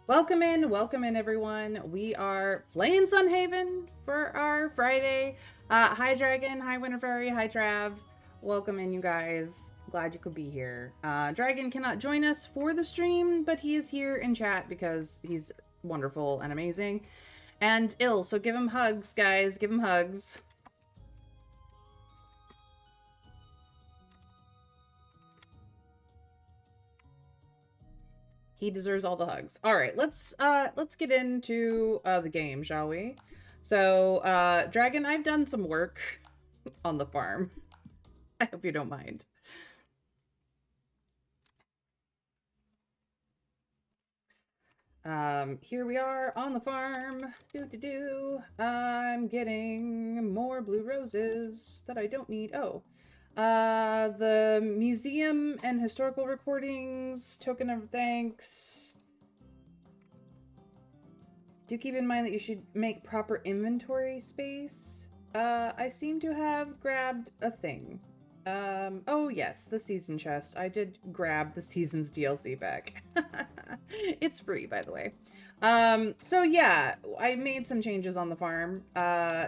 Welcome in, everyone. We are playing Sunhaven for our Friday. Hi, Dragon. Hi, Winter Fairy. Hi, Trav. Welcome in, you guys. Glad you could be here. Dragon cannot join us for the stream, but he is here in chat because he's wonderful and amazing. And ill, so give him hugs, guys. Give him hugs. He deserves all the hugs. All right, let's get into the game, shall we? So, Dragon, I've done some work on the farm. I hope you don't mind. Here we are on the farm. I'm getting more blue roses that I don't need. Oh, the museum and historical recordings, token of thanks. Do keep in mind that you should make proper inventory space. I seem to have grabbed a thing. Oh yes, the season chest. I did grab the season's DLC back. It's free, by the way. So yeah, I made some changes on the farm.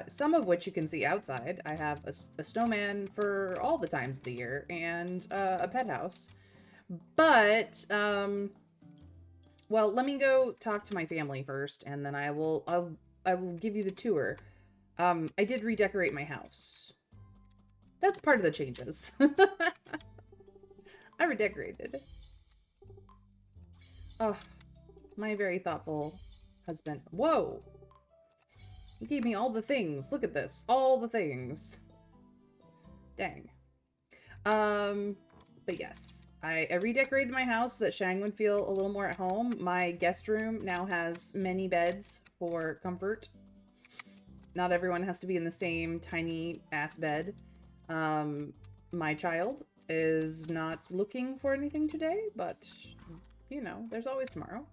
Some of which you can see outside. I have a snowman for all the times of the year and a pet house. But, well, let me go talk to my family first, and then I will give you the tour. I did redecorate my house. That's part of the changes. I redecorated. Oh, my very thoughtful husband. Whoa! He gave me all the things. Look at this. All the things. Dang. But yes. I redecorated my house so that Shang would feel a little more at home. My guest room now has many beds for comfort. Not everyone has to be in the same tiny ass bed. My child is not looking for anything today, but, you know, there's always tomorrow.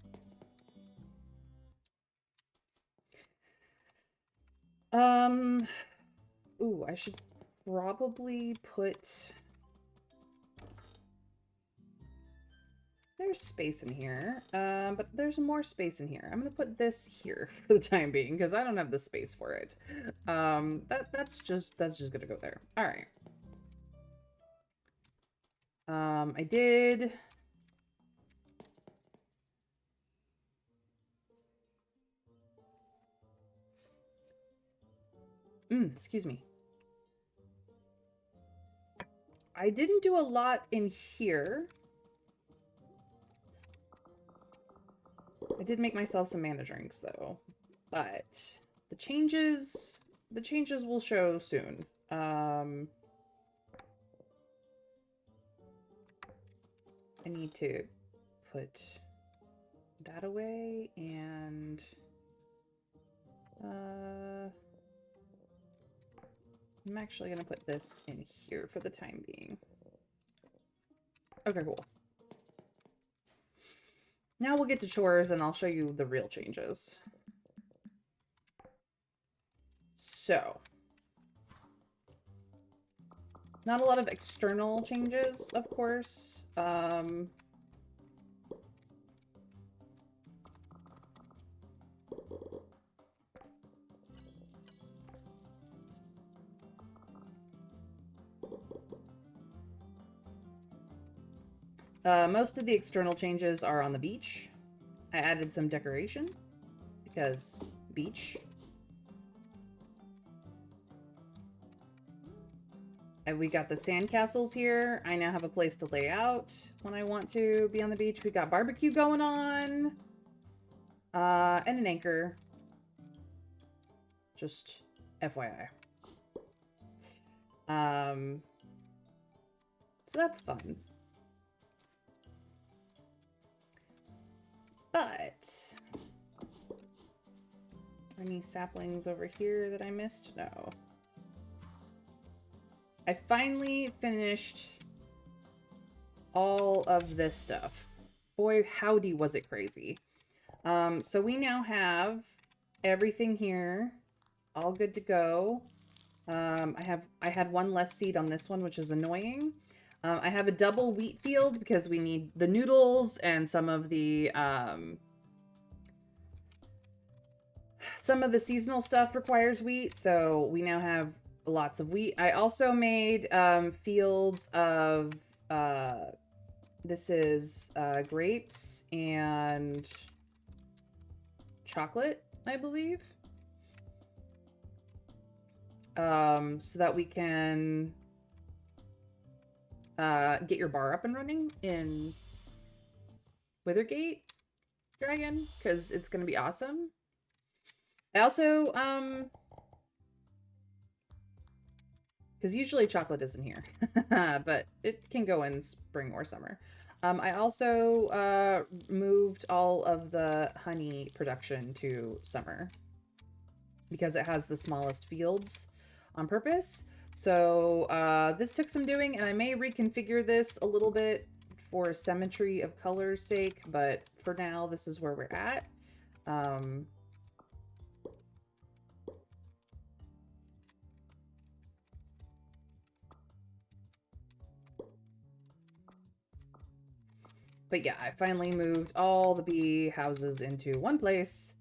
Ooh, I should probably put... There's space in here, but there's more space in here. I'm gonna put this here for the time being, because I don't have the space for it. That's just gonna go there. All right. I did... excuse me. I didn't do a lot in here. I did make myself some mana drinks, though. But the changes will show soon. I need to put that away, and I'm actually gonna put this in here for the time being. Okay, cool. Now we'll get to chores and I'll show you the real changes. So, not a lot of external changes, of course. Most of the external changes are on the beach. I added some decoration because beach. And we got the sandcastles here. I now have a place to lay out when I want to be on the beach. We got barbecue going on. And an anchor. Just FYI. So that's fun. But... Are any saplings over here that I missed? No. I finally finished all of this stuff. Boy, howdy was it crazy. So we now have everything here, all good to go. I had one less seed on this one, which is annoying. I have a double wheat field because we need the noodles and some of the Some of the seasonal stuff requires wheat, so we now have lots of wheat. I also made fields of this is grapes and chocolate, I believe. So that we can get your bar up and running in Withergate Dragon, because it's gonna be awesome. I also because usually chocolate isn't here, but it can go in spring or summer. I also moved all of the honey production to summer because it has the smallest fields on purpose. So this took some doing, and I may reconfigure this a little bit for symmetry of color's sake, but for now, this is where we're at. But yeah, I finally moved all the bee houses into one place,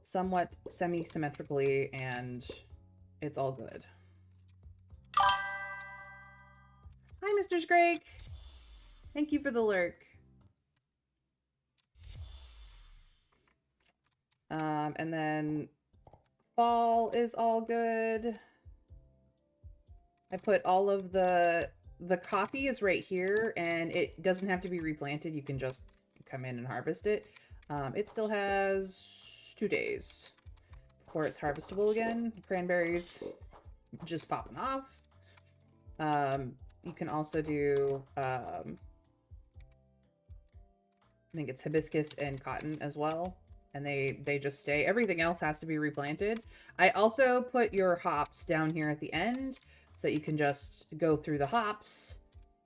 somewhat semi-symmetrically, and it's all good. Hi, Mr. Scrake! Thank you for the lurk. And then fall is all good. I put all of the coffee is right here, and it doesn't have to be replanted. You can just come in and harvest it. It still has 2 days before it's harvestable again. Cranberries just popping off. You can also do, I think it's hibiscus and cotton as well. And they just stay. Everything else has to be replanted. I also put your hops down here at the end so that you can just go through the hops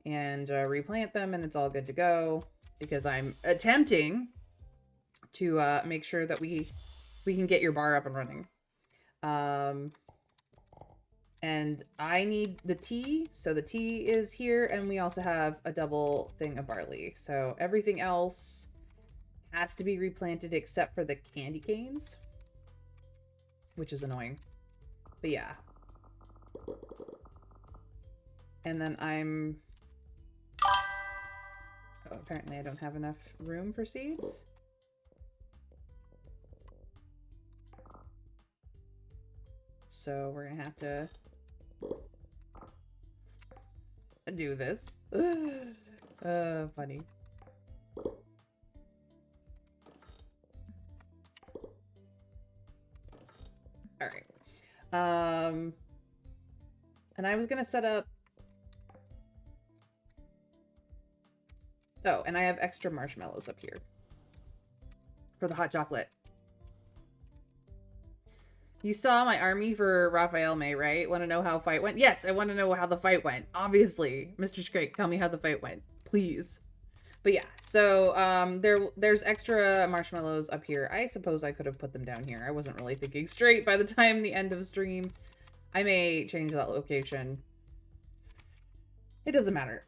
and replant them, and it's all good to go, because I'm attempting to make sure that we can get your bar up and running. And I need the tea, so the tea is here, and we also have a double thing of barley. So everything else has to be replanted except for the candy canes, which is annoying. But yeah. And then I'm... Oh, apparently I don't have enough room for seeds. So we're gonna have to do this. Funny. All right. And I was gonna set up... Oh, and I have extra marshmallows up here for the hot chocolate. You saw my army for Raphael May, right? Want to know how fight went? Yes, I want to know how the fight went. Obviously, Mr. Scrake, tell me how the fight went, please. But yeah, so there's extra marshmallows up here. I suppose I could have put them down here. I wasn't really thinking straight by the time the end of stream. I may change that location. It doesn't matter.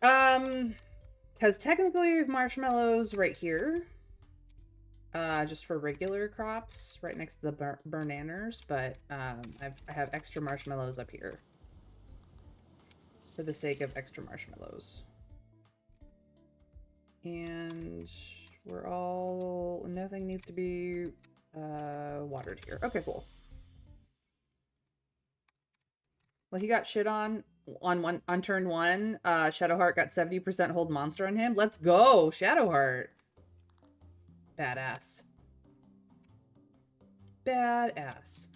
Because technically marshmallows right here. Just for regular crops, right next to the bananas, but I have extra marshmallows up here for the sake of extra marshmallows. And we're all... Nothing needs to be watered here. Okay, cool. Well, he got shit on turn 1. Shadowheart got 70% hold monster on him. Let's go, Shadowheart. Badass. Badass.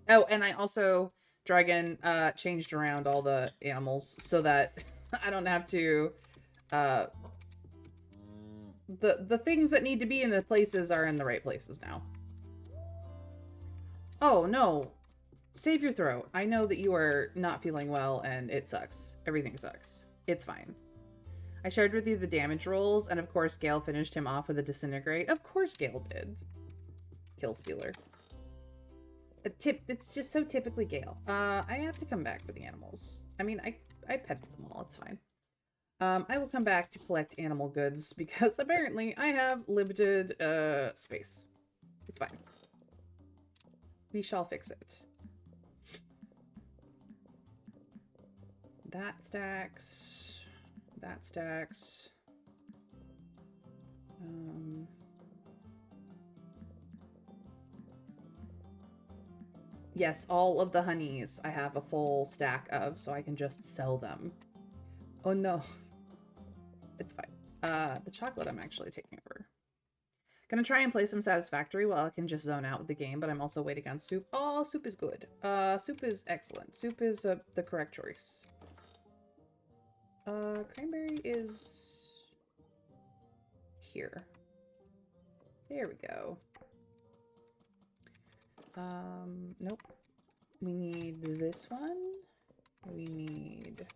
Oh, and I also, Dragon, changed around all the animals so that I don't have to, the things that need to be in the places are in the right places now. Oh, no. Save your throat. I know that you are not feeling well and it sucks. Everything sucks. It's fine. I shared with you the damage rolls, and of course Gale finished him off with a disintegrate. Of course Gale did. Kill stealer. It's just so typically Gale. I have to come back for the animals. I mean, I petted them all. It's fine. I will come back to collect animal goods because apparently I have limited space. It's fine. We shall fix it. That stacks. That stacks. Yes, all of the honeys I have a full stack of, so I can just sell them. Oh no. It's fine. The chocolate I'm actually taking over. Gonna try and play some Satisfactory while I can just zone out with the game, but I'm also waiting on Soup. Oh, Soup is good. Soup is excellent. Soup is the correct choice. Cranberry is here. There we go. Nope. We need this one. We need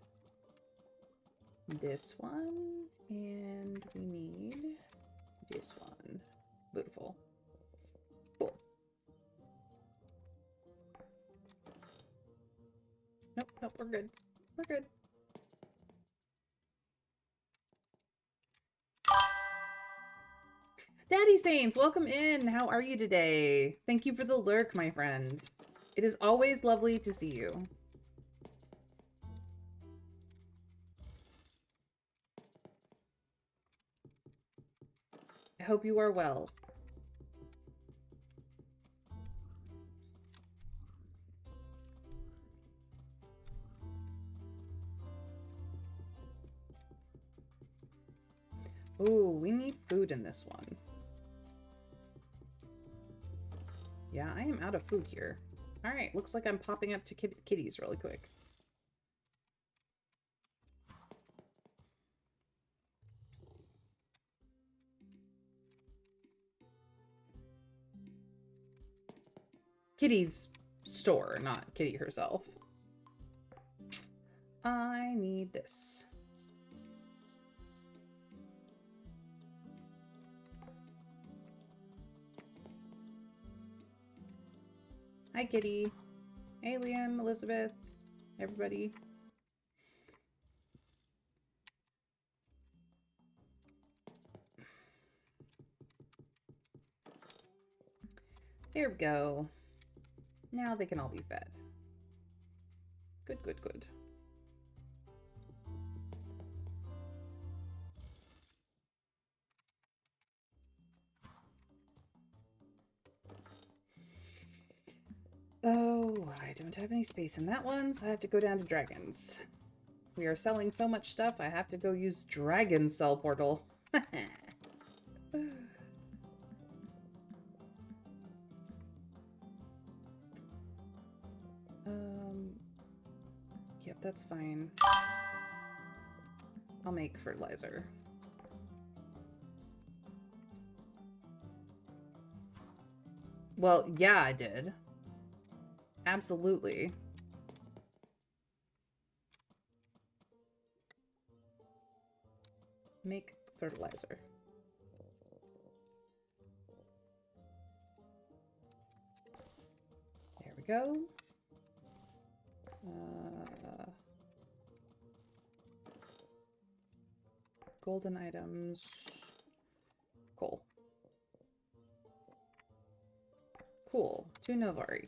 this one. And we need this one. Beautiful. Cool. Nope, nope, we're good. We're good. Daddy Saints, welcome in. How are you today? Thank you for the lurk, my friend. It is always lovely to see you. I hope you are well. Ooh, we need food in this one. Yeah, I am out of food here. Alright, looks like I'm popping up to kitties really quick. Kitty's store, not Kitty herself. I need this. Hi, Kitty. Hey, Liam, Elizabeth, everybody. There we go. Now they can all be fed. Good, good, good. Oh, I don't have any space in that one, so I have to go down to dragons. We are selling so much stuff, I have to go use Dragon Cell Portal. Yep, that's fine. I'll make fertilizer. Well, yeah, I did. Absolutely. Make fertilizer. There we go. Golden items. Cool. Cool. 2 Novari.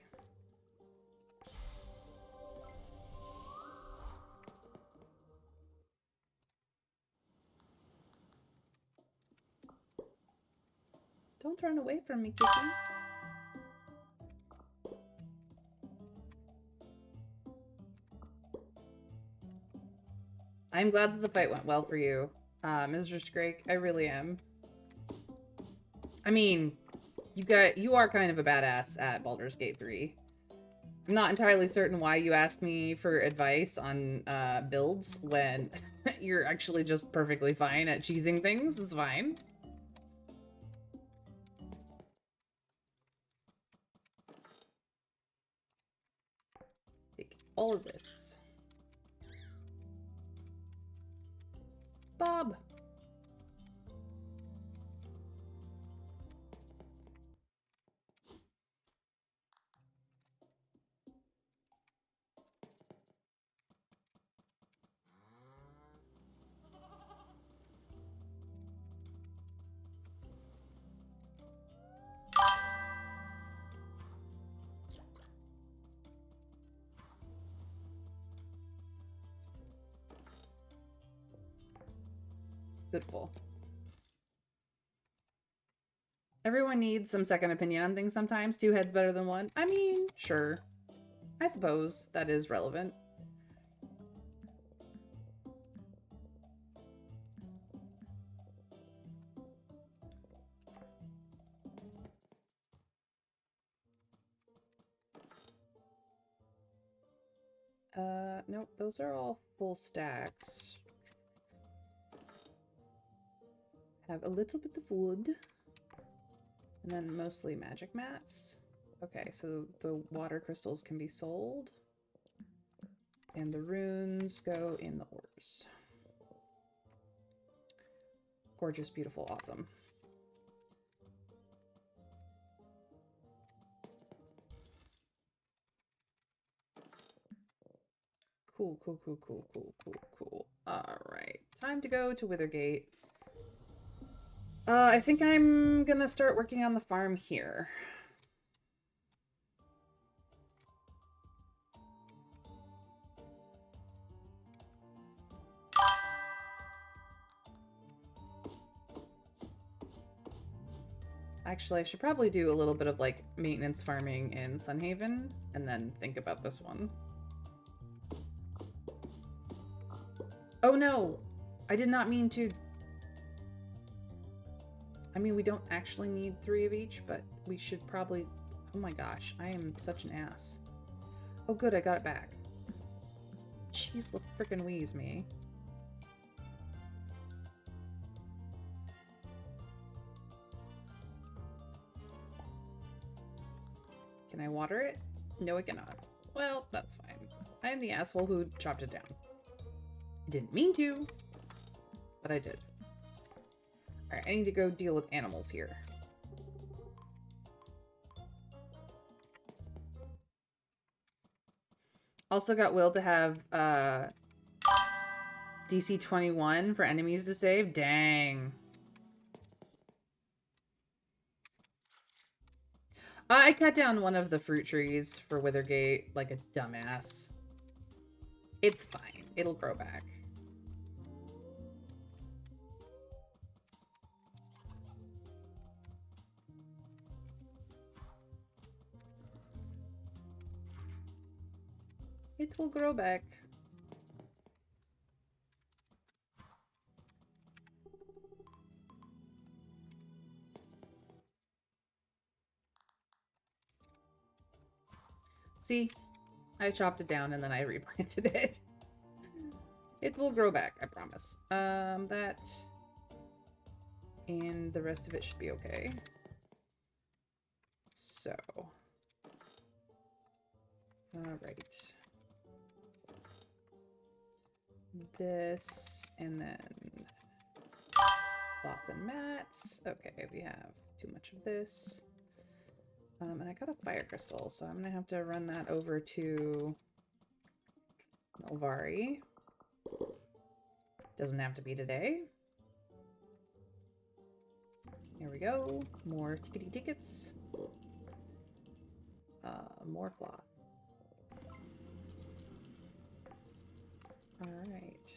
Don't run away from me, Kitty. I'm glad that the fight went well for you, Mr. Scrake. I really am. I mean, you are kind of a badass at Baldur's Gate 3. I'm not entirely certain why you asked me for advice on builds when you're actually just perfectly fine at cheesing things. It's fine. Take all of this. Bob! Beautiful. Everyone needs some second opinion on things sometimes. Two heads better than one. I mean, sure. I suppose that is relevant. Nope, those are all full stacks. Have a little bit of wood. And then mostly magic mats. Okay, so the water crystals can be sold. And the runes go in the ores. Gorgeous, beautiful, awesome. Cool, cool, cool, cool, cool, cool, cool. Alright, time to go to Withergate. I think I'm gonna start working on the farm here. Actually, I should probably do a little bit of, like, maintenance farming in Sunhaven, and then think about this one. Oh no! I did not mean to... I mean, we don't actually need 3 of each, but we should probably... Oh my gosh, I am such an ass. Oh good, I got it back. Jeez, the frickin' wheeze me. Can I water it? No, I cannot. Well, that's fine. I am the asshole who chopped it down. I didn't mean to, but I did. Alright, I need to go deal with animals here. Also got Will to have DC 21 for enemies to save. Dang. I cut down one of the fruit trees for Withergate like a dumbass. It's fine. It'll grow back. It will grow back. See? I chopped it down and then I replanted it. It will grow back, I promise. That... And the rest of it should be okay. So... Alright. This, and then... cloth and mats. Okay, we have too much of this. And I got a fire crystal, so I'm gonna have to run that over to Nolvari. Doesn't have to be today. Here we go. More tickety tickets. More cloth. Alright.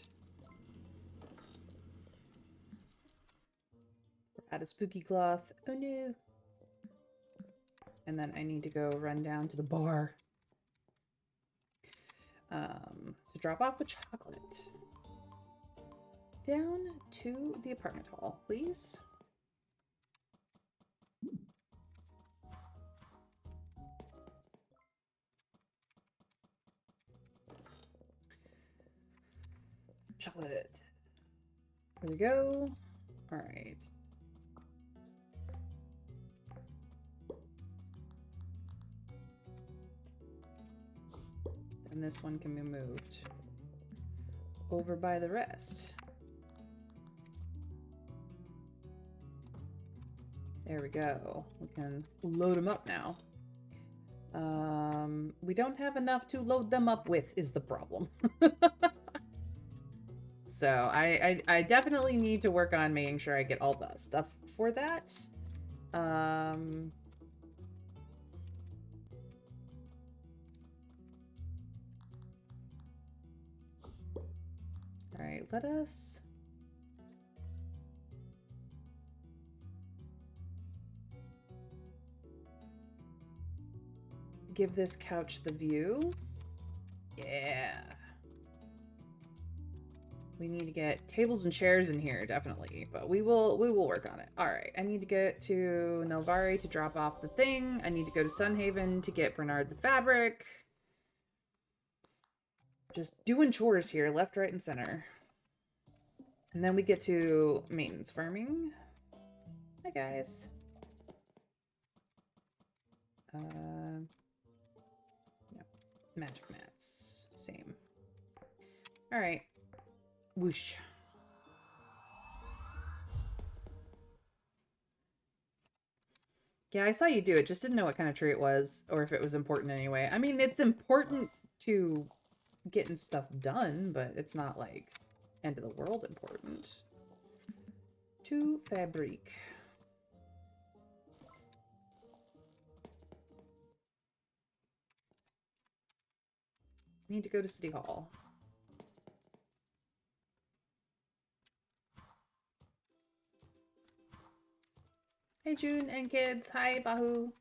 We're out of spooky cloth. Oh no. And then I need to go run down to the bar. To drop off the chocolate. Down to the apartment hall, please. Chocolate. Here we go. All right. And this one can be moved over by the rest. There we go. We can load them up now. We don't have enough to load them up with is the problem. So I definitely need to work on making sure I get all the stuff for that. All right, let us give this couch the view. Yeah. We need to get tables and chairs in here, definitely, but we will work on it. All right, I need to get to Nelvari to drop off the thing. I need to go to Sunhaven to get Bernard the fabric. Just doing chores here, left, right, and center. And then we get to maintenance farming. Hi, guys. No. Magic mats. Same. All right. Whoosh. Yeah, I saw you do it. Just didn't know what kind of tree it was or if it was important anyway. I mean, it's important to getting stuff done, but it's not like end of the world important. To fabric. Need to go to City Hall. Hey, June and kids. Hi, Bahu.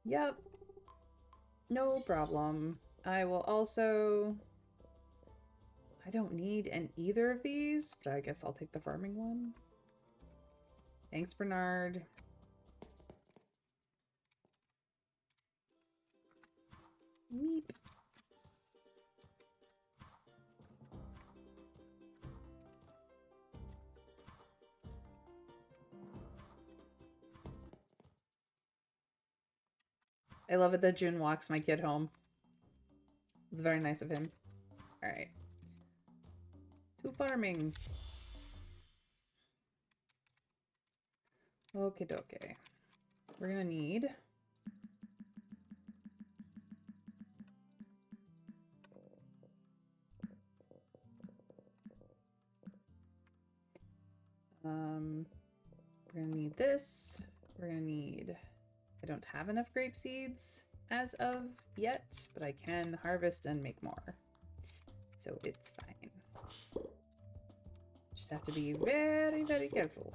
Yep. No problem. I will also... I don't need either of these, but I guess I'll take the farming one. Thanks, Bernard. Meep. I love it that June walks my kid home. It's very nice of him. Alright. To farming. Okie dokie. We're gonna need... we're gonna need this. We're gonna need... I don't have enough grape seeds as of yet, but I can harvest and make more. So it's fine. Just have to be very, very careful.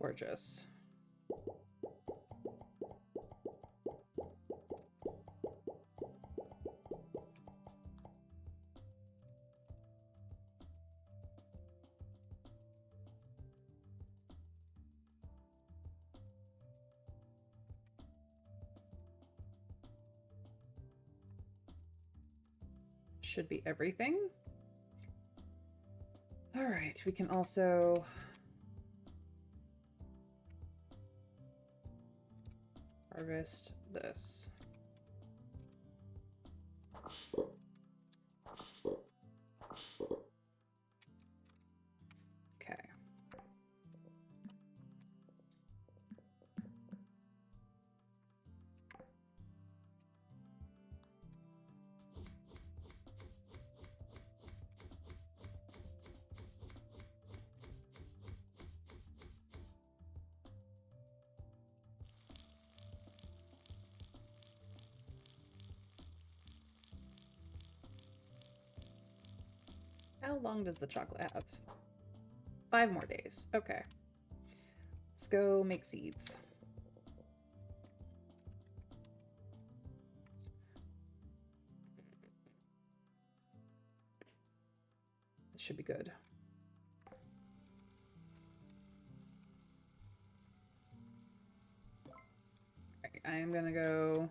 Gorgeous. Should be everything. All right, we can also... harvest this. Okay. How long does the chocolate have? 5 more days. Okay. Let's go make seeds. This should be good. Alright, I am gonna go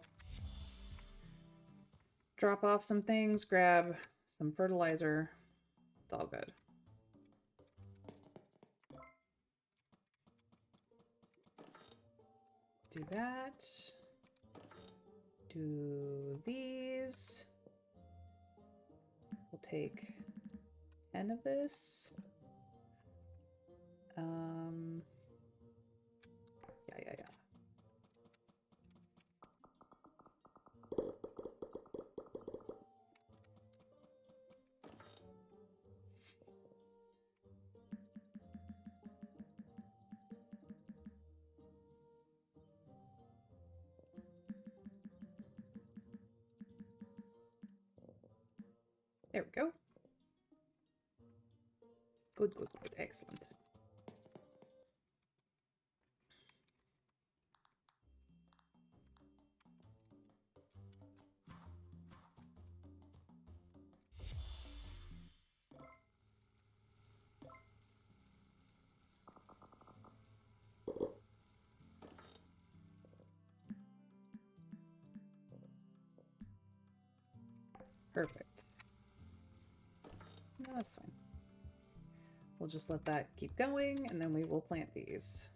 drop off some things, grab some fertilizer. It's all good. Do that. Do these. We'll take 10 of this. Yeah. There we go. Good, good, good. Excellent. Perfect. No, that's fine. We'll just let that keep going, and then we will plant these.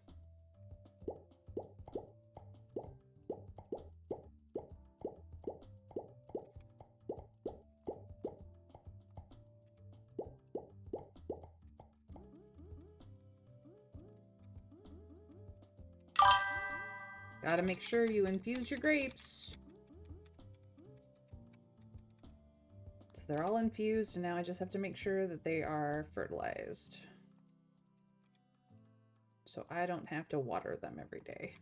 Gotta make sure you infuse your grapes. So they're all infused, and now I just have to make sure that they are fertilized. So I don't have to water them every day.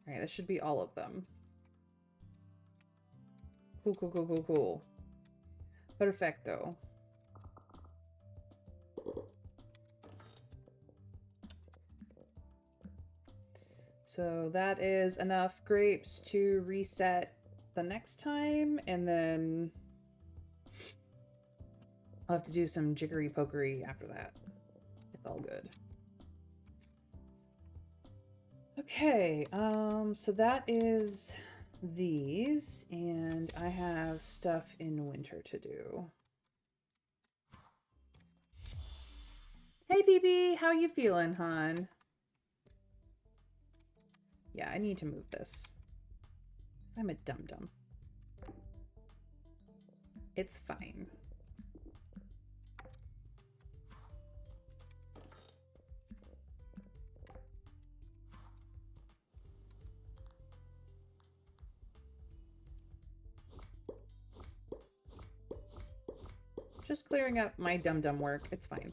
Alright, that should be all of them. Cool, cool, cool, cool, cool. Perfecto. So that is enough grapes to reset the next time, and then I'll have to do some jiggery pokery after that. It's all good. Okay, so that is these, and I have stuff in winter to do. Hey, BB, how you feeling, hon? Yeah, I need to move this. I'm a dum-dum. It's fine. Just clearing up my dum-dum work. It's fine.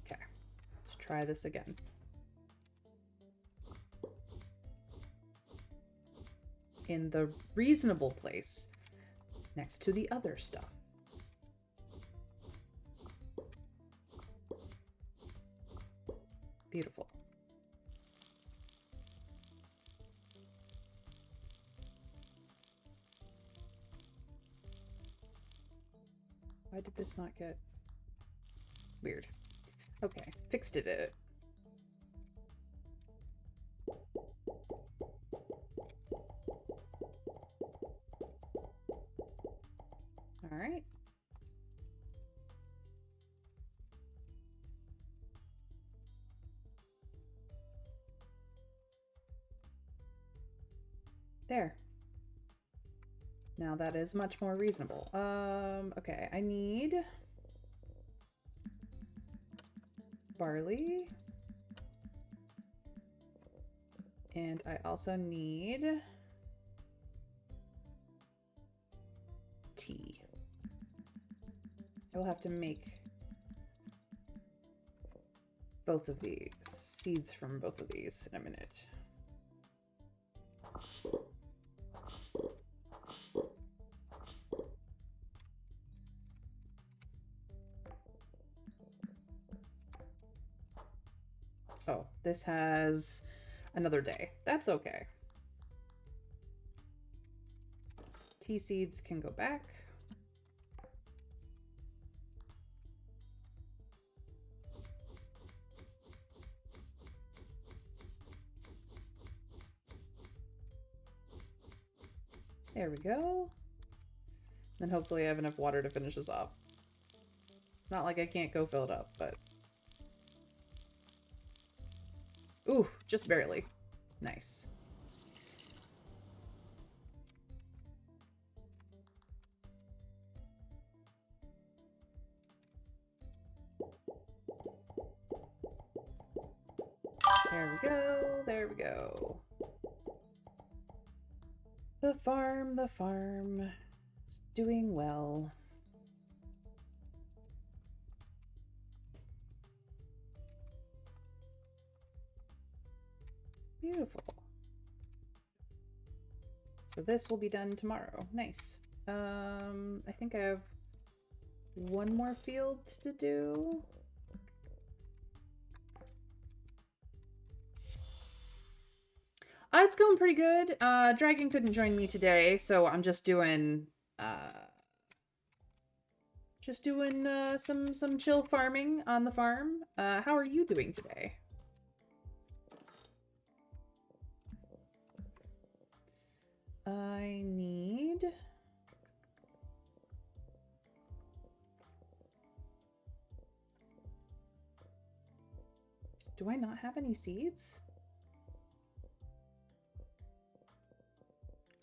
Okay, let's try this again. In the reasonable place next to the other stuff. Beautiful. Why did this not get weird? Okay, fixed it. All right. There. Now that is much more reasonable. Okay, I need barley. And I also need tea. I will have to make both of these, seeds from both of these in a minute. Oh, this has another day. That's okay. Tea seeds can go back. There we go. Then hopefully I have enough water to finish this off. It's not like I can't go fill it up, but... Ooh, just barely. Nice. There we go, there we go. The farm, it's doing well. Beautiful. So this will be done tomorrow. Nice. I think I have one more field to do. It's going pretty good. Dragon couldn't join me today, so I'm just doing some chill farming on the farm. How are you doing today? I need... Do I not have any seeds?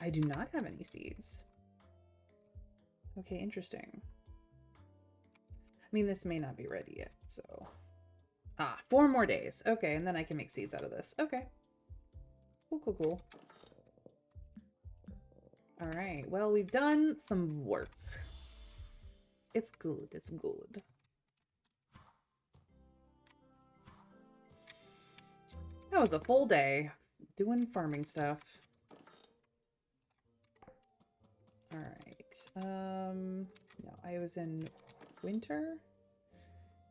I do not have any seeds. Okay, interesting. I mean, this may not be ready yet, so... 4 more days. Okay, and then I can make seeds out of this. Okay. Cool, cool, cool. Alright, well, we've done some work. It's good, it's good. That was a full day doing farming stuff. Alright, no, I was in winter?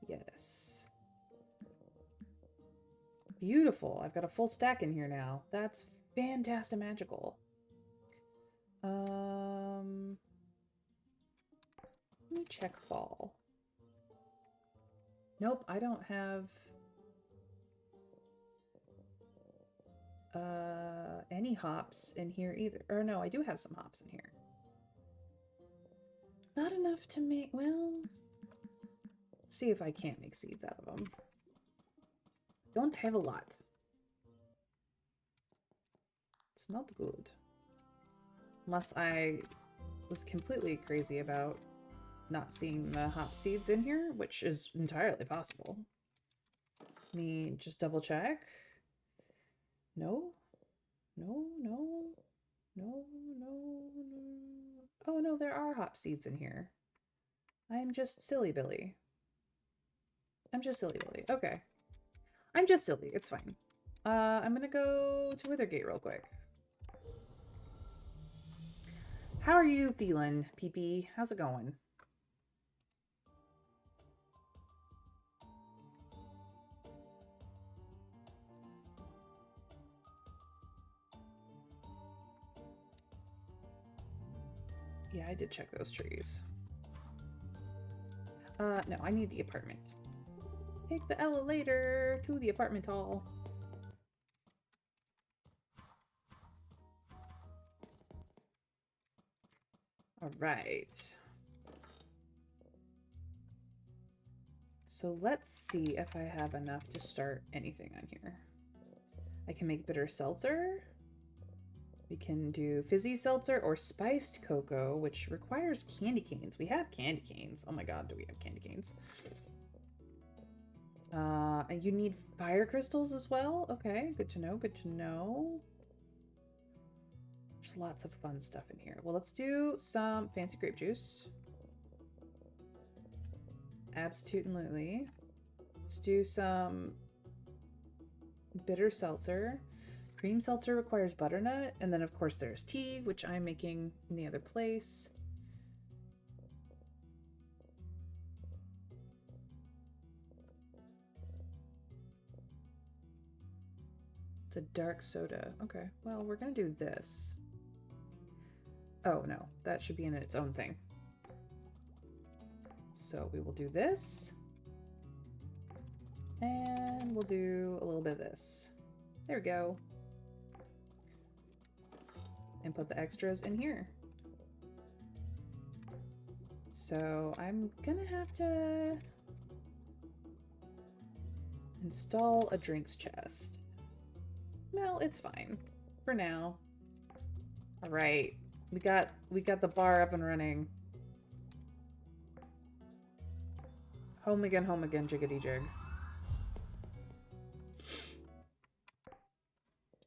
Yes. Beautiful, I've got a full stack in here now. That's fantastic magical. Let me check fall. Nope, I don't have any hops in here either. Or no, I do have some hops in here. Not enough to make, well, let's see if I can't make seeds out of them. Don't have a lot. It's not good. Unless I was completely crazy about not seeing the hop seeds in here, which is entirely possible. Let me just double check. No? No, no, no, no, no. Oh no, there are hop seeds in here. I am just silly Billy. I'm just silly Billy. Okay. I'm just silly. It's fine. I'm gonna go to Withergate real quick. How are you feeling, PP? How's it going? Yeah, I did check those trees. No, I need the apartment. Take the elevator to the apartment hall. All right. So let's see if I have enough to start anything on here. I can make bitter seltzer. We can do fizzy seltzer or spiced cocoa, which requires candy canes. We have candy canes. Oh my god, do we have candy canes? And you need fire crystals as well? Okay, good to know, good to know. There's lots of fun stuff in here. Well, let's do some fancy grape juice. Absolutely. Let's do some bitter seltzer. Cream seltzer requires butternut. And then, of course, there's tea, which I'm making in the other place. It's a dark soda. Okay, well, we're going to do this. Oh, no, that should be in its own thing. So we will do this. And we'll do a little bit of this. There we go. And put the extras in here. So I'm gonna have to install a drinks chest. Well, it's fine for now. All right, we got the bar up and running. Home again, jiggity jig.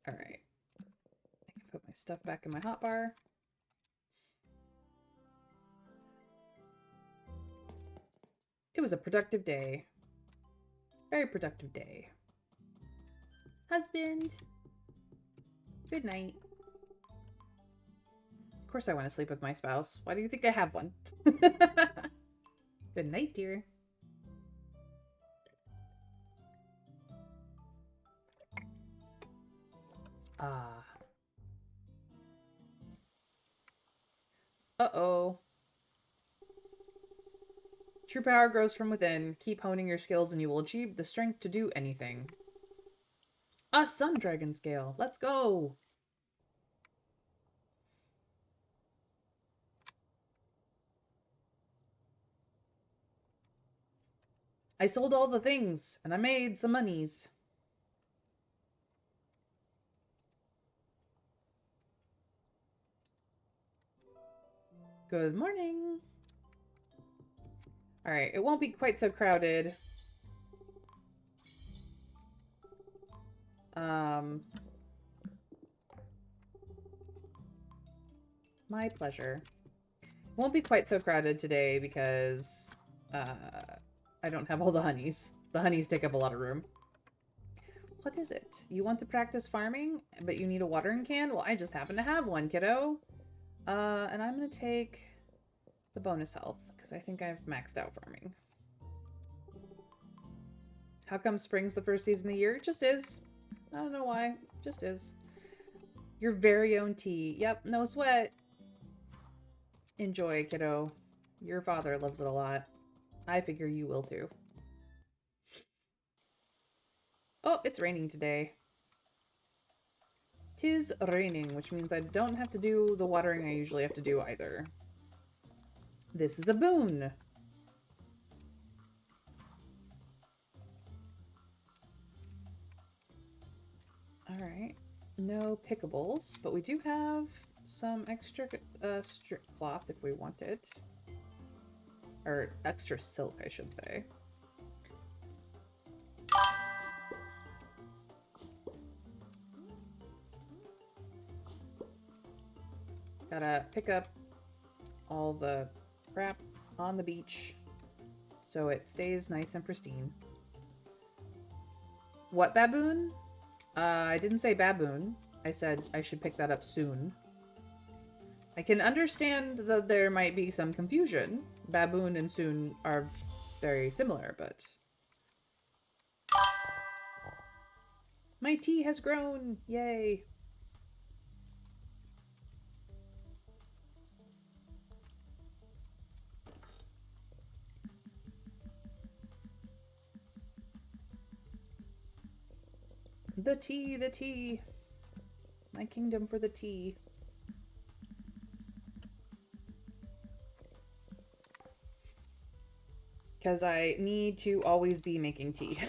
All right, I can put my stuff back in my hotbar. It was a productive day. Very productive day. Husband. Good night. Of course I want to sleep with my spouse. Why do you think I have one? Good night, dear. Ah. Uh-oh. True power grows from within. Keep honing your skills and you will achieve the strength to do anything. A sun dragon scale. Let's go. I sold all the things and I made some monies. Good morning. All right, it won't be quite so crowded. My pleasure. Won't be quite so crowded today because I don't have all the honeys. The honeys take up a lot of room. What is it? You want to practice farming, but you need a watering can? Well, I just happen to have one, kiddo. And I'm gonna take the bonus health because I think I've maxed out farming. How come spring's the first season of the year? It just is. I don't know why. Just is. Your very own tea. Yep, no sweat. Enjoy, kiddo. Your father loves it a lot. I figure you will too. Oh, it's raining today. 'Tis raining, which means I don't have to do the watering I usually have to do either. This is a boon. Alright. No pickables, but we do have some extra strip cloth if we want it. Or extra silk, I should say. Gotta pick up all the crap on the beach so it stays nice and pristine. What baboon? I didn't say baboon. I said I should pick that up soon. I can understand that there might be some confusion. Baboon and soon are very similar, but... My tea has grown! Yay! The tea, the tea. My kingdom for the tea. Because I need to always be making tea.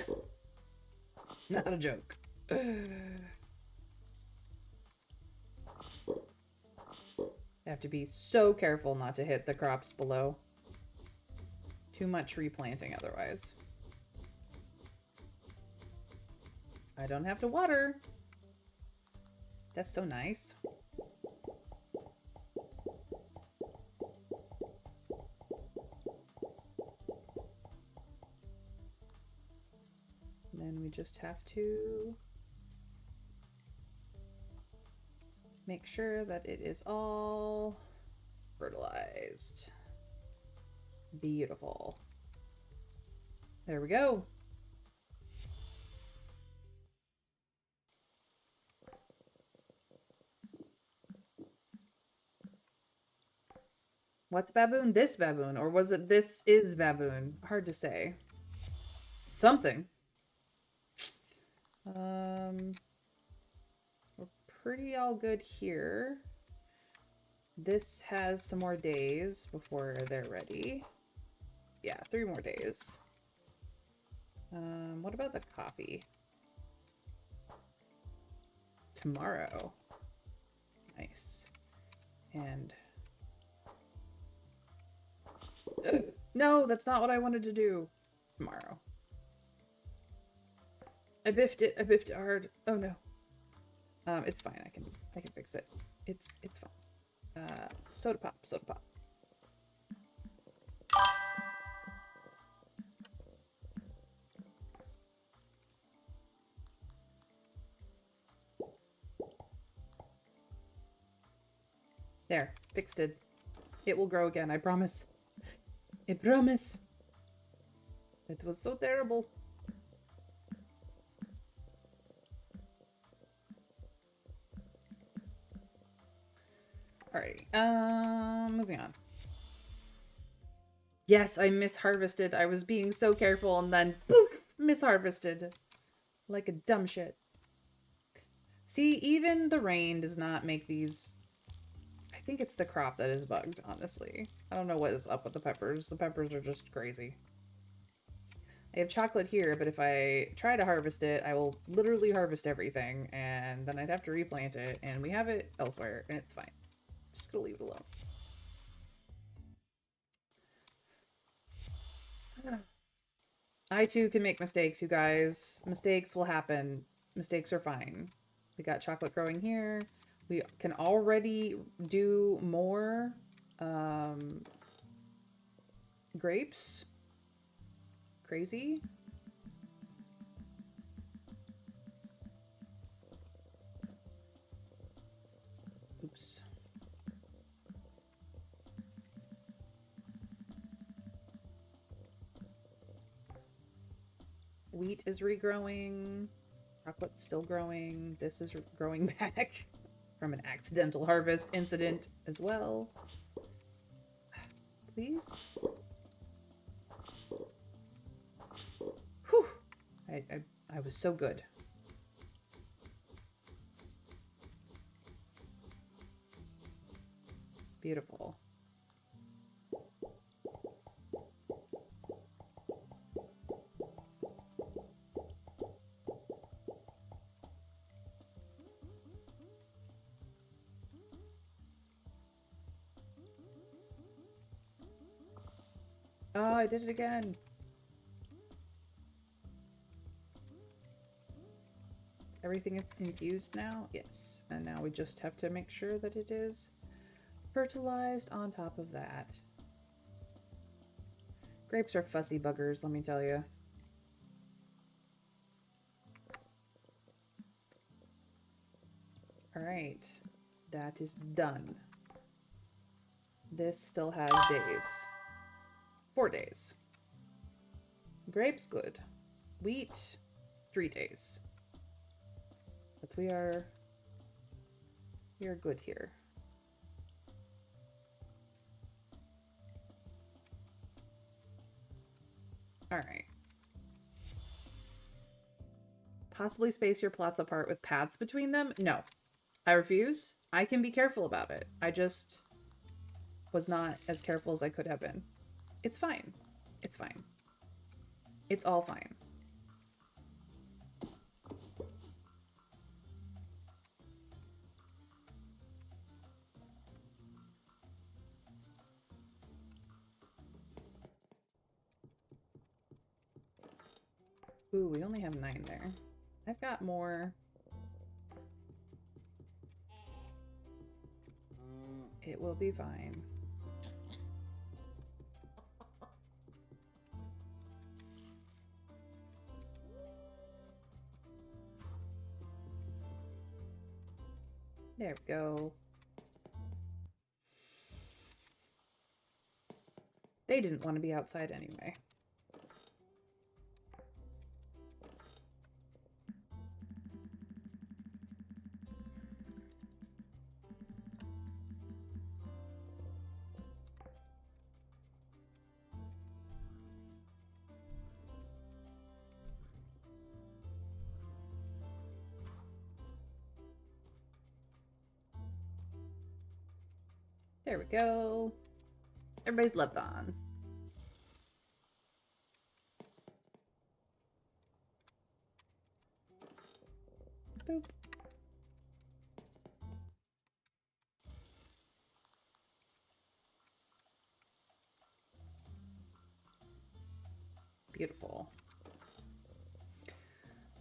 Not a joke. I have to be so careful not to hit the crops below. Too much replanting otherwise. I don't have to water. That's so nice. And then we just have to make sure that it is all fertilized. Beautiful. There we go. What baboon? This baboon? Or was it this is baboon? Hard to say. Something. We're pretty all good here. This has some more days before they're ready. Yeah, 3 more days. What about the coffee? Tomorrow. Nice. And... no, that's not what I wanted to do. Tomorrow. I biffed it. I biffed it hard. Oh no. It's fine. I can fix it. It's fine. Soda pop, soda pop. There, fixed it. It will grow again, I promise. I promise. It was so terrible. Alrighty, moving on. Yes, I misharvested. I was being so careful and then poof, misharvested. Like a dumb shit. See, even the rain does not make these... I think it's the crop that is bugged, honestly. I don't know what is up with the peppers. The peppers are just crazy. I have chocolate here, but if I try to harvest it, I will literally harvest everything, and then I'd have to replant it, and we have it elsewhere, and it's fine. Just gonna leave it alone. I too can make mistakes, you guys. Mistakes will happen. Mistakes are fine. We got chocolate growing here. We can already do more grapes. Crazy. Oops. Wheat is regrowing. Chocolate's still growing. This is growing back from an accidental harvest incident as well. Please? Whew! I was so good. Beautiful. Oh, I did it again. Everything infused now? Yes. And now we just have to make sure that it is fertilized on top of that. Grapes are fussy buggers, let me tell you. Alright. That is done. This still has days. 4 days. Grapes, good. Wheat, 3 days. But we are good here. Alright. Possibly space your plots apart with paths between them? No. I refuse. I can be careful about it. I just was not as careful as I could have been. It's fine. It's fine. It's all fine. Ooh, we only have 9 there. I've got more. It will be fine. There we go. They didn't want to be outside anyway. There we go. Everybody's left on. Boop. Beautiful.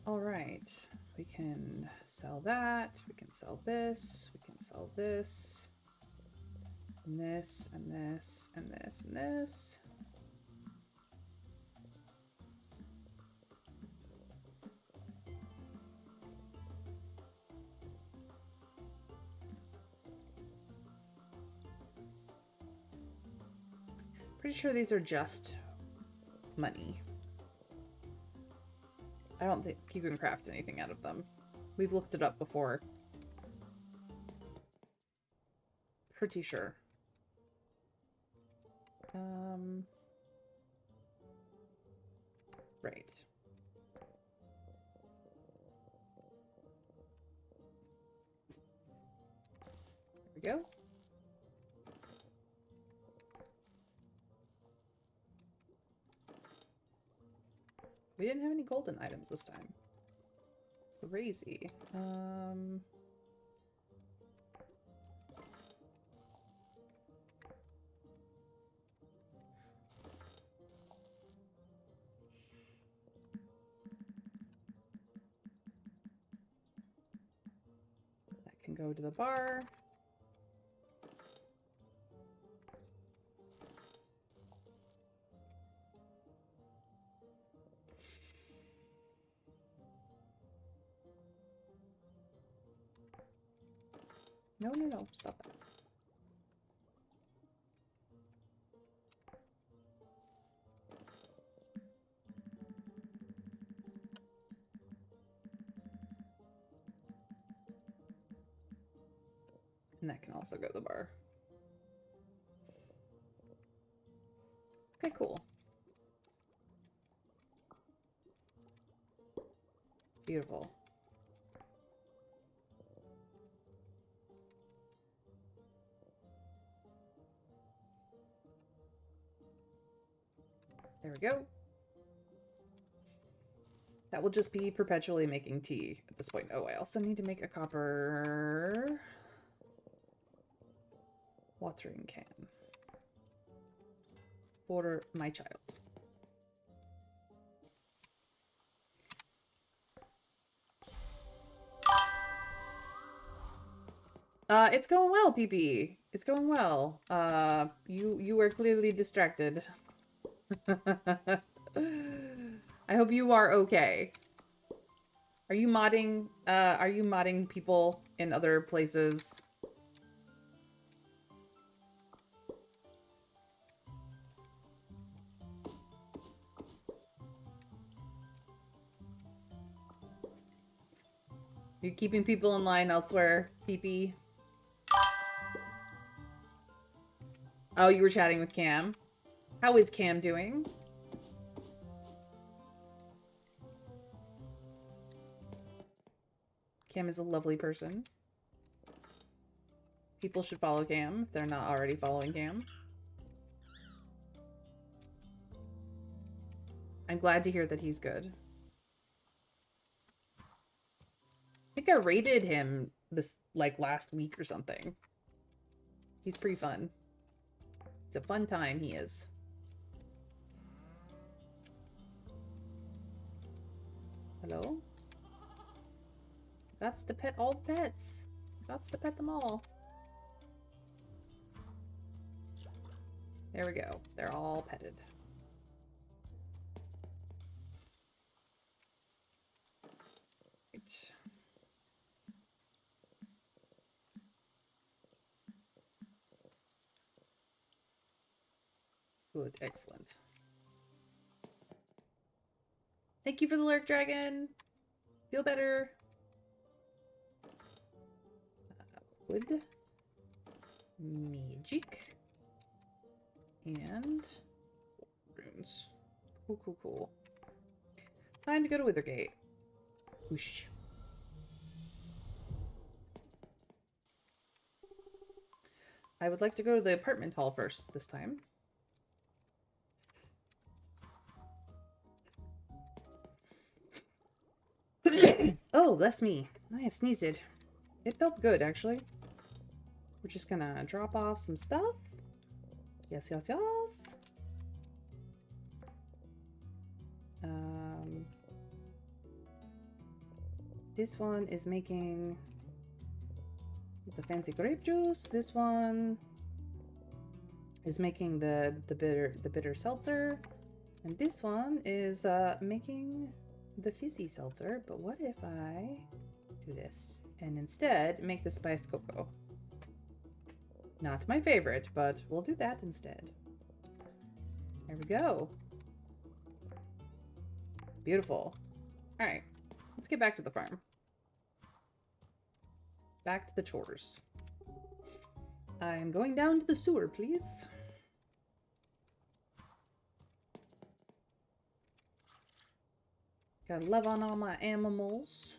All right. We can sell that. We can sell this. We can sell this. And this, and this, and this, and this. Pretty sure these are just money. I don't think you can craft anything out of them. We've looked it up before. Pretty sure. Right. There we go. We didn't have any golden items this time. Crazy. That can go to the bar. No, no, no. Stop that. And that can also go to the bar. Okay, cool. Beautiful. There we go. That will just be perpetually making tea at this point. Oh, I also need to make a copper watering can for my child. It's going well, PP. It's going well. You were clearly distracted. I hope you are okay. Are you modding people in other places? You're keeping people in line elsewhere, PP? Oh, you were chatting with Cam. How is Cam doing? Cam is a lovely person. People should follow Cam if they're not already following Cam. I'm glad to hear that he's good. I think I rated him this, like, last week or something. He's pretty fun. It's a fun time, he is. Hello? Gots to pet all the pets. Gots to pet them all. There we go. They're all petted. Right. Good, excellent. Thank you for the lurk, dragon. Feel better. Wood. Magic. And runes. Cool, cool, cool. Time to go to Withergate. Whoosh. I would like to go to the apartment hall first this time. Oh, bless me. I have sneezed. It felt good, actually. We're just gonna drop off some stuff. Yes, yes, yes. This one is making the fancy grape juice. This one is making the bitter seltzer. And this one is making the fizzy seltzer. But what if I do this and instead make the spiced cocoa? Not my favorite, but we'll do that instead. There we go. Beautiful. Alright. Let's get back to the farm. Back to the chores. I'm going down to the sewer, please. Gotta love on all my animals.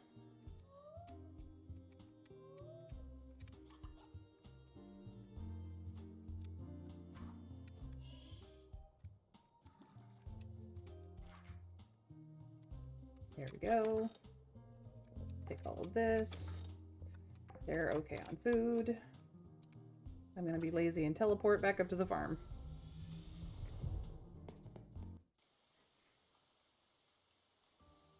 There we go. Take all of this. They're okay on food. I'm gonna be lazy and teleport back up to the farm.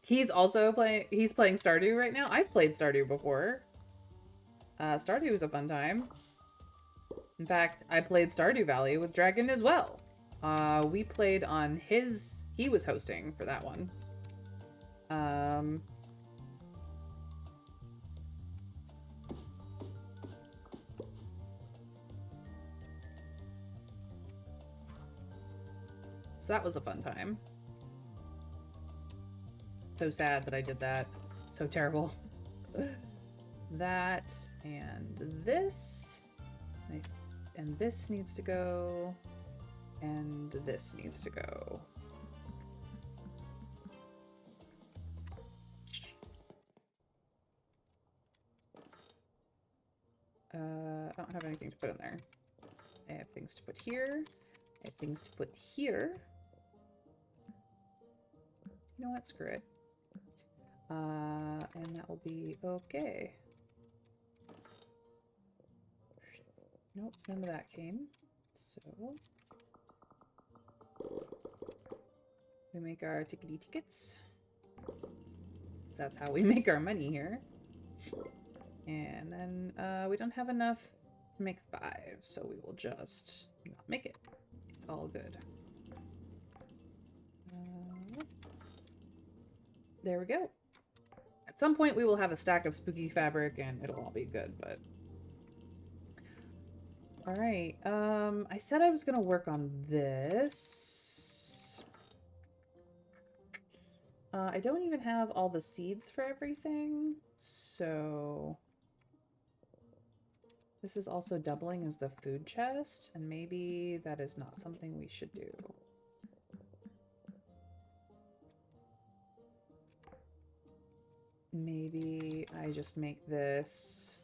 He's also playing Stardew right now. I've played Stardew before. Stardew was a fun time. In fact, I played Stardew Valley with Dragon as well. We played on his... He was hosting for that one. So that was a fun time. So sad that I did that. So terrible. That and this. And this needs to go. And this needs to go. I don't have anything to put in there. I have things to put here. I have things to put here. You know what? Screw it. And that will be okay. Nope, none of that came. So we make our tickety tickets. That's how we make our money here. And then we don't have enough to make 5, so we will just not make it. It's all good. There we go. At some point we will have a stack of spooky fabric and it'll all be good, but... Alright, I said I was gonna work on this. I don't even have all the seeds for everything, so... This is also doubling as the food chest, and maybe that is not something we should do. Maybe I just make this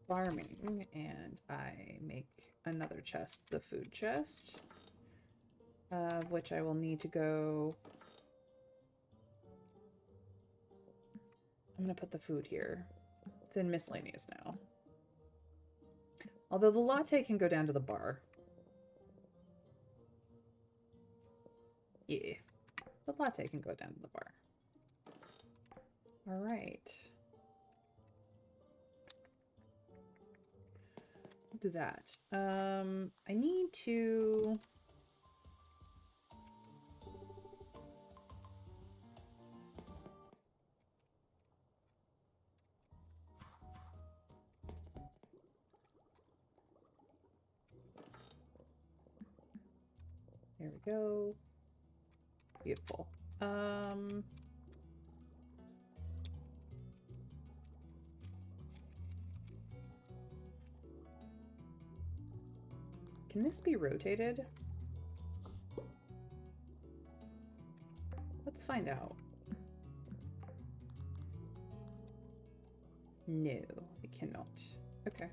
farming, and I make another chest, the food chest, which I will need to go... I'm gonna put the food here. It's in miscellaneous now. Although the latte can go down to the bar. Yeah. The latte can go down to the bar. Alright. We'll do that. I need to... There we go. Beautiful. Can this be rotated? Let's find out. No, it cannot. Okay.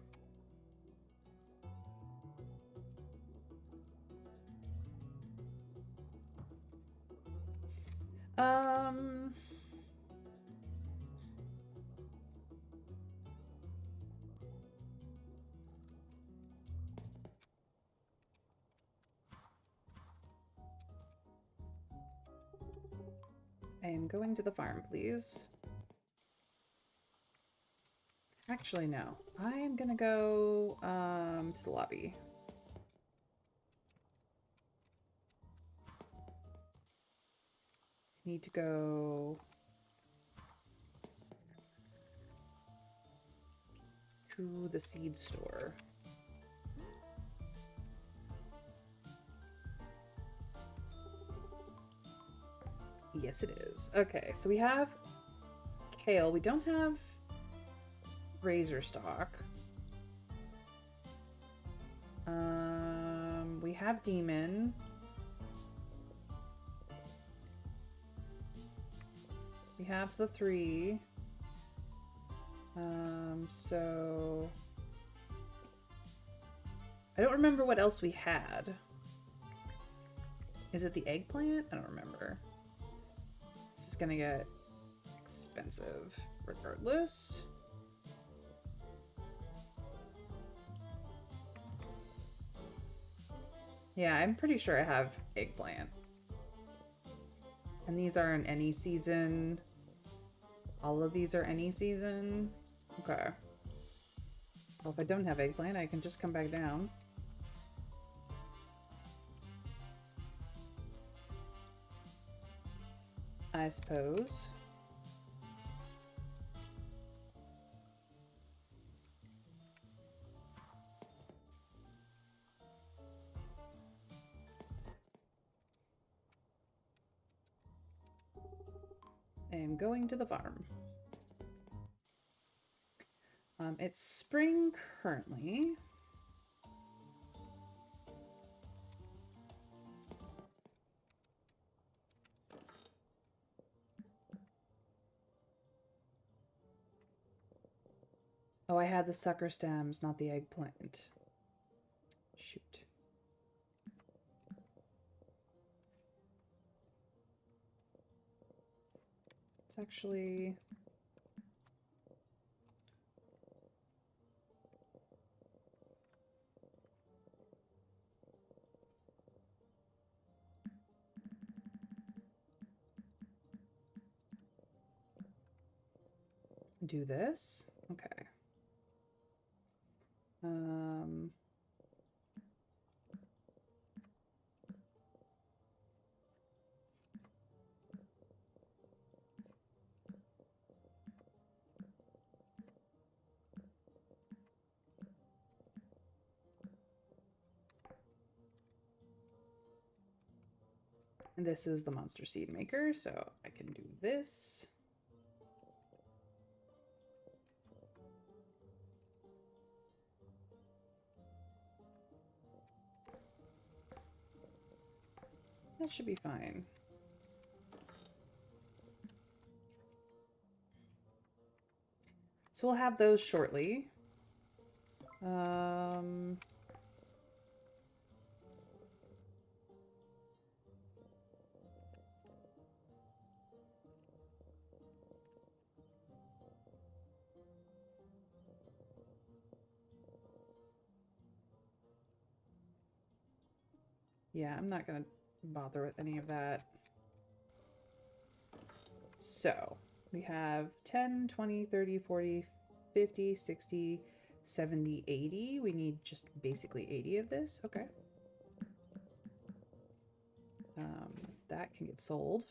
I am going to the farm, please. Actually, no. I am gonna go, to the lobby. Need to go... to the seed store. Yes, it is. Okay, so we have kale. We don't have razor stalk. We have demon. We have the 3. So I don't remember what else we had. Is it the eggplant? I don't remember. This is gonna get expensive regardless. Yeah, I'm pretty sure I have eggplant. And these are in any season. All of these are any season. Okay. Well, if I don't have eggplant, I can just come back down. I suppose. I am going to the farm. It's spring currently. Oh, I had the sucker stems, not the eggplant. Shoot. It's actually... do this? Okay. And this is the monster seed maker, so I can do this. That should be fine. So we'll have those shortly. Yeah, I'm not gonna bother with any of that. So we have 10, 20, 30, 40, 50, 60, 70, 80. We need just basically 80 of this. Okay. That can get sold.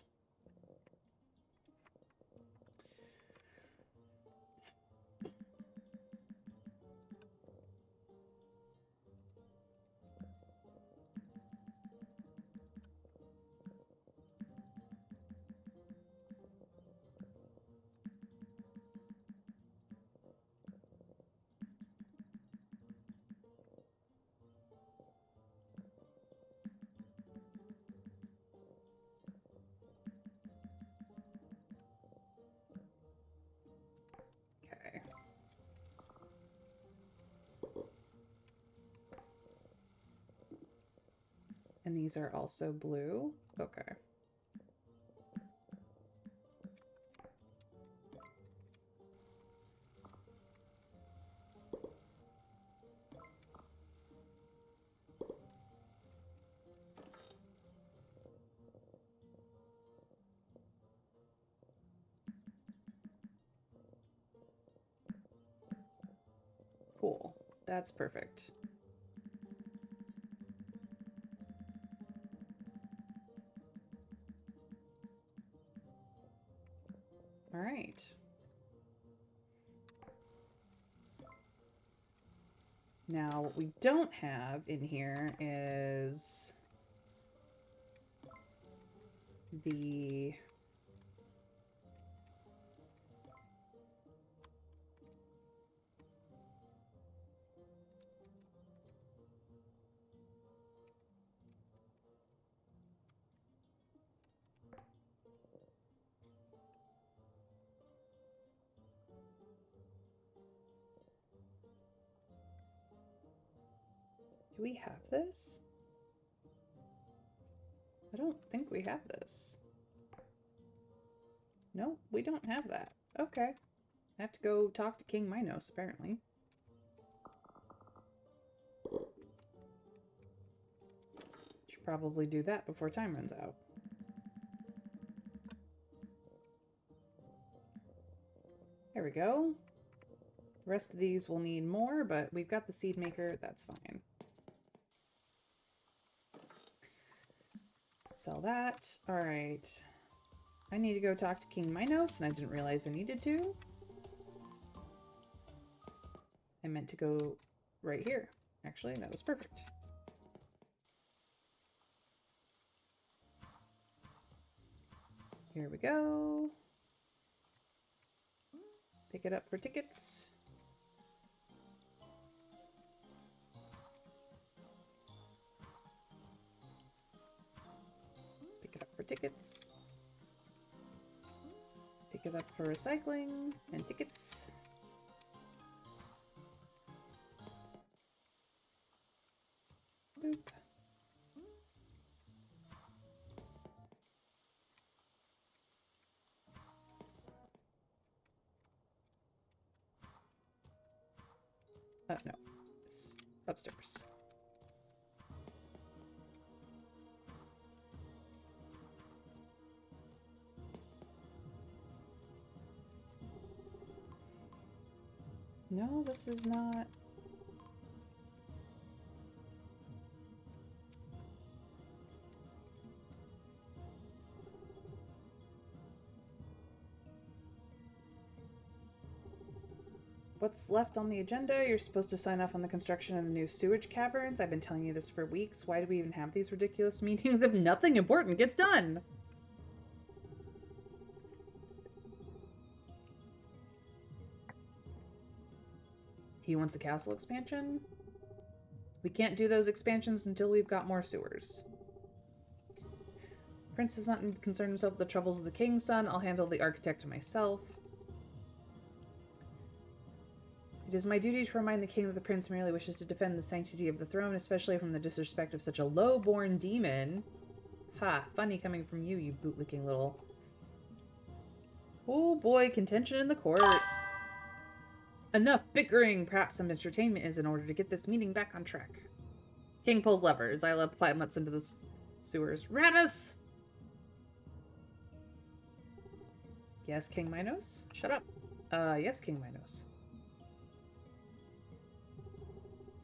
Okay. And these are also blue. Okay. Cool. That's perfect. All right. Now, what we don't have in here is the... Do we have this? I don't think we have this. No, we don't have that. Okay. I have to go talk to King Minos, apparently. Should probably do that before time runs out. There we go. The rest of these will need more, but we've got the seed maker. That's fine. Sell that. Alright. I need to go talk to King Minos, and I didn't realize I needed to. I meant to go right here. Actually, that was perfect. Here we go. Pick it up for tickets. Pick it up for tickets. Pick it up for recycling and tickets. Boop. No. It's upstairs. No, this is not... What's left on the agenda? You're supposed to sign off on the construction of the new sewage caverns. I've been telling you this for weeks. Why do we even have these ridiculous meetings if nothing important gets done? He wants a castle expansion? We can't do those expansions until we've got more sewers. Prince does not need to concern himself with the troubles of the king's son. I'll handle the architect myself. It is my duty to remind the king that the prince merely wishes to defend the sanctity of the throne, especially from the disrespect of such a low-born demon. Ha, funny coming from you, you bootlicking little... Oh boy, contention in the court. Enough bickering. Perhaps some entertainment is in order to get this meeting back on track. King pulls lever. Zyla plummets into the sewers. Radus! Yes, King Minos? Shut up. Yes, King Minos.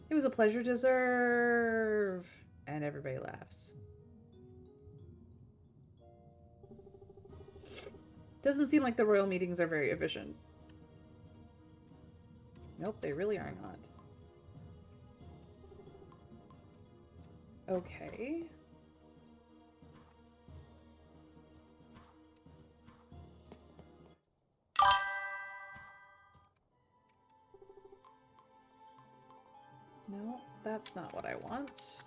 It was a pleasure to serve. And everybody laughs. Doesn't seem like the royal meetings are very efficient. Nope, they really are not. Okay. No, that's not what I want.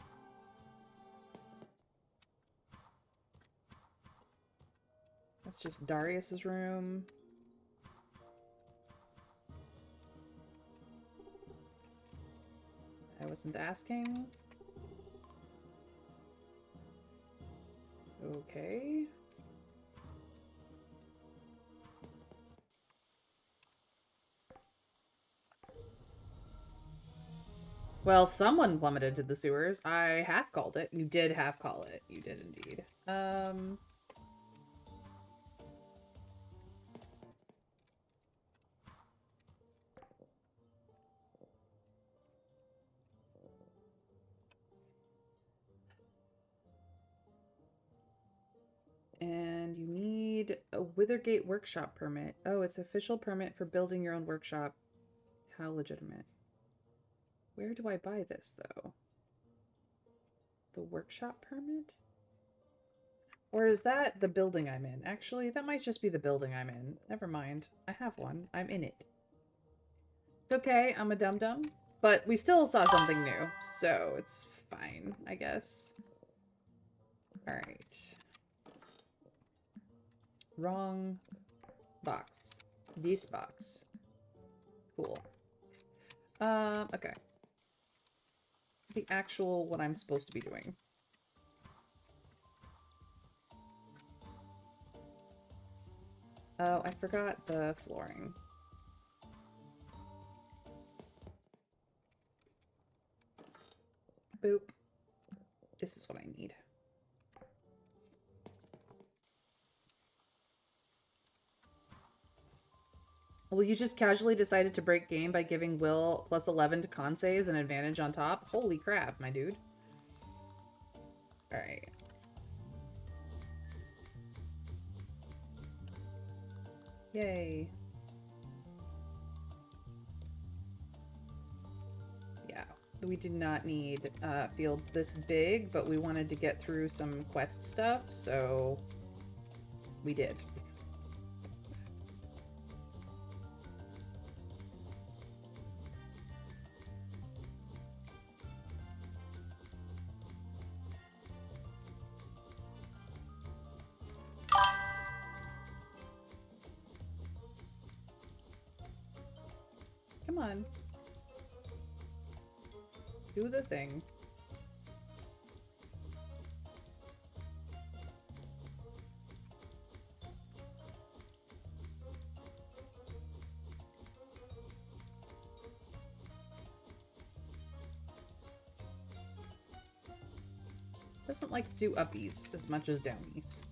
That's just Darius's room. I wasn't asking. Okay. Well, someone plummeted to the sewers. I half called it. You did half call it. You did indeed. And you need a Withergate workshop permit. Oh, it's official permit for building your own workshop. How legitimate. Where do I buy this, though? The workshop permit? Or is that the building I'm in? Actually, that might just be the building I'm in. Never mind. I have one. I'm in it. It's okay. I'm a dum-dum. But we still saw something new, so it's fine, I guess. Alright. Wrong box. This box. Cool. Okay. The actual what I'm supposed to be doing. Oh, I forgot the flooring. Boop. This is what I need. Well, you just casually decided to break game by giving Will plus 11 to con saves and advantage on top? Holy crap, my dude. Alright. Yay. Yeah, we did not need fields this big, but we wanted to get through some quest stuff, so we did. Come on. Do the thing. Doesn't like to do uppies as much as downies.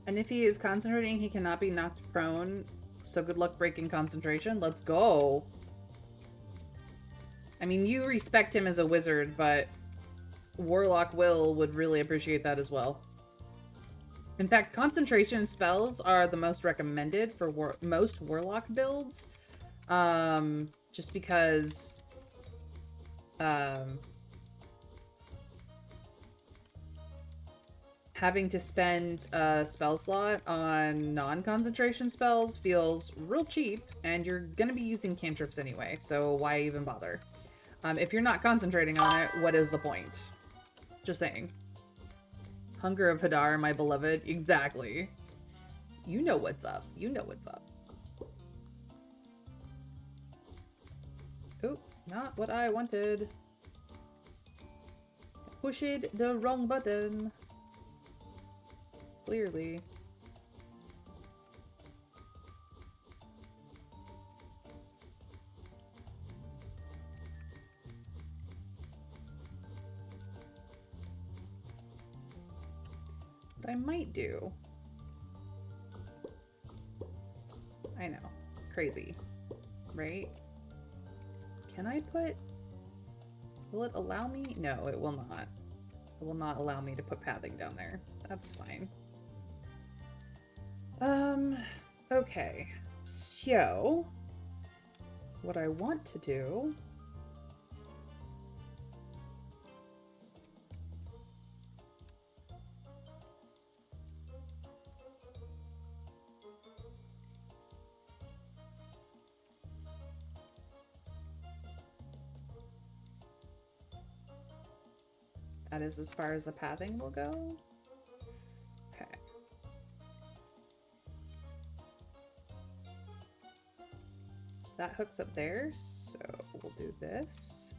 And if he is concentrating, he cannot be knocked prone. So good luck breaking concentration. Let's go. I mean, you respect him as a wizard, but Warlock Will would really appreciate that as well. In fact, concentration spells are the most recommended for most Warlock builds. Just because... having to spend a spell slot on non-concentration spells feels real cheap, and you're gonna be using cantrips anyway, so why even bother? If you're not concentrating on it, what is the point? Just saying. Hunger of Hadar, my beloved. Exactly. You know what's up. You know what's up. Oh, not what I wanted. Pushed the wrong button. Clearly. What I might do... I know. Crazy. Right? Can I put... Will it allow me? No, it will not. It will not allow me to put pathing down there. That's fine. Okay. So, what I want to do... That is as far as the pathing will go? Okay. That hooks up there, so we'll do this.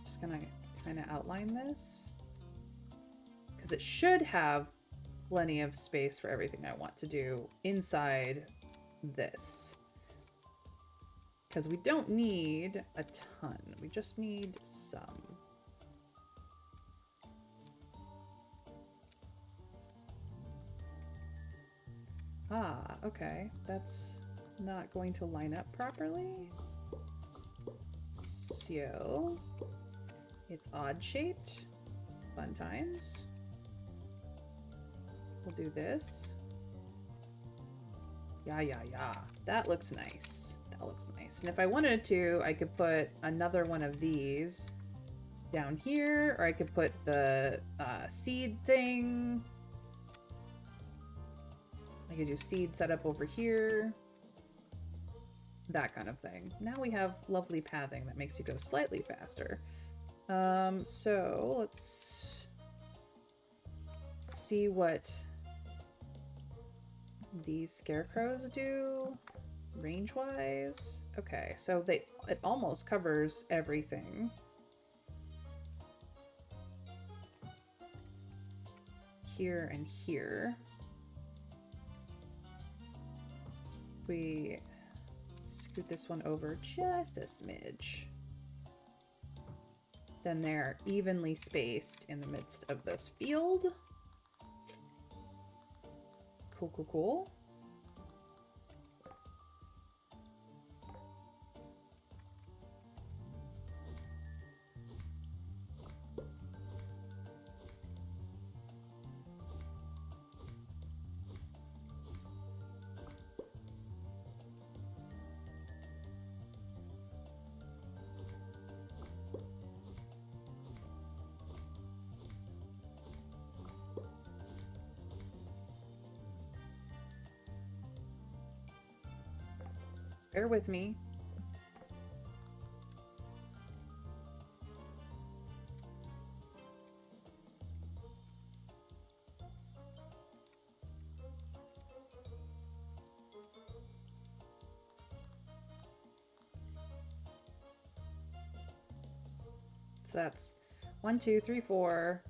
Just gonna kind of outline this. Because it should have plenty of space for everything I want to do inside this. Because we don't need a ton. We just need some. Ah, okay. That's not going to line up properly. So, it's odd shaped. Fun times. We'll do this. Yeah. That looks nice. That looks nice. And if I wanted to, I could put another one of these down here, or I could put the seed thing. I could do seed setup over here. That kind of thing. Now we have lovely pathing that makes you go slightly faster. So let's see what these scarecrows do range-wise. Okay, so it almost covers everything. Here and here. We scoot this one over just a smidge. Then they're evenly spaced in the midst of this field. Cool. Bear with me. So that's 1, 2, 3, 4,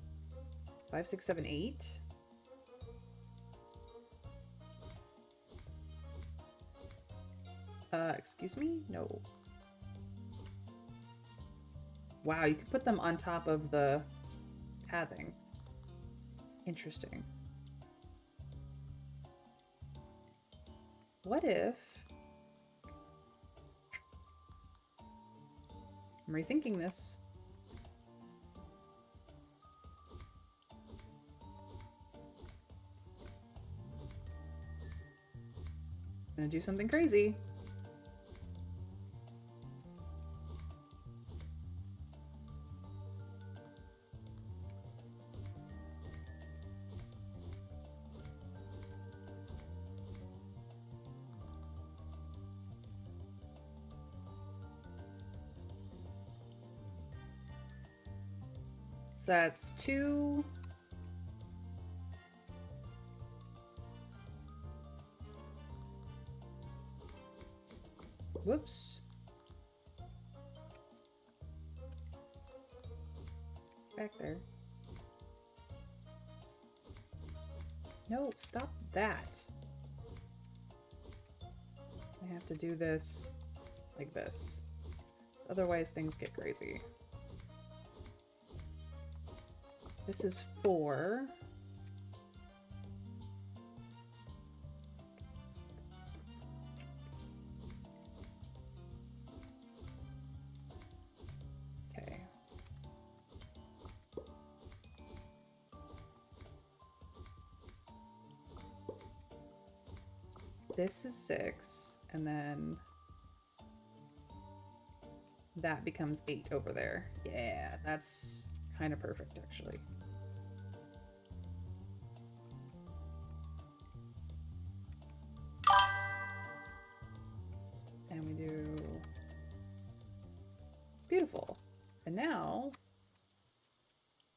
5, 6, 7, 8. Excuse me? No. Wow, you could put them on top of the pathing. Interesting. What if... I'm rethinking this. I'm gonna do something crazy. So that's 2. Whoops. Back there. No, stop that. I have to do this like this. Otherwise things get crazy. This is 4. Okay. This is 6, and then that becomes 8 over there. Yeah, that's kind of perfect, actually. And we do... Beautiful. And now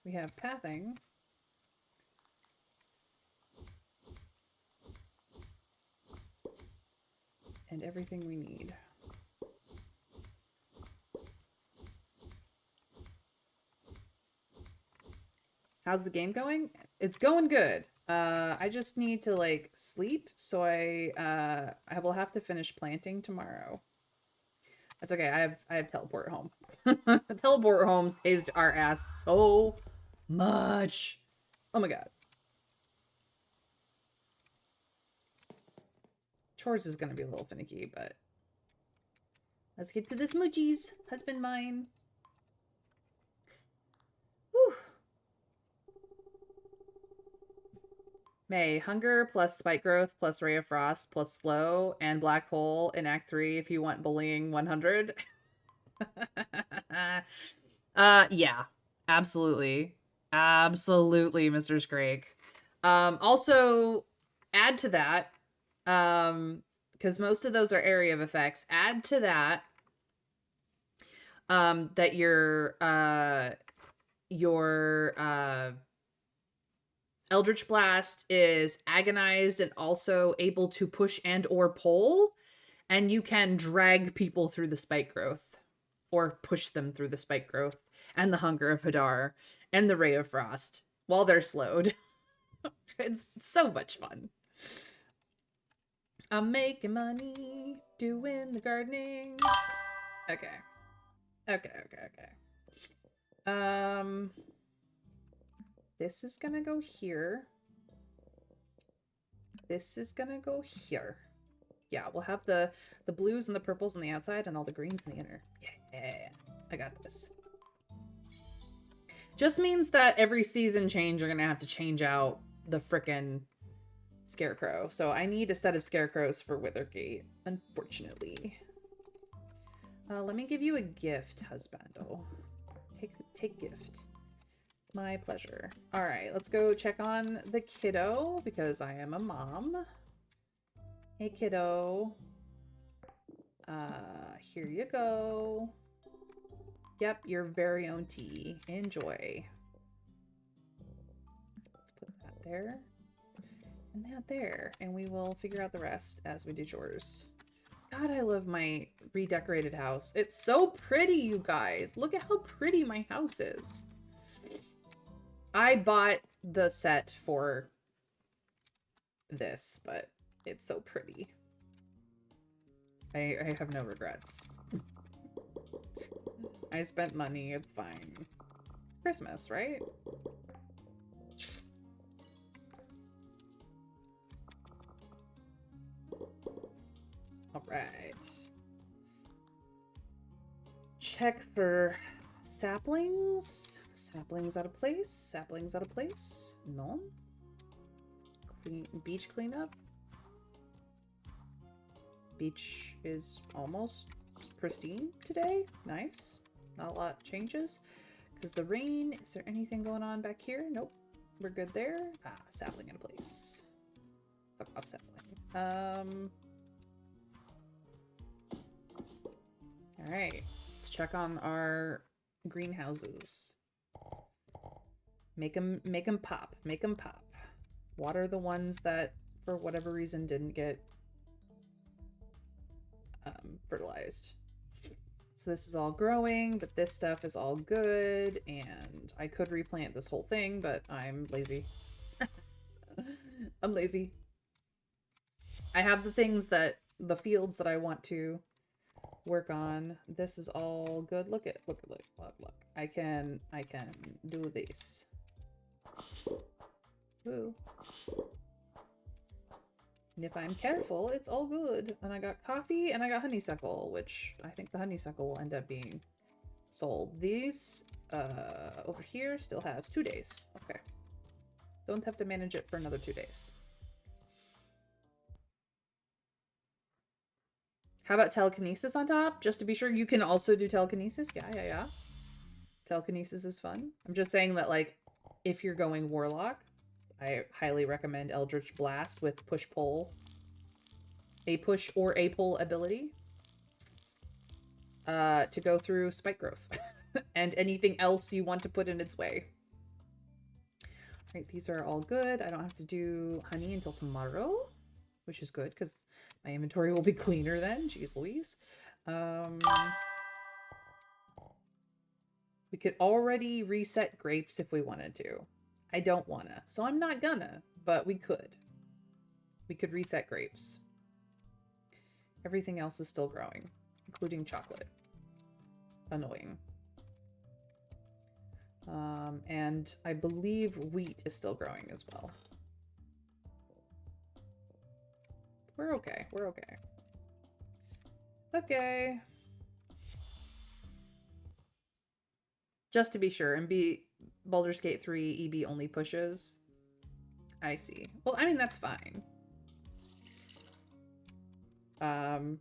we have pathing. And everything we need. How's the game going? It's going good. I just need to like sleep, so I will have to finish planting tomorrow. That's okay. I have teleport home. Teleport home saves our ass so much. Oh my god. Chores is gonna be a little finicky, but let's get to the smoochies. Husband mine. Whew. May, hunger plus spike growth plus ray of frost plus slow and black hole in Act 3 if you want bullying 100. Yeah. Absolutely. Absolutely, Mr. Scrake. Also add to that, because most of those are area of effects. Add to that that your Eldritch Blast is agonized and also able to push and or pull, and you can drag people through the spike growth or push them through the spike growth and the hunger of Hadar and the ray of frost while they're slowed. It's so much fun. I'm making money doing the gardening. Okay. This is gonna go here. This is gonna go here. Yeah, we'll have the blues and the purples on the outside and all the greens in the inner. Yeah, I got this. Just means that every season change, you're gonna have to change out the frickin' scarecrow. So I need a set of scarecrows for Withergate, unfortunately. Let me give you a gift, husbando. Take gift. My pleasure. All right, let's go check on the kiddo because I am a mom. Hey, kiddo. Here you go. Yep, your very own tea. Enjoy. Let's put that there. And that there. And we will figure out the rest as we do chores. God, I love my redecorated house. It's so pretty, you guys. Look at how pretty my house is. I bought the set for this, but it's so pretty. I have no regrets. I spent money, it's fine. Christmas, right? Alright. Check for saplings. Saplings out of place. Saplings out of place. No. Beach cleanup. Beach is almost pristine today. Nice. Not a lot changes. Because the rain, is there anything going on back here? Nope. We're good there. Ah, sapling in place. Fuck off sapling. Alright. Let's check on our greenhouses. Make them pop. Make them pop. Water the ones that, for whatever reason, didn't get fertilized. So this is all growing, but this stuff is all good, and I could replant this whole thing, but I'm lazy. I'm lazy. I have the things that, the fields that I want to work on. This is all good. Look. I can do this. Woo. And if I'm careful, it's all good. And I got coffee and I got honeysuckle, which I think the honeysuckle will end up being sold. These over here still has 2 days. Okay. Don't have to manage it for another 2 days. How about telekinesis on top? Just to be sure, you can also do telekinesis. Yeah. Telekinesis is fun. I'm just saying that, like, if you're going warlock, I highly recommend Eldritch Blast with push-pull. A push or a pull ability. To go through spike growth. And anything else you want to put in its way. Alright, these are all good. I don't have to do honey until tomorrow. Which is good, because my inventory will be cleaner then. Jeez Louise. We could already reset grapes if we wanted to. I don't wanna, so I'm not gonna, but we could. We could reset grapes. Everything else is still growing, including chocolate. Annoying. And I believe wheat is still growing as well. We're okay. We're okay. Okay. Just to be sure, and Baldur's Gate 3 EB only pushes. I see. Well, I mean, that's fine. Do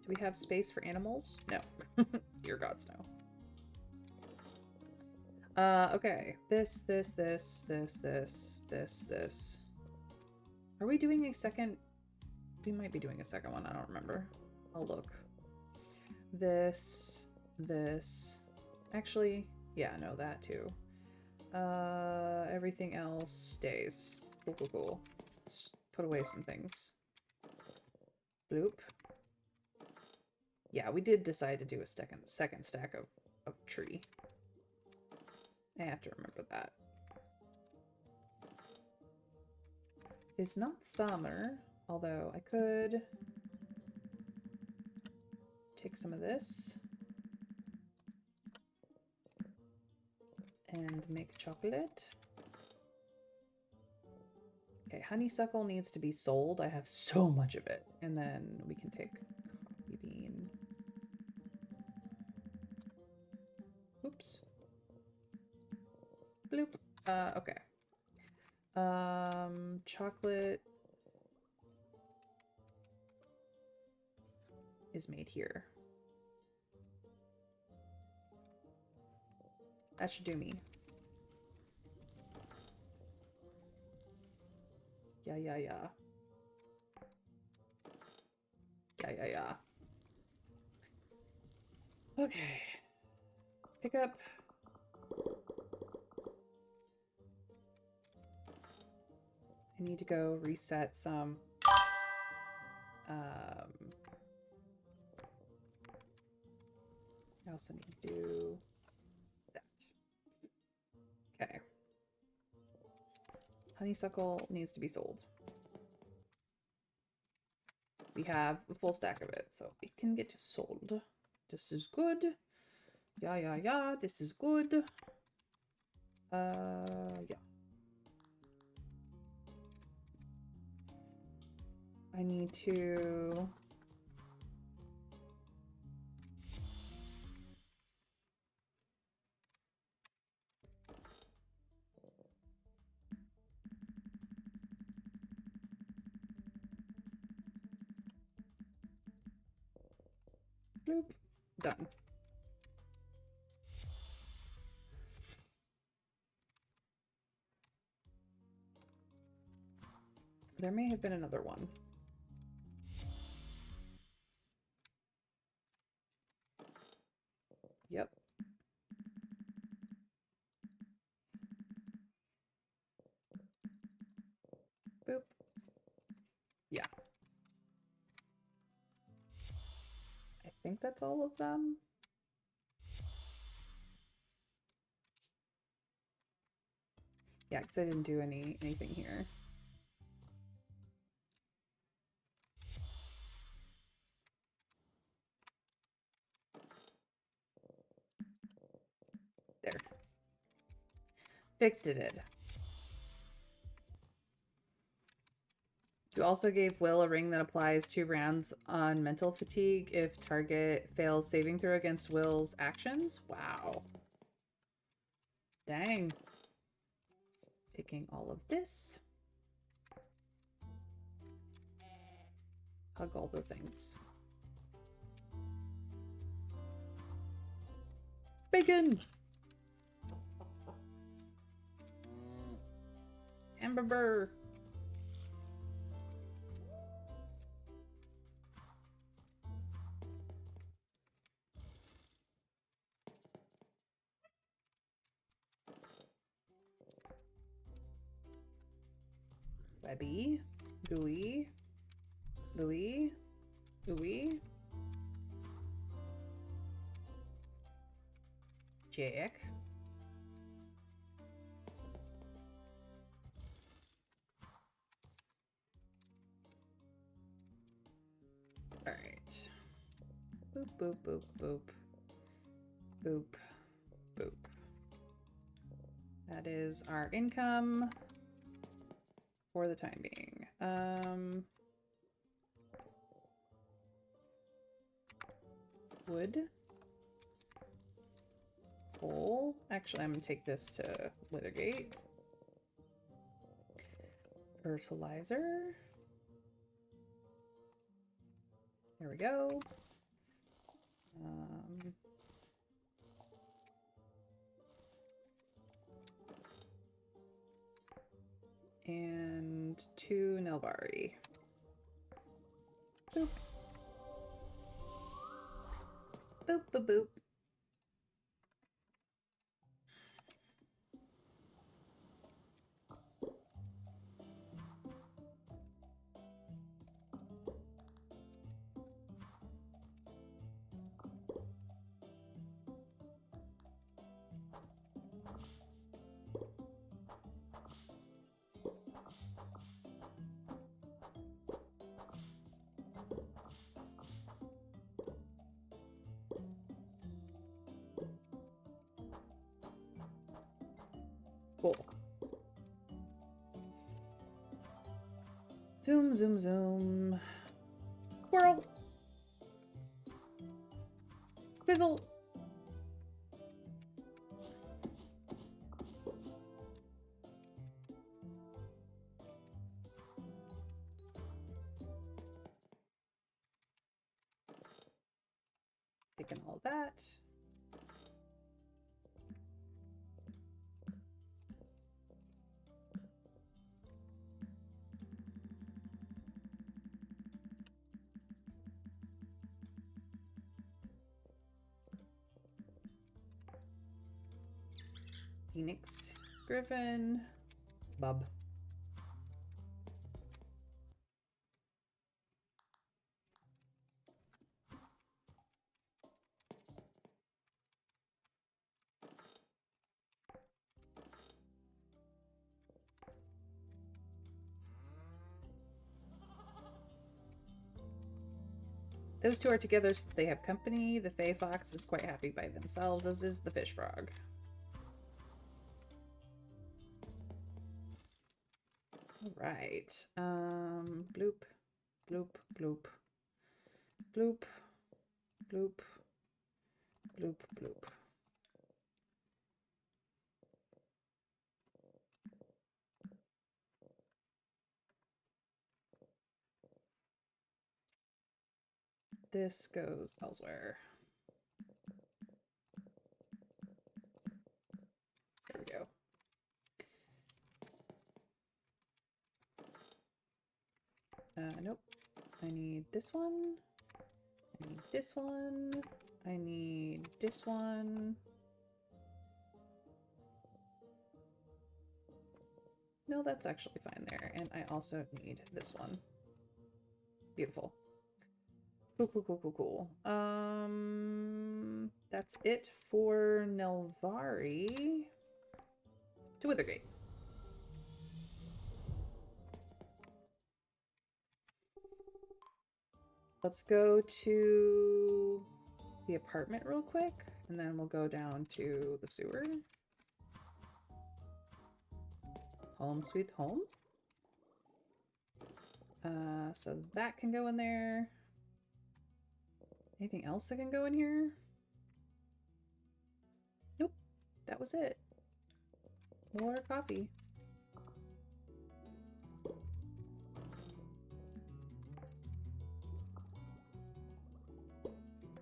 we have space for animals? No. Dear gods, no. Okay. This. Are we doing a second? We might be doing a second one. I don't remember. I'll look. This. Actually, yeah, no, that too. Everything else stays. Cool. Let's put away some things. Bloop. Yeah, we did decide to do a second stack of tree. I have to remember that. It's not summer, although I could take some of this and make chocolate. Okay, honeysuckle needs to be sold. I have so much of it. And then we can take coffee bean. Oops. Bloop. Okay. Chocolate is made here. That should do me. Yeah. Yeah. Okay. Pick up. I need to go reset some. I also need to do that. Okay. Honeysuckle needs to be sold. We have a full stack of it, so it can get sold. This is good. Yeah. This is good. Yeah. I need to... Bloop. Done. There may have been another one. Yep. Boop. Yeah. I think that's all of them. Yeah, because I didn't do anything here. There. Fixed it. You also gave Will a ring that applies 2 rounds on mental fatigue if target fails saving throw against Will's actions. Wow. Dang. Taking all of this. Hug all the things. Bacon! Hamburger! Webby. Gooey. Louie. Louie. Jack. Boop, boop, boop, boop. Boop, boop. That is our income for the time being. Wood. Coal. Actually, I'm gonna take this to Withergate. Fertilizer. There we go. And 2 Nelvari. Boop. Boop, boop, boop. Cool. Zoom, zoom, zoom. Squirrel. Squizzle. Taking all that. Phoenix, Griffin, Bub. Those two are together so they have company. The Fey Fox is quite happy by themselves, as is the Fish Frog. Alright. Bloop, bloop, bloop. Bloop, bloop, bloop, bloop. This goes elsewhere. There we go. Nope. I need this one. I need this one. I need this one. No, that's actually fine there. And I also need this one. Beautiful. Cool, cool, cool, cool, cool. That's it for Nelvari. To Withergate. Let's go to the apartment real quick, and then we'll go down to the sewer. Home sweet home. So that can go in there. Anything else that can go in here? Nope. That was it. More coffee.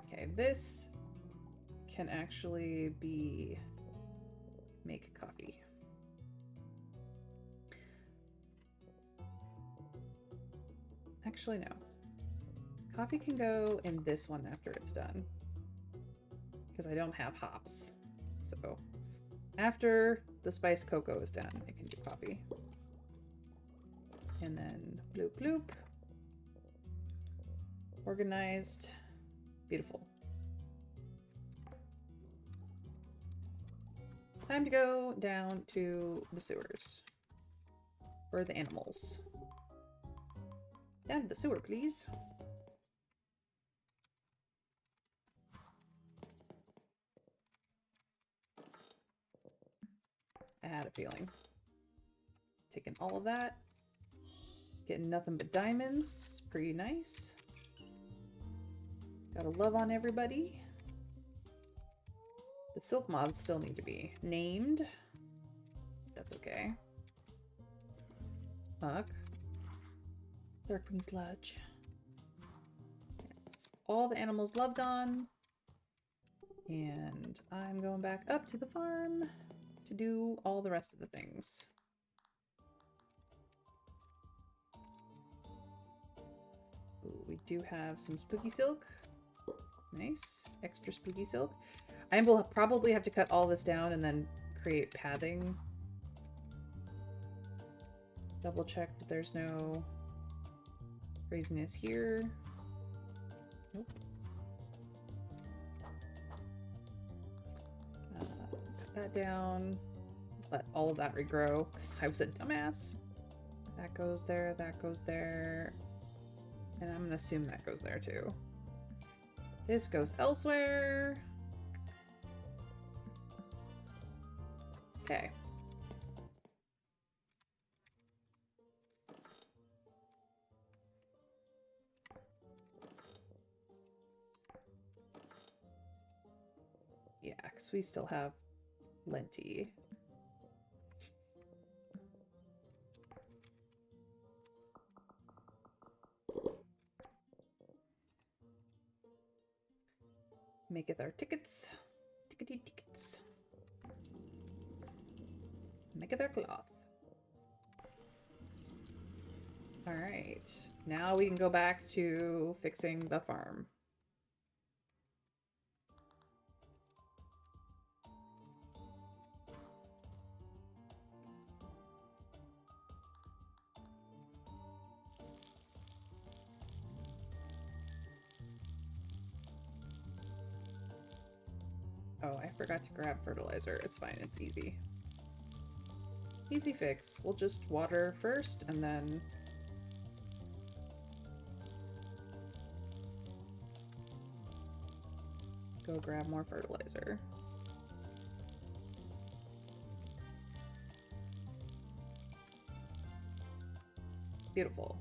Okay, this can actually be make coffee. Actually, no. Coffee can go in this one after it's done. Because I don't have hops. So, after the spiced cocoa is done, I can do coffee. And then bloop bloop. Organized. Beautiful. Time to go down to the sewers. For the animals. Down to the sewer, please. had a feeling. Taking all of that. Getting nothing but diamonds. It's pretty nice. Gotta love on everybody. The silk moths still need to be named. That's okay. Fuck. Darkwing Sludge. That's all the animals loved on. And I'm going back up to the farm to do all the rest of the things. Ooh, we do have some spooky silk. Nice. Extra spooky silk. I will probably have to cut all this down and then create pathing. Double check that there's no craziness here. Nope. Cut that down. Let all of that regrow because I was a dumbass. That goes there, that goes there. And I'm gonna assume that goes there too. This goes elsewhere. Okay. Yeah, because we still have plenty. Maketh our tickets. Tickety tickets. Maketh our cloth. Alright. Now we can go back to fixing the farm. Oh, I forgot to grab fertilizer. It's fine, it's easy. Easy fix. We'll just water first and then go grab more fertilizer. Beautiful.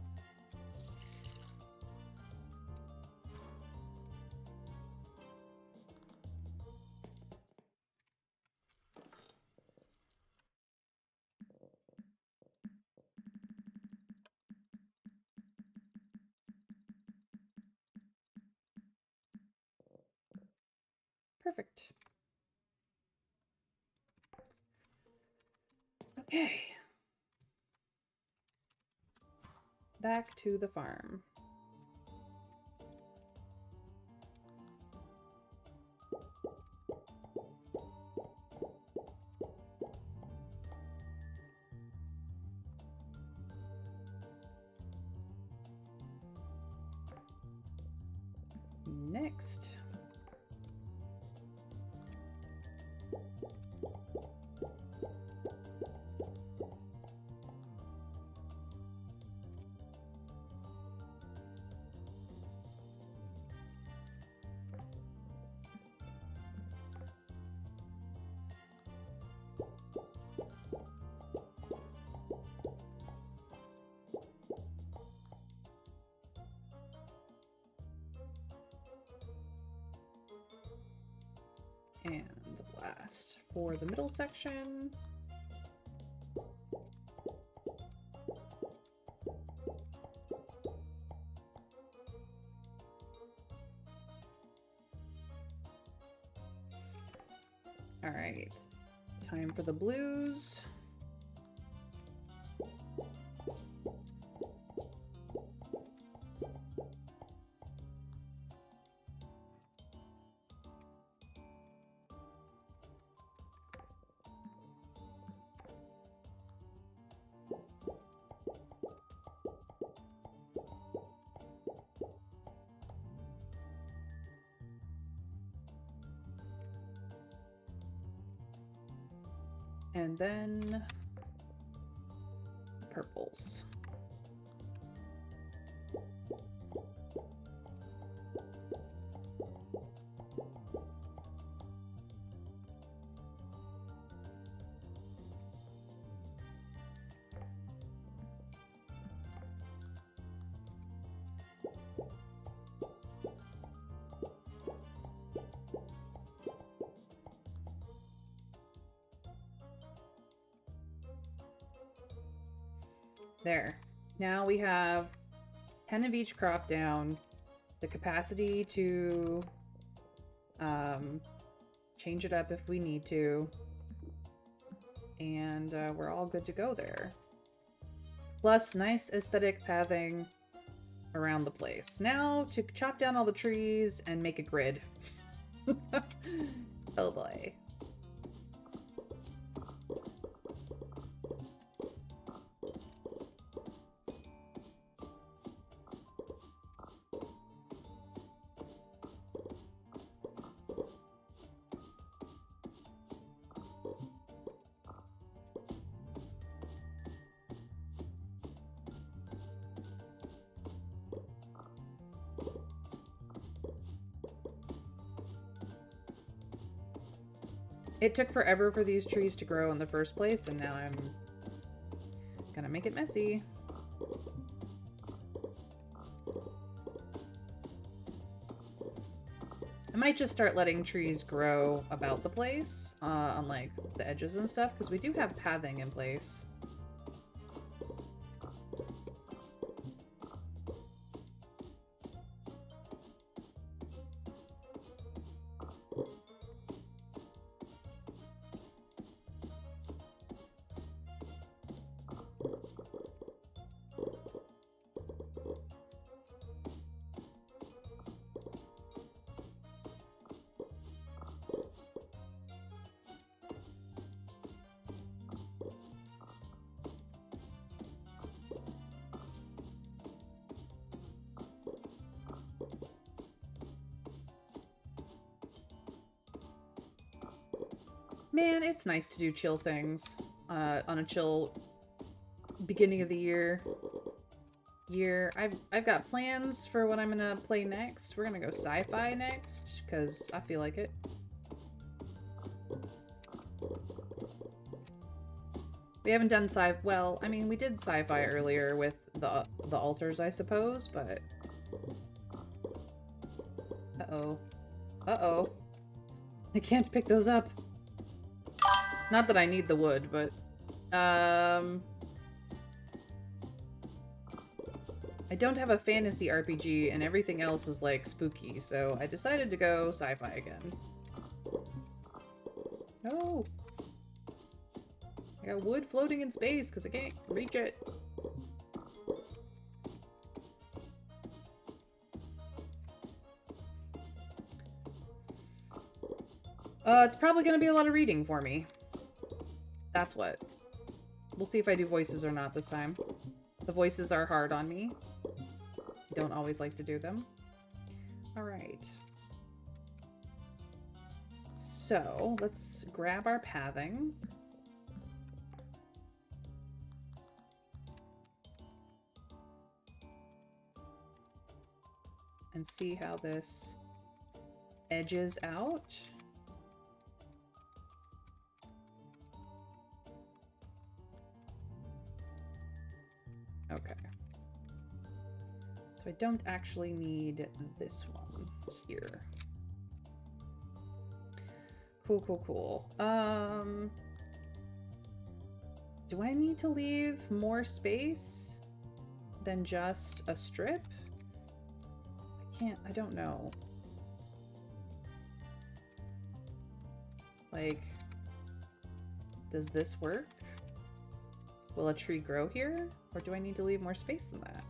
Perfect. Okay. Back to the farm. Next. And last for the middle section. All right, time for the blues. And then purples. There. Now we have 10 of each crop down, the capacity to change it up if we need to, and we're all good to go there. Plus, nice aesthetic pathing around the place. Now to chop down all the trees and make a grid. Oh boy. It took forever for these trees to grow in the first place, and now I'm gonna make it messy. I might just start letting trees grow about the place, on like the edges and stuff, because we do have pathing in place. Man, it's nice to do chill things on a chill beginning of the year. I've got plans for what I'm gonna play next. We're gonna go sci-fi next because I feel like it. We haven't done sci. Well, I mean, we did sci-fi earlier with the altars, I suppose, but uh-oh, I can't pick those up. Not that I need the wood, but I don't have a fantasy RPG, and everything else is like spooky, so I decided to go sci-fi again. No. I got wood floating in space because I can't reach it. It's probably gonna be a lot of reading for me. That's what. We'll see if I do voices or not this time. The voices are hard on me. I don't always like to do them. Alright. So, let's grab our pathing. And see how this edges out. Okay. So I don't actually need this one here. Cool. Do I need to leave more space than just a strip? I don't know. Like, does this work? Will a tree grow here? Or do I need to leave more space than that?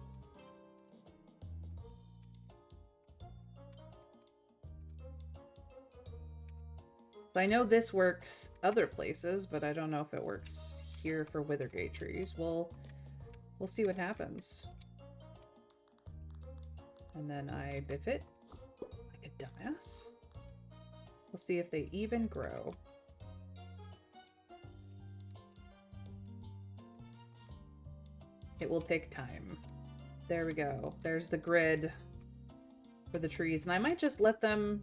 I know this works other places, but I don't know if it works here for Withergate trees. We'll see what happens. And then I biff it like a dumbass. We'll see if they even grow. It will take time. There we go. There's the grid for the trees. And I might just let them...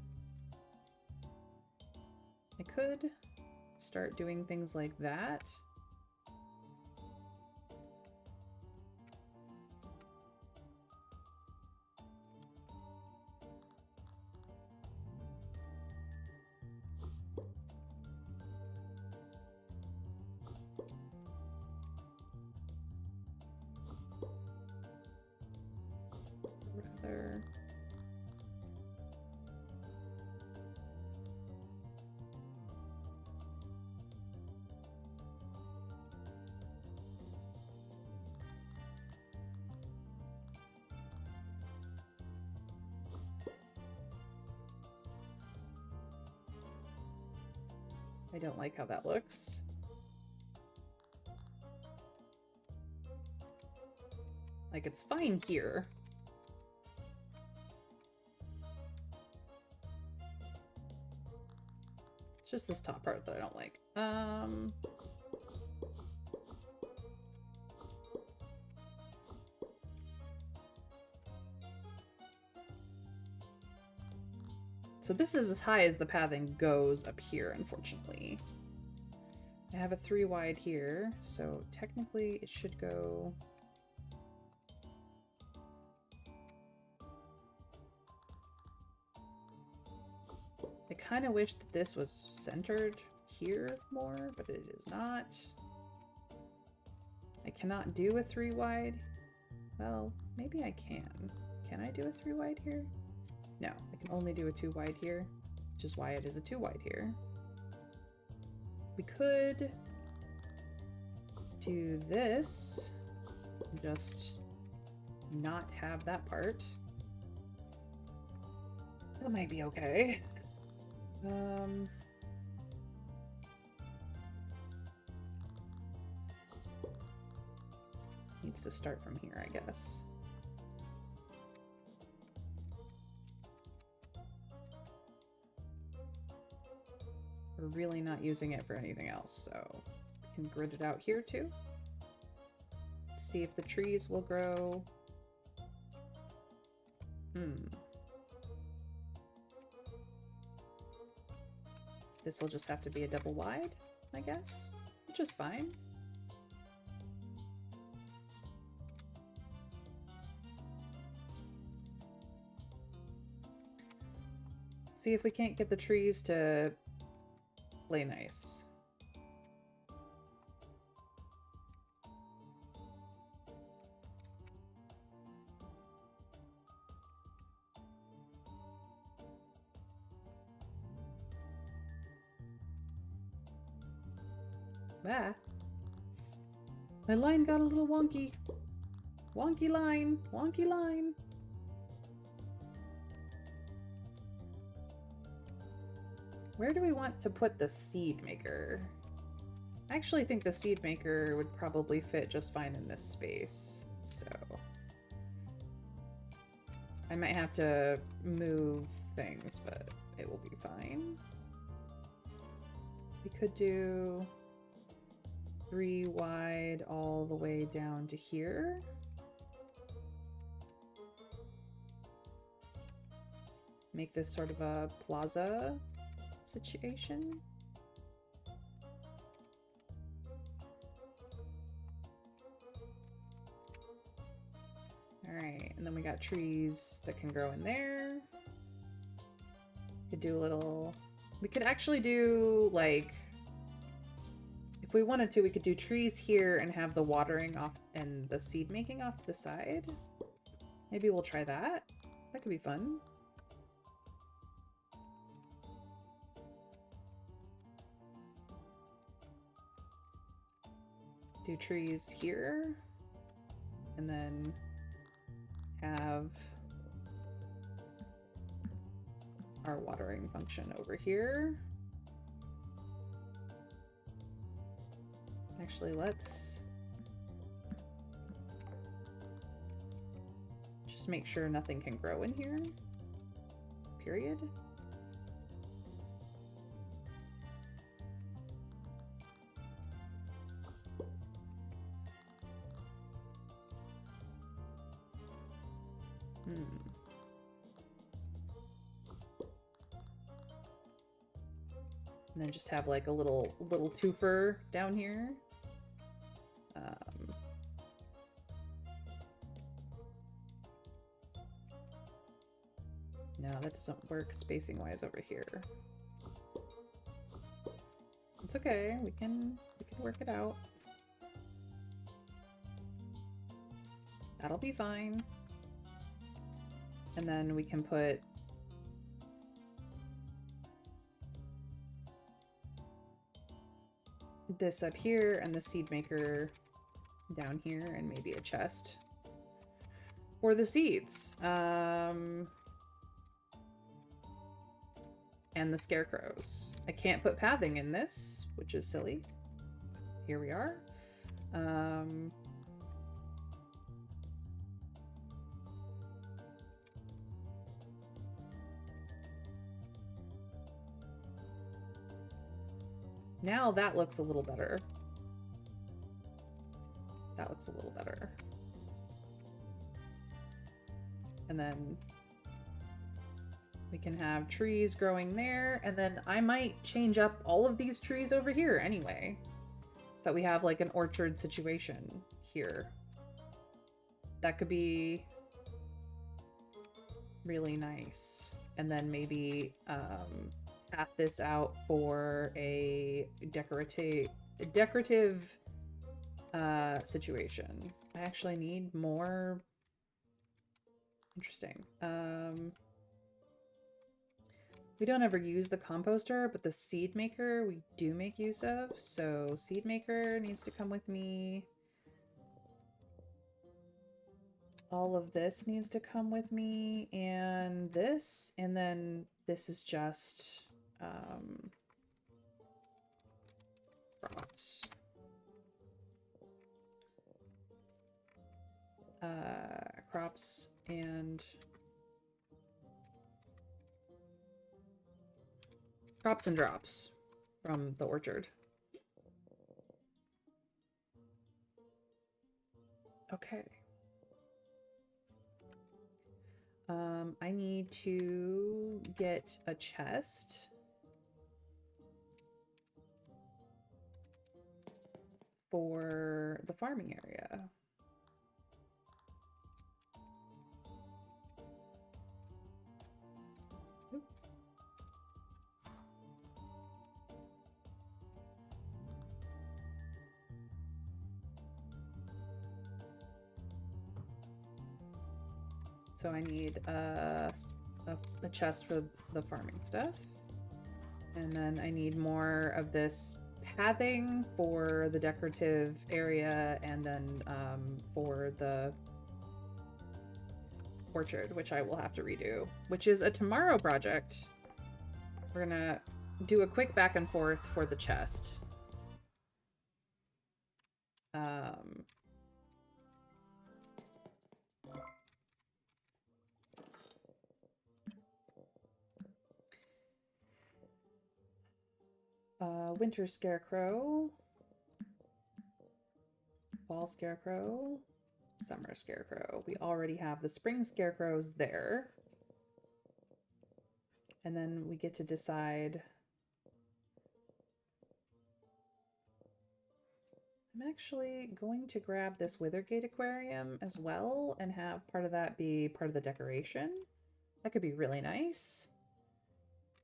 I could start doing things like that. I don't like how that looks. Like, it's fine here. It's just this top part that I don't like. So this is as high as the pathing goes up here, unfortunately. I have a 3 wide here, so technically it should go... I kind of wish that this was centered here more, but it is not. I cannot do a 3 wide. Well, maybe I can. Can I do a 3 wide here? No, I can only do a 2 wide here, which is why it is a 2 wide here. We could do this, just not have that part. That might be okay. Needs to start from here, I guess. We're really not using it for anything else, so we can grid it out here too. See if the trees will grow. This will just have to be a double wide, I guess, which is fine. See if we can't get the trees to play nice. Ah. My line got a little wonky. Wonky line. Wonky line. Where do we want to put the seed maker? I actually think the seed maker would probably fit just fine in this space, so I might have to move things, but it will be fine. We could do 3 wide all the way down to here. Make this sort of a plaza situation. Alright, and then we got trees that can grow in there. Could do a little... We could actually do, like... If we wanted to, we could do trees here and have the watering off and the seed making off the side. Maybe we'll try that. That could be fun. Do trees here, and then have our watering function over here. Actually, let's just make sure nothing can grow in here, period. And then just have like a little twofer down here. No, that doesn't work spacing wise over here. It's okay, we can work it out. That'll be fine. And then we can put this up here and the seed maker down here and maybe a chest for the seeds. and the scarecrows. I can't put pathing in this, which is silly. Here we are. Now that looks a little better. That looks a little better. And then we can have trees growing there, and then I might change up all of these trees over here anyway, so that we have like an orchard situation here. That could be really nice. And then maybe path this out for a decorative situation. I actually need more. Interesting. We don't ever use the composter, but the seed maker we do make use of. So seed maker needs to come with me. All of this needs to come with me, and this, and then this is just crops. Crops and crops and drops from the orchard. Okay. I need to get a chest for the farming area. Oop. So I need a chest for the farming stuff. And then I need more of this pathing for the decorative area, and then for the orchard, which I will have to redo, which is a tomorrow project. We're gonna do a quick back and forth for the chest. Winter scarecrow, fall scarecrow, summer scarecrow. We already have the spring scarecrows there. And then we get to decide. I'm actually going to grab this Withergate aquarium as well and have part of that be part of the decoration. That could be really nice.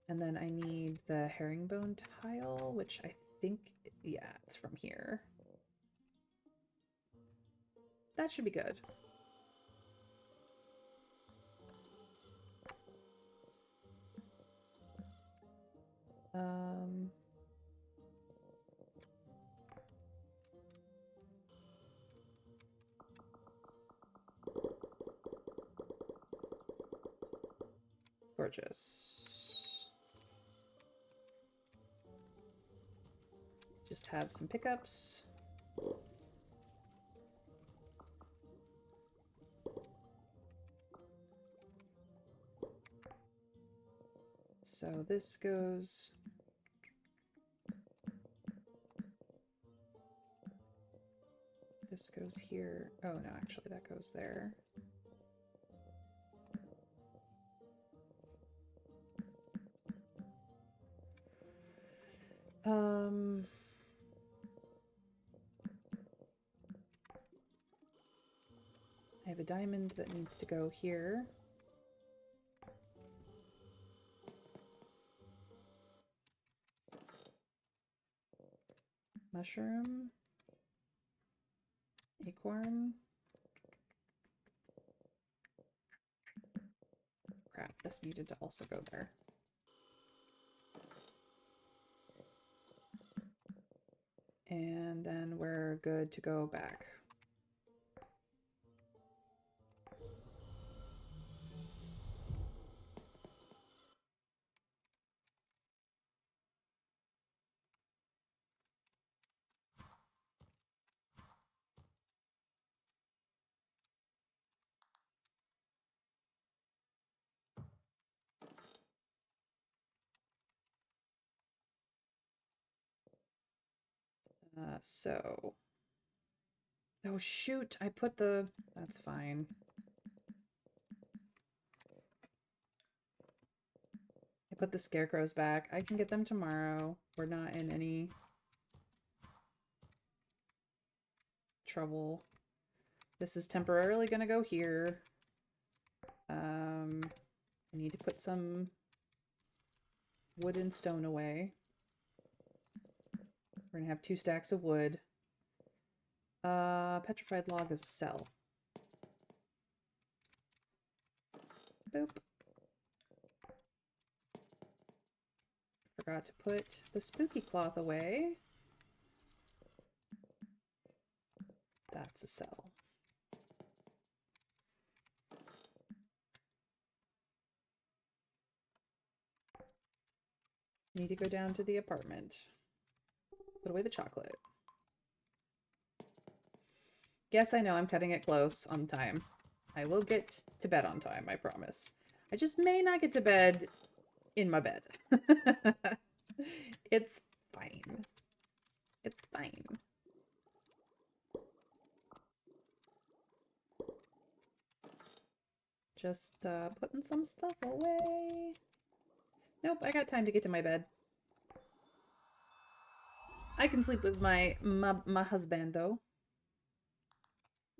And then I need the herringbone tile, which I think, yeah, it's from here. That should be good. Gorgeous. Just have some pickups. So this goes... This goes here. Oh no, actually that goes there. I have a diamond that needs to go here. Mushroom. Acorn. Crap, this needed to also go there. And then we're good to go back. So. Oh, shoot. I put the... That's fine. I put the scarecrows back. I can get them tomorrow. We're not in any trouble. This is temporarily gonna go here. I need to put some wood and stone away. We're gonna have 2 stacks of wood. Petrified log is a cell. Boop. Forgot to put the spooky cloth away. That's a cell. Need to go down to the apartment. Put away the chocolate. Yes, I know I'm cutting it close on time. I will get to bed on time, I promise. I just may not get to bed in my bed. It's fine. It's fine. Just putting some stuff away. Nope, I got time to get to my bed. I can sleep with my husbando.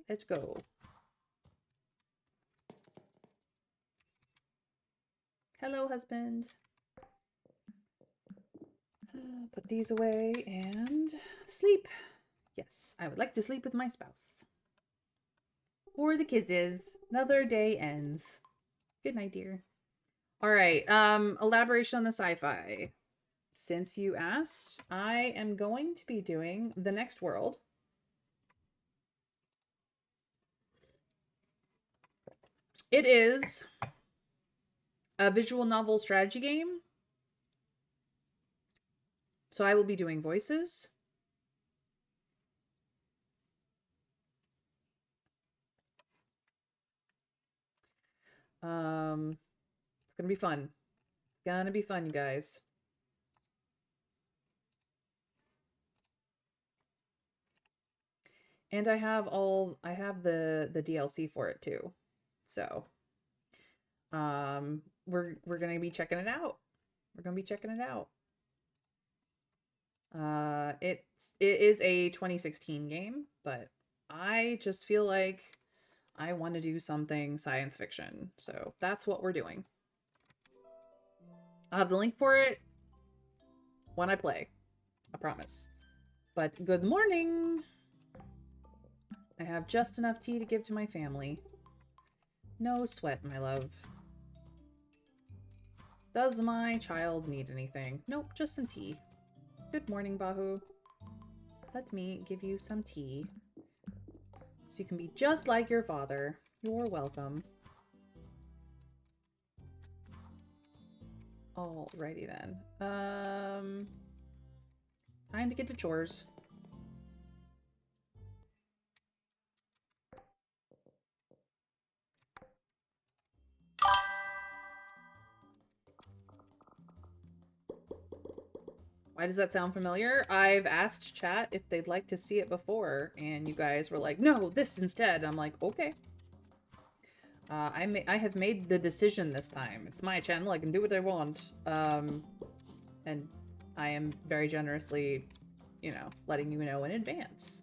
Let's go. Hello, husband. Put these away and sleep. Yes, I would like to sleep with my spouse. For the kisses. Another day ends. Good night, dear. All right, elaboration on the sci-fi. Since you asked, I am going to be doing The Next World. It is a visual novel strategy game. So I will be doing voices. It's gonna be fun. It's gonna be fun, you guys. And I have the DLC for it too. So we're gonna be checking it out. We're gonna be checking it out. It is a 2016 game, but I just feel like I want to do something science fiction. So that's what we're doing. I'll have the link for it when I play. I promise. But good morning! I have just enough tea to give to my family. No sweat, my love. Does my child need anything? Nope, just some tea. Good morning, Bahu. Let me give you some tea. So you can be just like your father. You're welcome. Alrighty then. Time to get to chores. Why does that sound familiar? I've asked chat if they'd like to see it before, and you guys were like, no, this instead. I'm like, okay. I have made the decision this time. It's my channel, I can do what I want. And I am very generously, you know, letting you know in advance.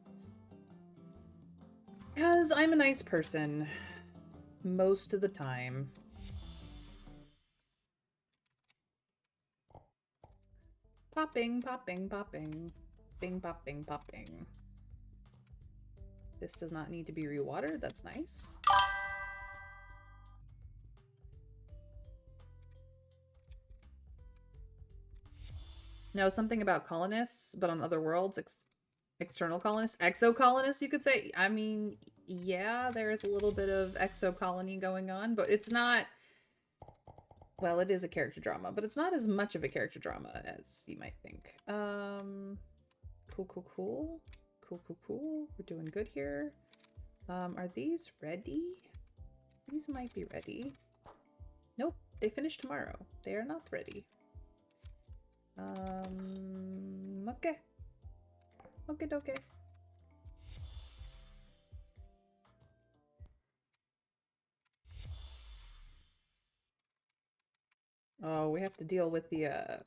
Because I'm a nice person. Most of the time. Popping, popping, popping. Bing, popping, popping. This does not need to be rewatered. That's nice. No, something about colonists, but on other worlds. External colonists. Exocolonists, you could say. I mean, yeah, there is a little bit of exocolony going on, but it's not... Well, it is a character drama, but it's not as much of a character drama as you might think. Cool, cool, cool. Cool, cool, cool. We're doing good here. Are these ready? These might be ready. Nope, they finish tomorrow. They are not ready. Okay. Okay, okay. Oh, we have to deal with the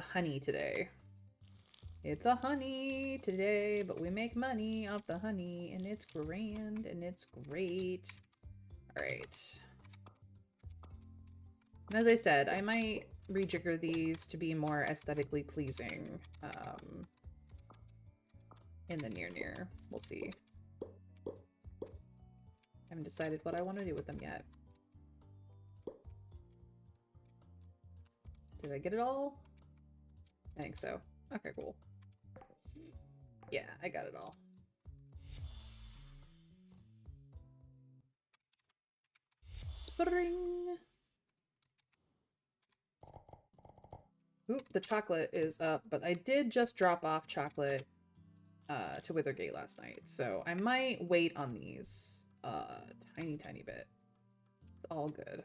honey today. It's a honey today, but we make money off the honey, and it's grand, and it's great. Alright. And as I said, I might rejigger these to be more aesthetically pleasing in the near. We'll see. I haven't decided what I want to do with them yet. Did I get it all? I think so. Okay, cool. Yeah, I got it all. Spring! Oop, the chocolate is up, but I did just drop off chocolate to Withergate last night, so I might wait on these tiny bit. It's all good.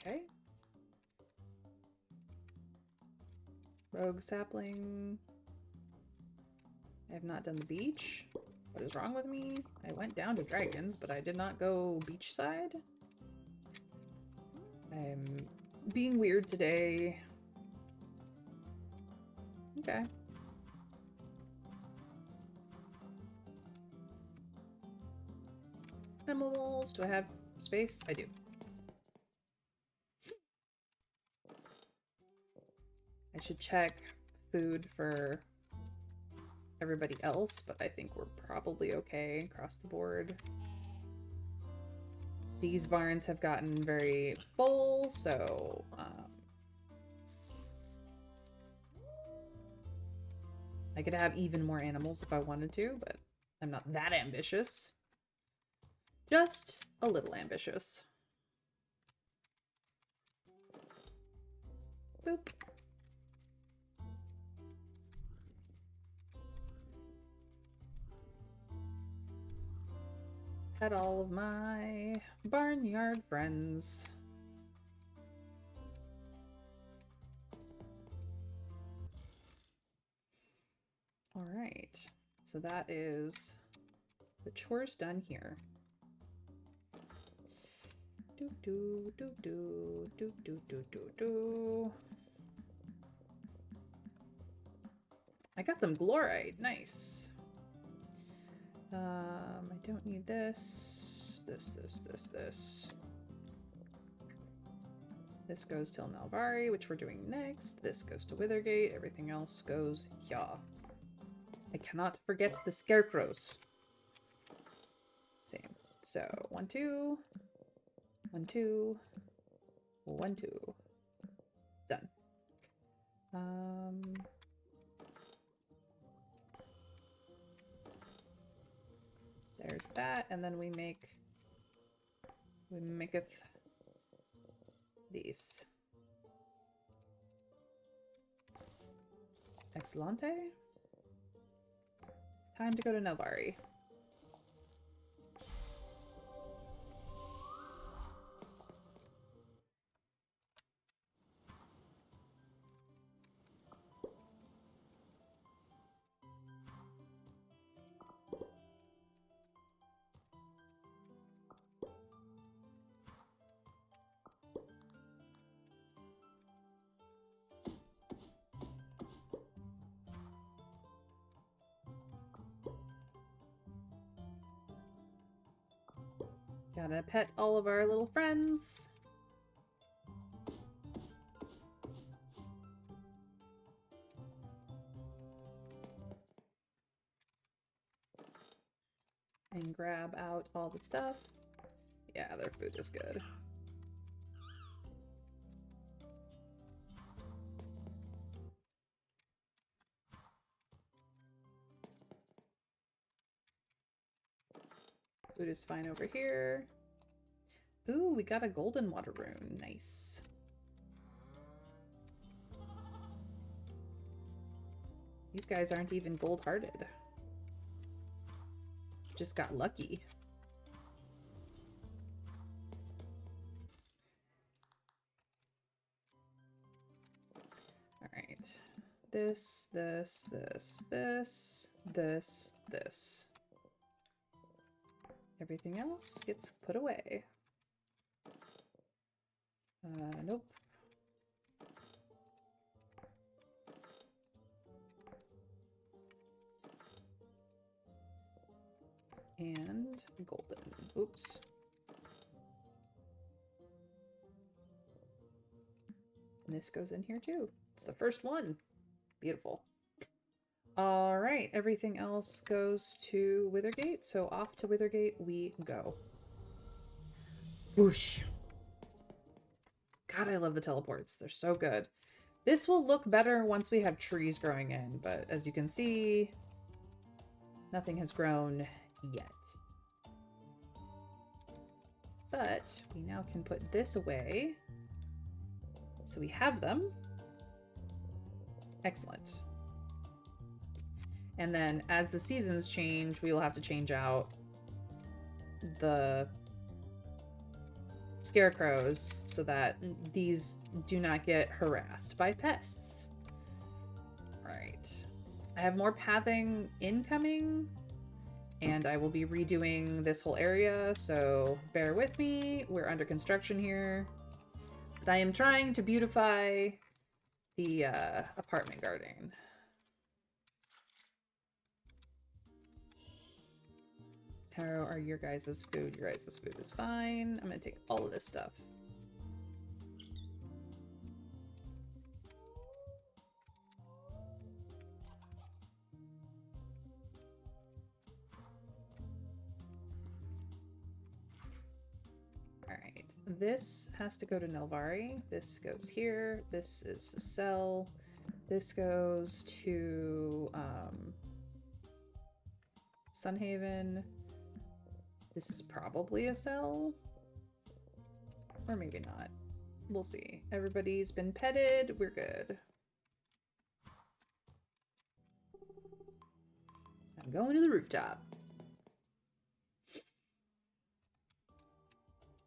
Okay. Rogue sapling. I have not done the beach. What is wrong with me? I went down to dragons, but I did not go beachside. I'm being weird today. Okay. Animals. Do I have space? I do. I should check food for everybody else, but I think we're probably okay across the board. These barns have gotten very full, so I could have even more animals if I wanted to, but I'm not that ambitious. Just a little ambitious. Boop. Had all of my barnyard friends. All right, so that is the chores done here. Do do do do do do do do do. I got some glorite. Nice. I don't need this. This. This goes till Nalvari, which we're doing next. This goes to Withergate. Everything else goes here. I cannot forget the scarecrows. Same. So 1, 2, 1, 2, 1, 2. Done. There's that, and then we maketh these. Excellente. Time to go to Nalvari. Gotta pet all of our little friends. And grab out all the stuff. Yeah, their food is good. Food is fine over here. Ooh, we got a golden water rune. Nice. These guys aren't even gold-hearted. Just got lucky. this, this, this, this, this, this. Everything else gets put away. Nope. And golden. Oops. And this goes in here too. It's the first one. Beautiful. All right, everything else goes to Withergate, so off to Withergate we go. Whoosh. God, I love the teleports. They're so good. This will look better once we have trees growing in, but as you can see, nothing has grown yet. But we now can put this away. So we have them. Excellent. And then as the seasons change, we will have to change out the scarecrows so that these do not get harassed by pests. Right. I have more pathing incoming, and I will be redoing this whole area, so bear with me. We're under construction here. But I am trying to beautify the apartment garden. How are your guys' food? Your guys' food is fine. I'm gonna take all of this stuff. Alright, this has to go to Nelvari. This goes here. This is a cell. This goes to Sunhaven. This is probably a cell. Or maybe not. We'll see. Everybody's been petted. We're good. I'm going to the rooftop.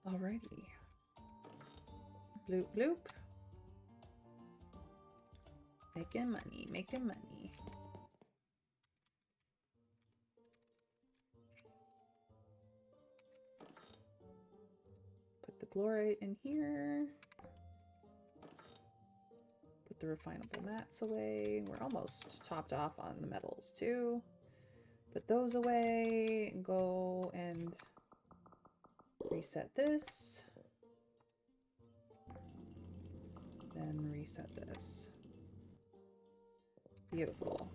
Alrighty. Bloop bloop. Making money, making money. Put the glorite in here. Put the refinable mats away. We're almost topped off on the metals too. Put those away. Go and reset this. Then reset this. Beautiful.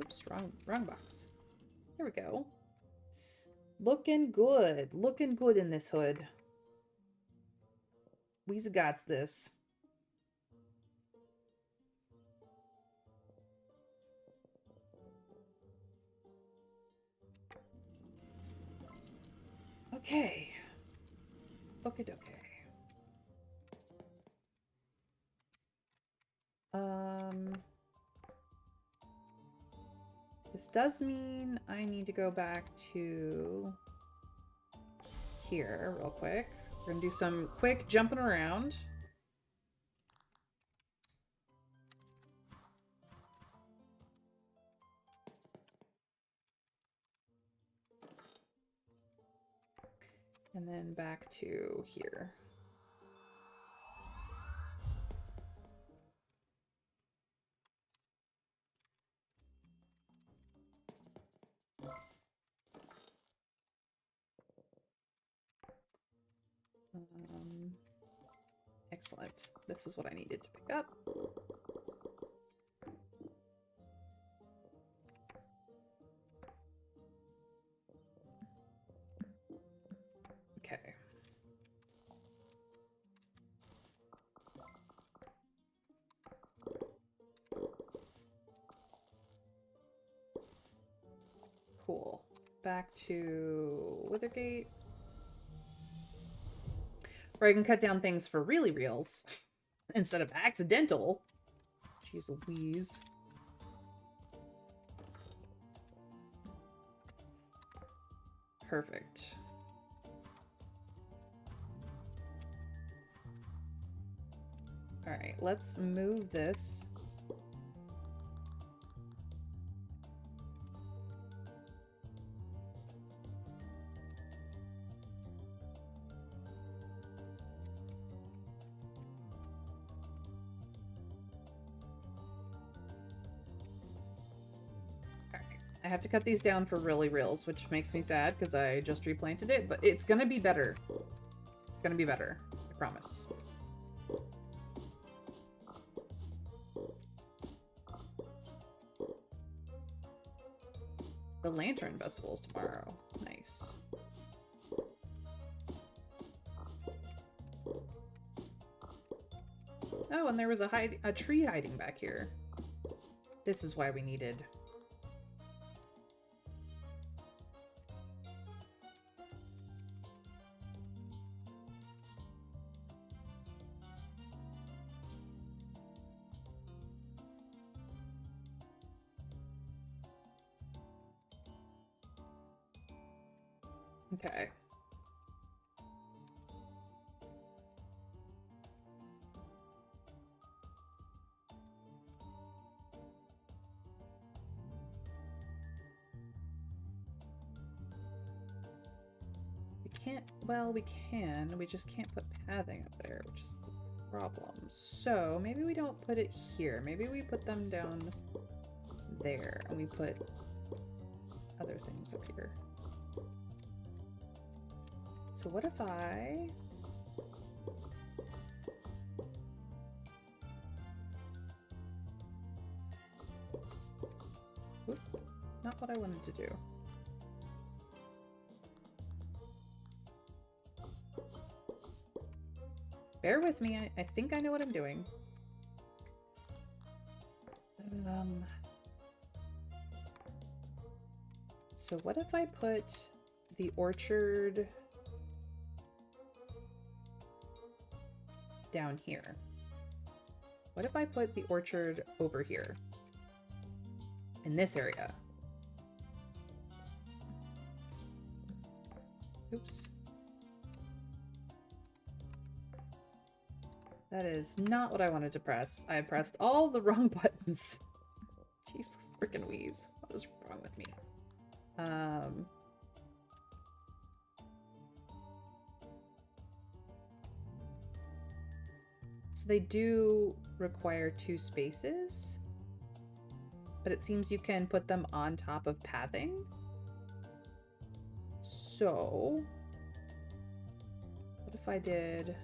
Oops, wrong box. There we go. Looking good. Looking good in this hood. We's got this. Okay. Okay, okay. This does mean I need to go back to here real quick. We're gonna do some quick jumping around. And then back to here. Excellent. This is what I needed to pick up. Okay. Cool. Back to Withergate. Where I can cut down things for really reals instead of accidental. Jeez Louise. Perfect. Alright, let's move this. I have to cut these down for really reals, which makes me sad because I just replanted it, but it's gonna be better. It's gonna be better. I promise. The Lantern Festival's tomorrow. Nice. Oh, and there was a tree hiding back here. This is why we needed... Okay. We can't, well, we can. We just can't put pathing up there, which is the problem. So maybe we don't put it here. Maybe we put them down there and we put other things up here. So what if I... Oop, not what I wanted to do. Bear with me, I think I know what I'm doing. So what if I put the orchard down here? What if I put the orchard over here? In this area? Oops. That is not what I wanted to press. I pressed all the wrong buttons. Jeez, freaking wheeze. What is wrong with me? So they do require 2 spaces, but it seems you can put them on top of pathing. So, what if I did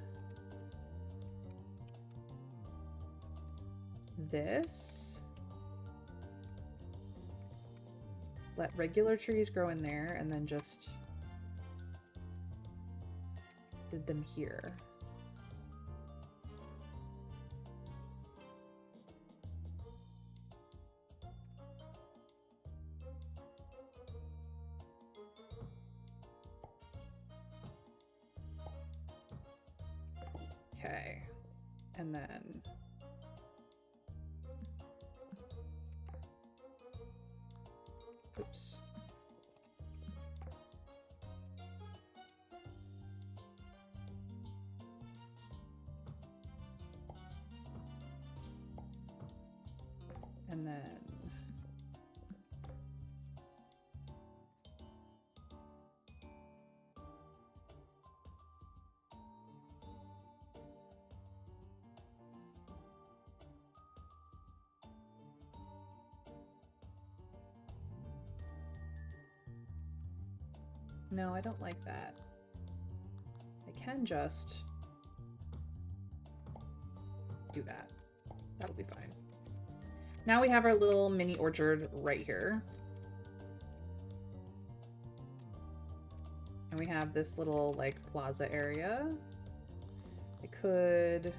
this? Let regular trees grow in there and then just did them here. Okay, and then oops. And then no, I don't like that. I can just do that. That'll be fine. Now we have our little mini orchard right here. And we have this little, like, plaza area. I could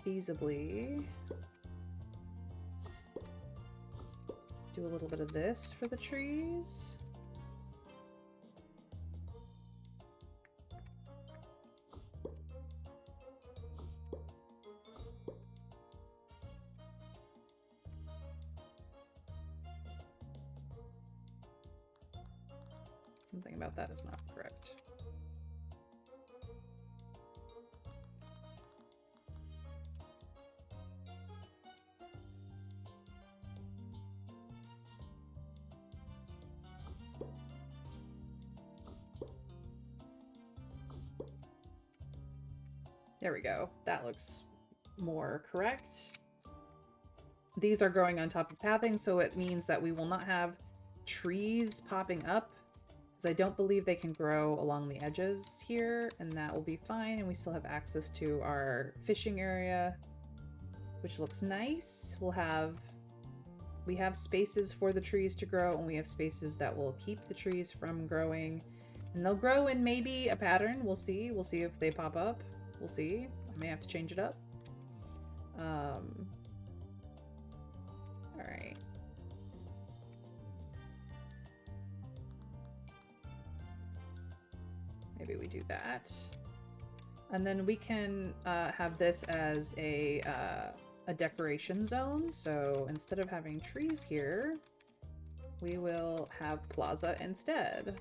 feasibly do a little bit of this for the trees. Something about that is not correct. There we go. That looks more correct. These are growing on top of pathing, so it means that we will not have trees popping up, because I don't believe they can grow along the edges here, and that will be fine. And we still have access to our fishing area, which looks nice. We have spaces for the trees to grow, and we have spaces that will keep the trees from growing. And they'll grow in maybe a pattern. We'll see. We'll see if they pop up. We'll see. I may have to change it up. Alright. Maybe we do that. And then we can have this as a decoration zone. So instead of having trees here, we will have plaza instead.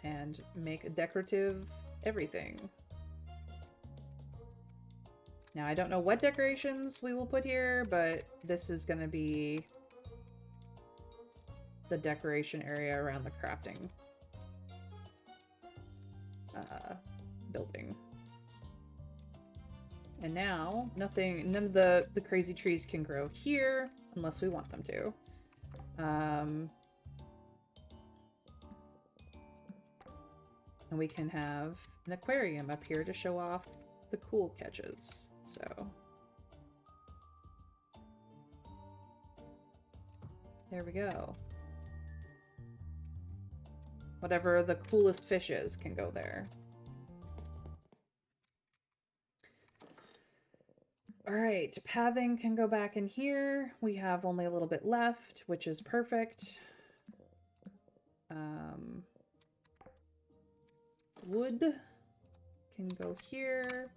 And make a decorative everything. Now, I don't know what decorations we will put here, but this is going to be the decoration area around the crafting building. And now, none of the crazy trees can grow here, unless we want them to. And we can have an aquarium up here to show off the cool catches. So there we go. Whatever the coolest fish is can go there. Alright, pathing can go back in here. We have only a little bit left, which is perfect. Wood can go here.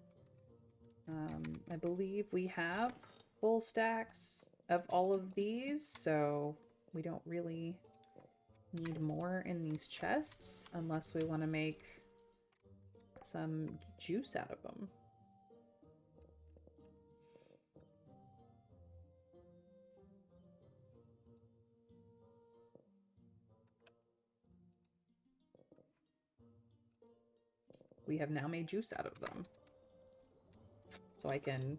I believe we have full stacks of all of these, so we don't really need more in these chests unless we want to make some juice out of them. We have now made juice out of them. So I can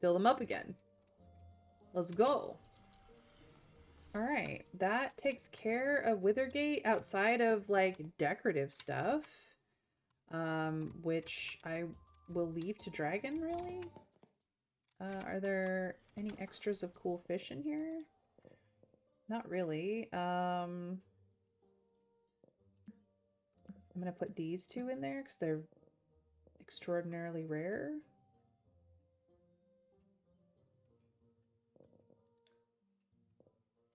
fill them up again. Let's go. Alright, that takes care of Withergate outside of, like, decorative stuff. Which I will leave to Dragon, really? Are there any extras of cool fish in here? Not really. I'm gonna put these two in there because they're extraordinarily rare.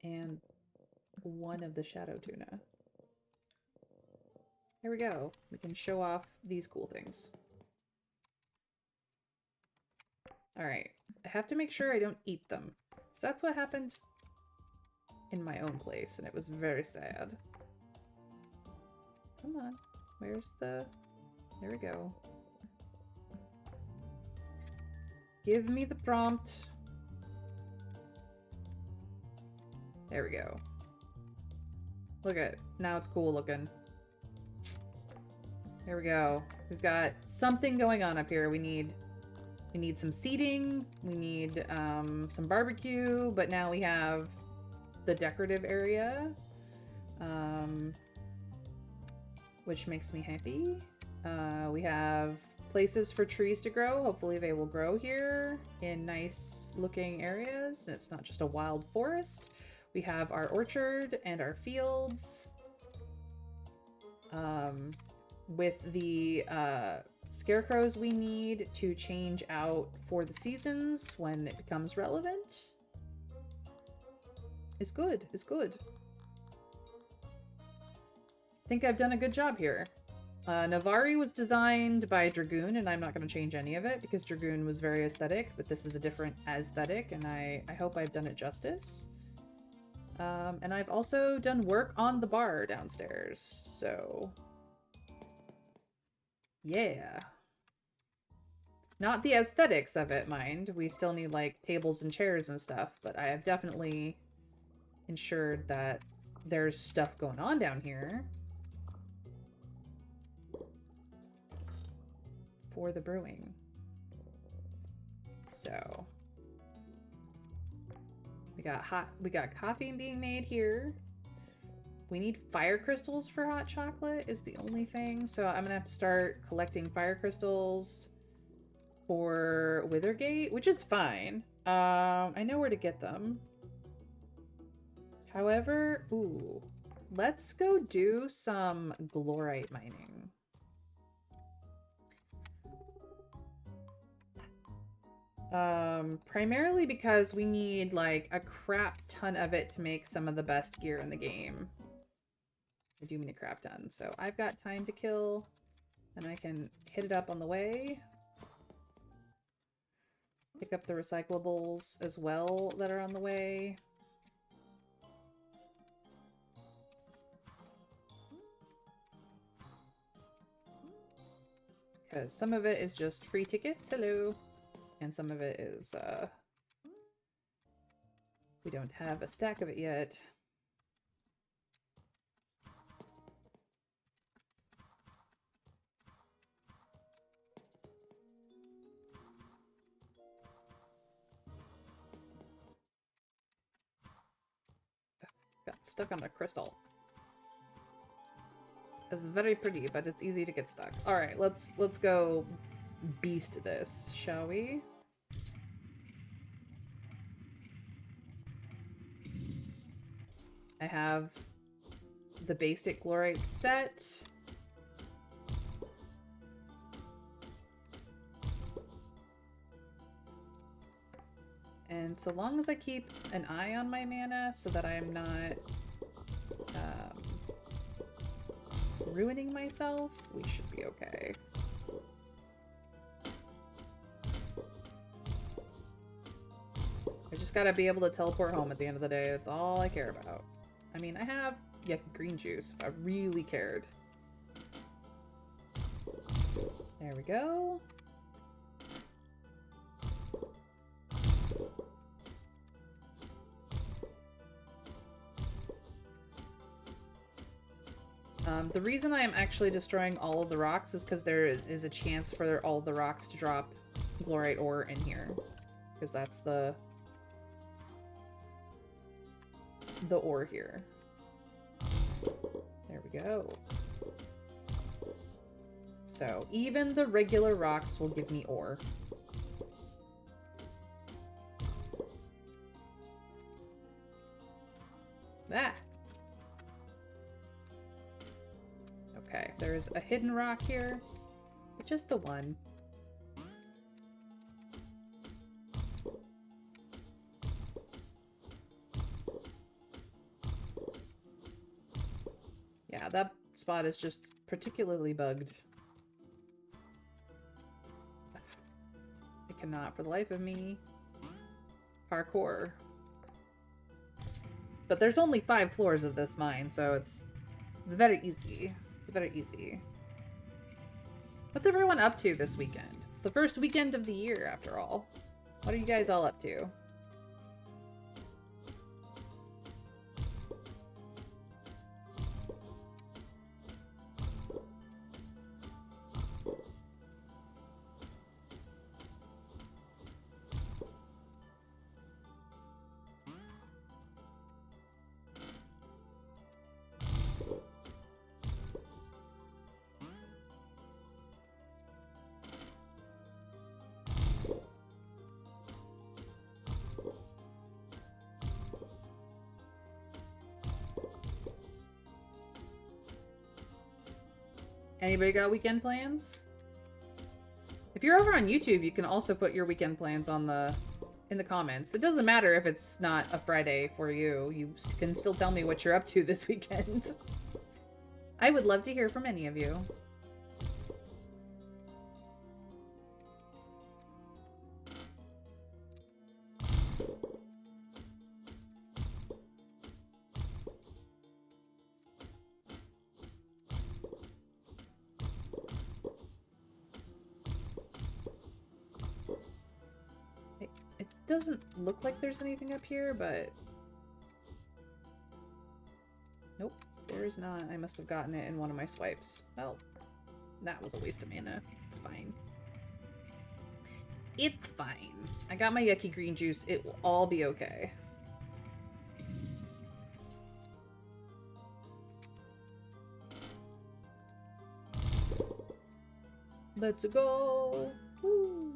And one of the shadow tuna. There we go. We can show off these cool things. Alright. I have to make sure I don't eat them. So that's what happened in my own place, and it was very sad. Come on. Where's the... There we go. Give me the prompt. There we go. Look at it. Now it's cool looking. There we go. We've got something going on up here. We need some seating. We need some barbecue, but now we have the decorative area, which makes me happy. We have places for trees to grow. Hopefully they will grow here in nice looking areas, and it's not just a wild forest. We have our orchard and our fields. With the scarecrows we need to change out for the seasons when it becomes relevant. Is good, is good. I think I've done a good job here. Navari was designed by Dragoon, and I'm not going to change any of it because Dragoon was very aesthetic, but this is a different aesthetic, and I hope I've done it justice. And I've also done work on the bar downstairs, so... yeah. Not the aesthetics of it, mind. We still need, like, tables and chairs and stuff, but I have definitely ensured that there's stuff going on down here for the brewing. So we got coffee being made here. We need fire crystals for hot chocolate is the only thing. So I'm gonna have to start collecting fire crystals for Withergate, which is fine. I know where to get them. However, ooh, let's go do some glorite mining. Primarily because we need like a crap ton of it to make some of the best gear in the game. I do mean a crap ton. So I've got time to kill and I can hit it up on the way. Pick up the recyclables as well that are on the way. Because some of it is just free tickets, hello. And some of it is, we don't have a stack of it yet. Got stuck on a crystal. It's very pretty, but it's easy to get stuck. Alright, let's go beast this, shall we? I have the basic glorite set. And so long as I keep an eye on my mana so that I'm not ruining myself, we should be okay. I just gotta be able to teleport home at the end of the day. That's all I care about. I mean, I have, yeah, green juice if I really cared. There we go. The reason I am actually destroying all of the rocks is because there is a chance for all of the rocks to drop glorite ore in here. Because that's the ore here. There we go. So even the regular rocks will give me ore. Ah! Okay, there's a hidden rock here, but just the one. Yeah, that spot is just particularly bugged. I cannot, for the life of me, parkour. But there's only 5 floors of this mine, so it's very easy. It's very easy. What's everyone up to this weekend? It's the first weekend of the year, after all. What are you guys all up to? Anybody got weekend plans? If you're over on YouTube, you can also put your weekend plans on in the comments. It doesn't matter if it's not a Friday for you. You can still tell me what you're up to this weekend. I would love to hear from any of you. Doesn't look like there's anything up here, but nope, there's not. I must have gotten it in one of my swipes. Well, that was a waste of mana. It's fine. It's fine. I got my yucky green juice. It will all be okay. Let's go. Woo.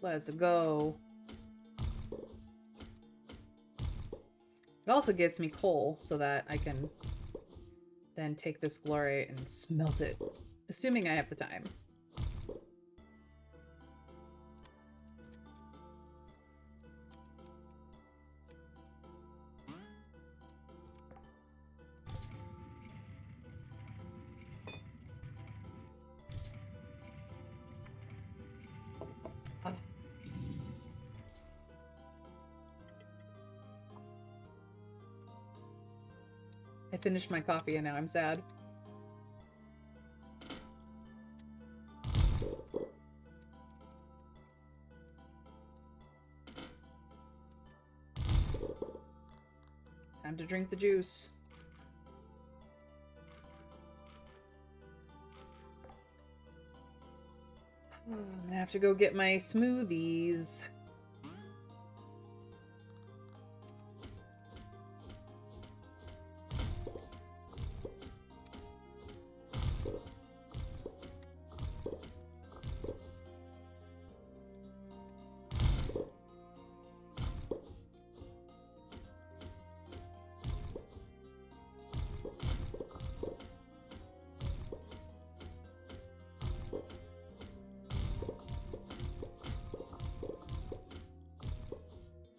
Let's go. It also gives me coal so that I can then take this glory and smelt it. Assuming I have the time. I finished my coffee and now I'm sad. Time to drink the juice. I'm gonna have to go get my smoothies.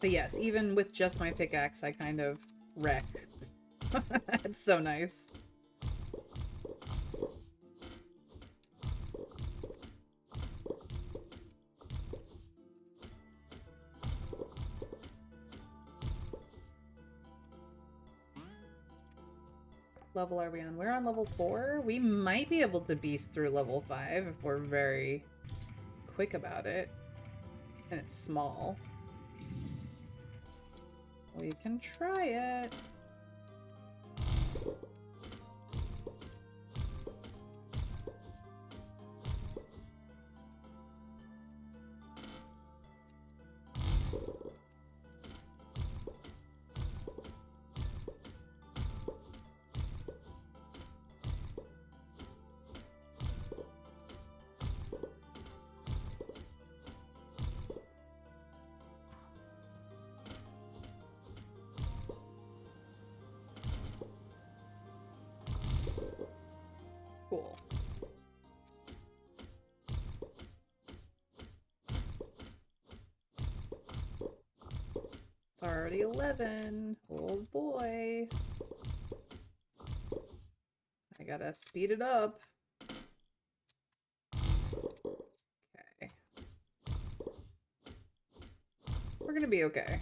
But yes, even with just my pickaxe, I kind of wreck. It's so nice. Level are we on? We're on level 4. We might be able to beast through level 5 if we're very quick about it. And it's small. We can try it. Cool. It's already 11. Oh boy. I gotta speed it up. Okay. We're gonna be okay.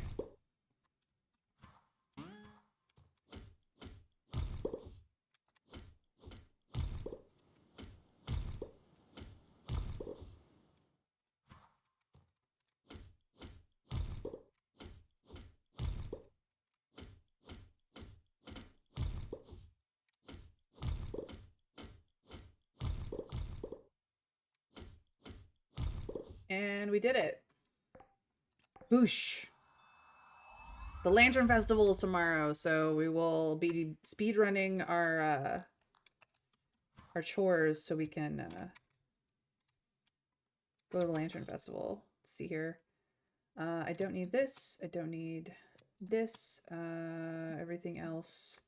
And we did it. Boosh. The Lantern Festival is tomorrow, so we will be speedrunning our chores so we can go to the Lantern Festival. Let's see here. I don't need this. I don't need this. Everything else.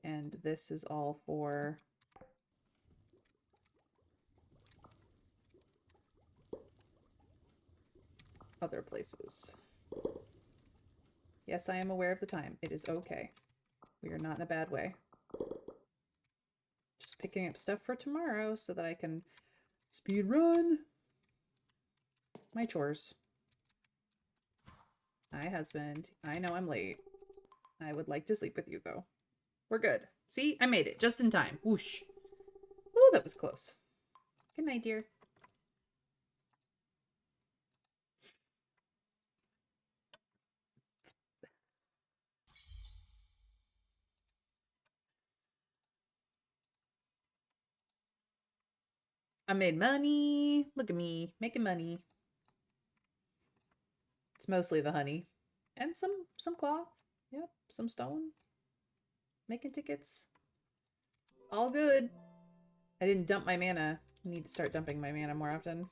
And this is all for other places. Yes, I am aware of the time. It is okay. We are not in a bad way. Just picking up stuff for tomorrow so that I can speed run my chores. Hi, husband. I know I'm late. I would like to sleep with you, though. We're good. See? I made it. Just in time. Whoosh. Ooh, that was close. Good night, dear. I made money. Look at me. Making money. It's mostly the honey. And some cloth. Yep. Some stone. Making tickets. It's all good. I didn't dump my mana. I need to start dumping my mana more often.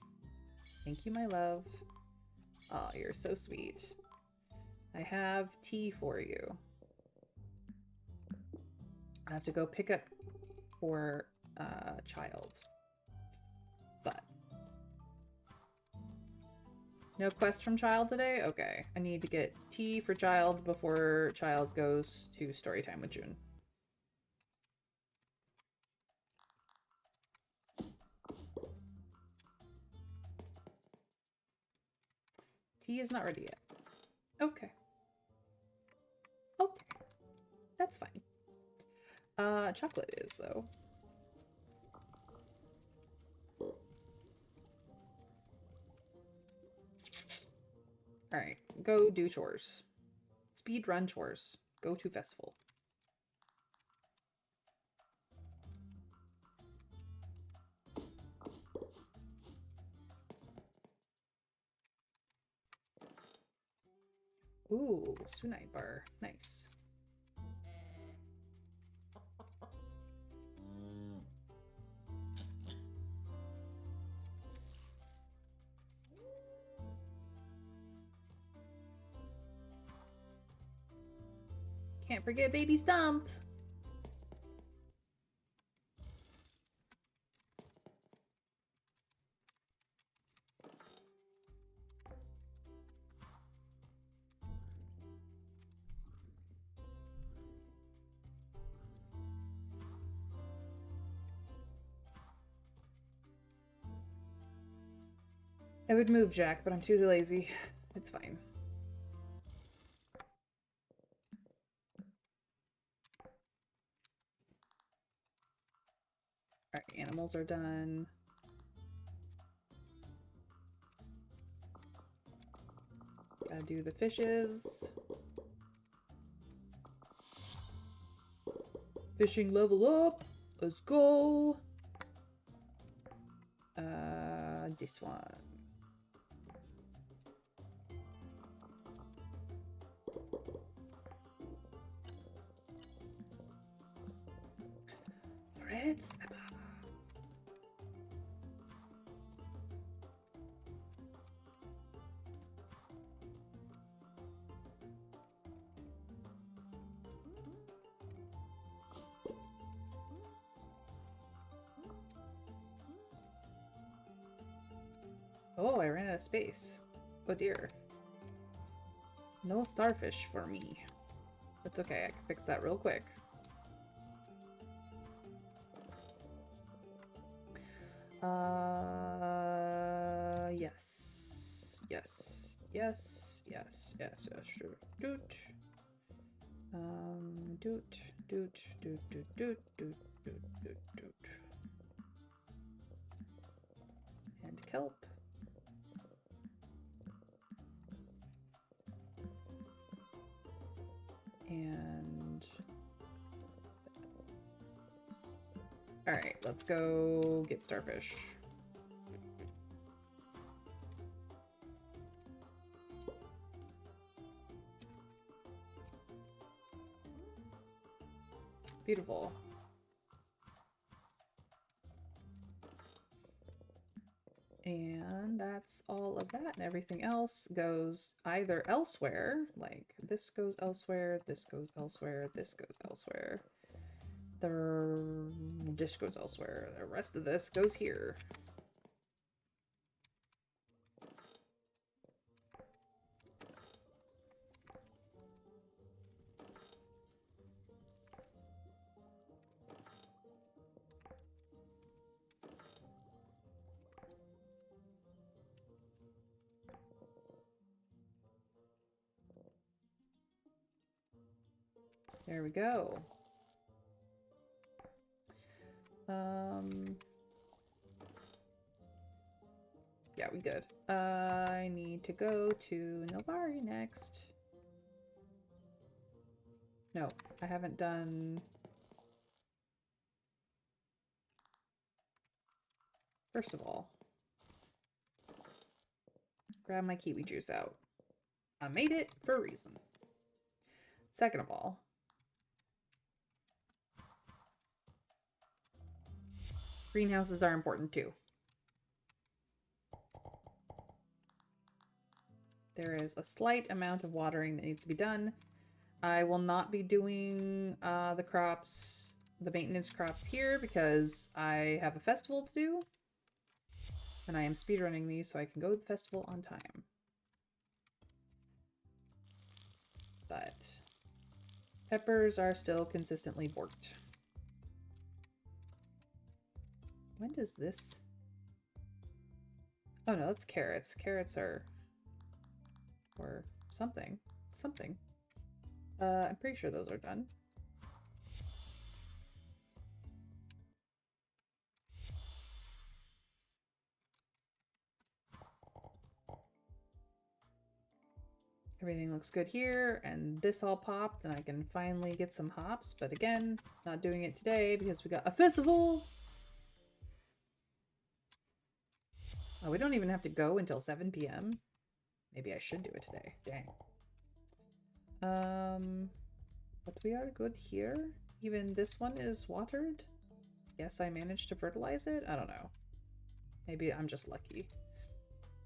Thank you, my love. Oh, you're so sweet. I have tea for you. I have to go pick up for child. But no quest from child today? Okay. I need to get tea for child before child goes to story time with June. Tea is not ready yet. Okay. Okay. That's fine. Chocolate is, though. Alright, go do chores. Speed run chores. Go to festival. Ooh, Sunite bar. Nice. Can't forget baby Stump. I would move Jack, but I'm too lazy. It's fine. Alright, animals are done. Gotta do the fishes. Fishing level up. Let's go. This one. Red snapper. Oh, I ran out of space. Oh dear. No starfish for me. That's okay, I can fix that real quick. Yes. Yes. Yes. Yes. Yes. Yes. Sure. Doot. Doot. Doot. Doot. Doot. Doot. Doot. Doot. Doot. Doot. And kelp. And all right, let's go get starfish. Beautiful. And that's all of that, and everything else goes either elsewhere, like this goes elsewhere, this goes elsewhere, this goes elsewhere. The dish goes elsewhere. The rest of this goes here. There we go. Yeah, we good. I need to go to Nilbari next. No, I haven't done... First of all, grab my kiwi juice out. I made it for a reason. Second of all, greenhouses are important too. There is a slight amount of watering that needs to be done. I will not be doing the crops, the maintenance crops here because I have a festival to do. And I am speedrunning these so I can go to the festival on time. But peppers are still consistently borked. When does this... Oh no, that's carrots. Carrots are... or something. Something. I'm pretty sure those are done. Everything looks good here, and this all popped, and I can finally get some hops, but again, not doing it today because we got a festival! Oh, we don't even have to go until 7 p.m. Maybe I should do it today. Dang. But we are good here. Even this one is watered. Yes, I managed to fertilize it? I don't know. Maybe I'm just lucky.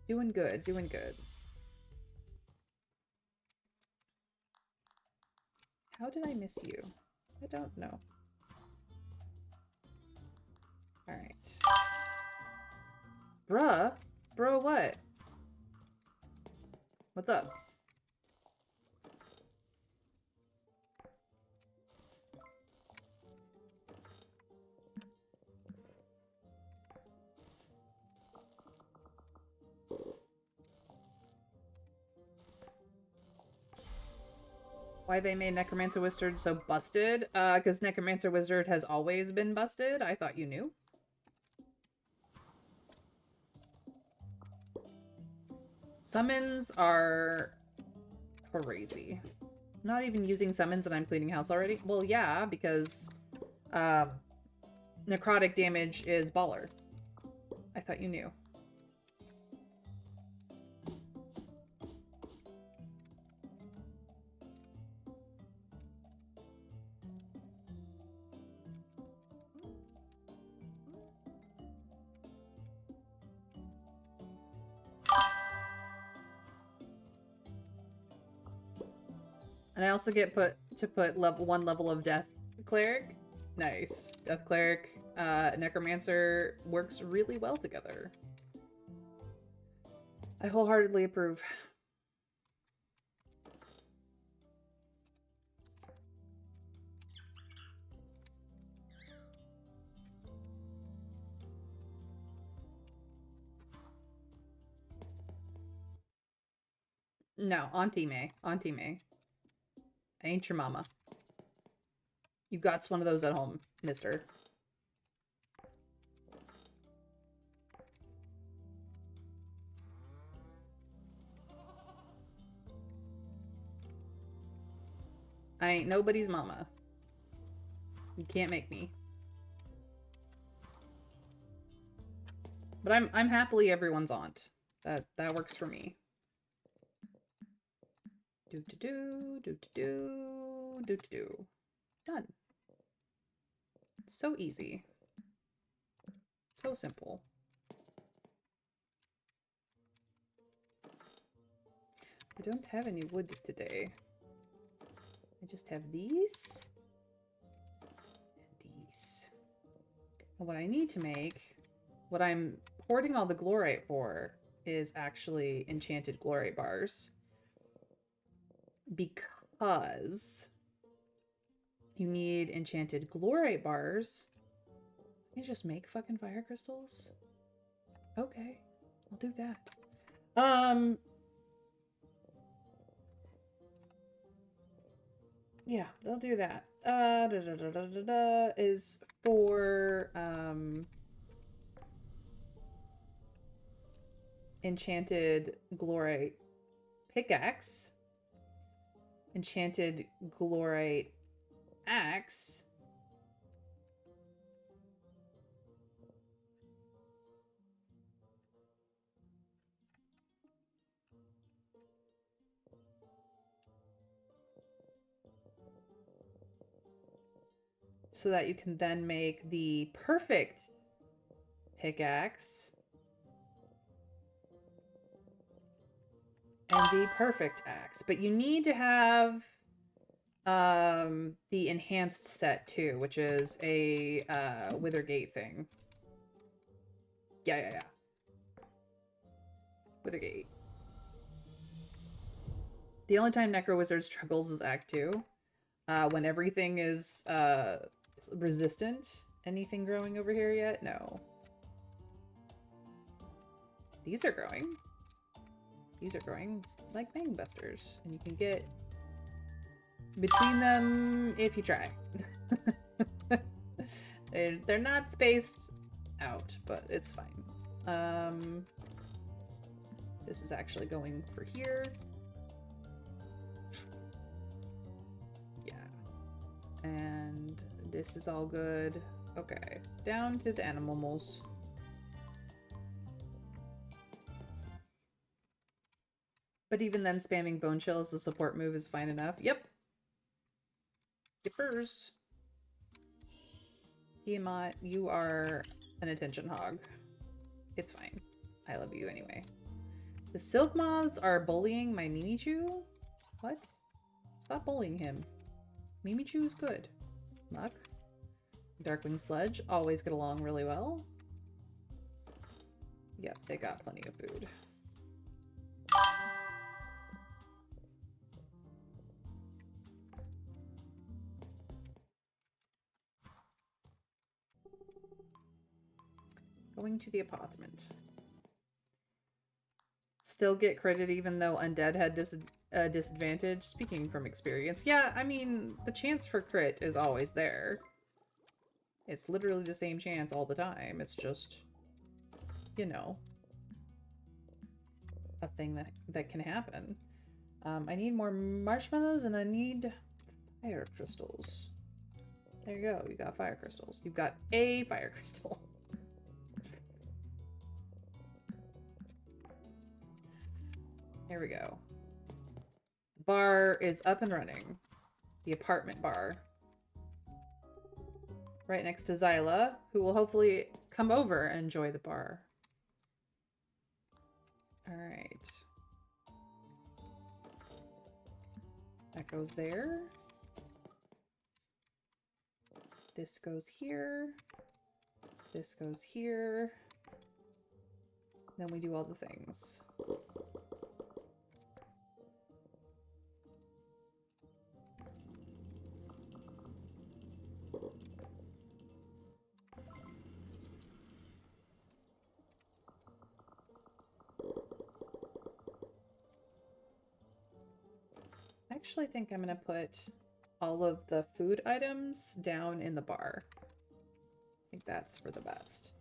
Doing good, doing good. How did I miss you? I don't know. Alright. Bruh? Bro, what? What's up? Why they made Necromancer Wizard so busted? Because Necromancer Wizard has always been busted. I thought you knew. Summons are crazy. Not even using summons and I'm cleaning house already? Well, yeah, because necrotic damage is baller. I thought you knew. And I also get to put one level of Death Cleric. Nice. Death Cleric, Necromancer works really well together. I wholeheartedly approve. No, Auntie May. Auntie May. I ain't your mama. You got one of those at home, mister. I ain't nobody's mama. You can't make me. But I'm happily everyone's aunt. That works for me. Do. Done. So easy. So simple. I don't have any wood today. I just have these. And And what I need to make, what I'm hoarding all the glorite for, is actually enchanted glorite bars. Because you need enchanted glorite bars. Can you just make fucking fire crystals? Okay, I'll do that. Yeah, they'll do that. Is for enchanted glorite pickaxe, enchanted glorite axe, so that you can then make the perfect pickaxe and the perfect axe. But you need to have the enhanced set too, which is a Withergate thing. Yeah. Withergate. The only time Necro Wizard struggles is Act 2. When everything is resistant. Anything growing over here yet? No. These are growing. These are growing like gangbusters. And you can get between them if you try. they're not spaced out, but it's fine. This is actually going for here. Yeah. And this is all good. Okay, down to the animals. But even then, spamming Bone Chill as a support move is fine enough. Yep. Yippers. Tiamat, you are an attention hog. It's fine. I love you anyway. The Silk Moths are bullying my Mimichu? What? Stop bullying him. Mimichu is good. Muck. Darkwing Sludge always get along really well. Yep, they got plenty of food. Going to the apartment. Still get credit even though Undead had disadvantage. Speaking from experience. Yeah, I mean, the chance for crit is always there. It's literally the same chance all the time. It's just, you know, a thing that can happen. I need more marshmallows and I need fire crystals. There you go. You got fire crystals. You've got a fire crystal. There we go. The bar is up and running. The apartment bar. Right next to Zyla, who will hopefully come over and enjoy the bar. Alright. That goes there. This goes here. This goes here. Then we do all the things. I actually think I'm gonna put all of the food items down in the bar. I think that's for the best.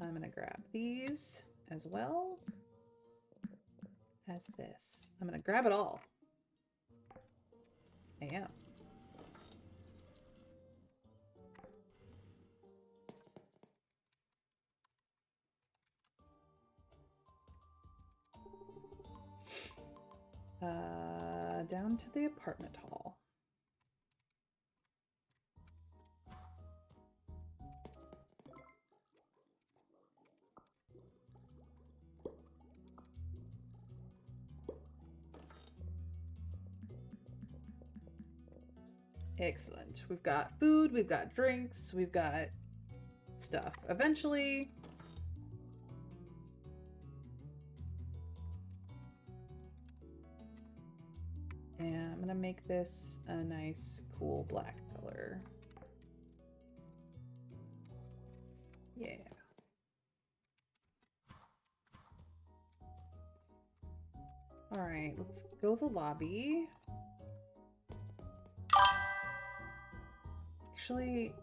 I'm gonna grab these as well as this. I'm gonna grab it all. I am. Down to the apartment hall. Excellent. We've got food, we've got drinks, we've got stuff. Eventually... And I'm gonna make this a nice, cool black color. Yeah. Alright, let's go to the lobby. Actually,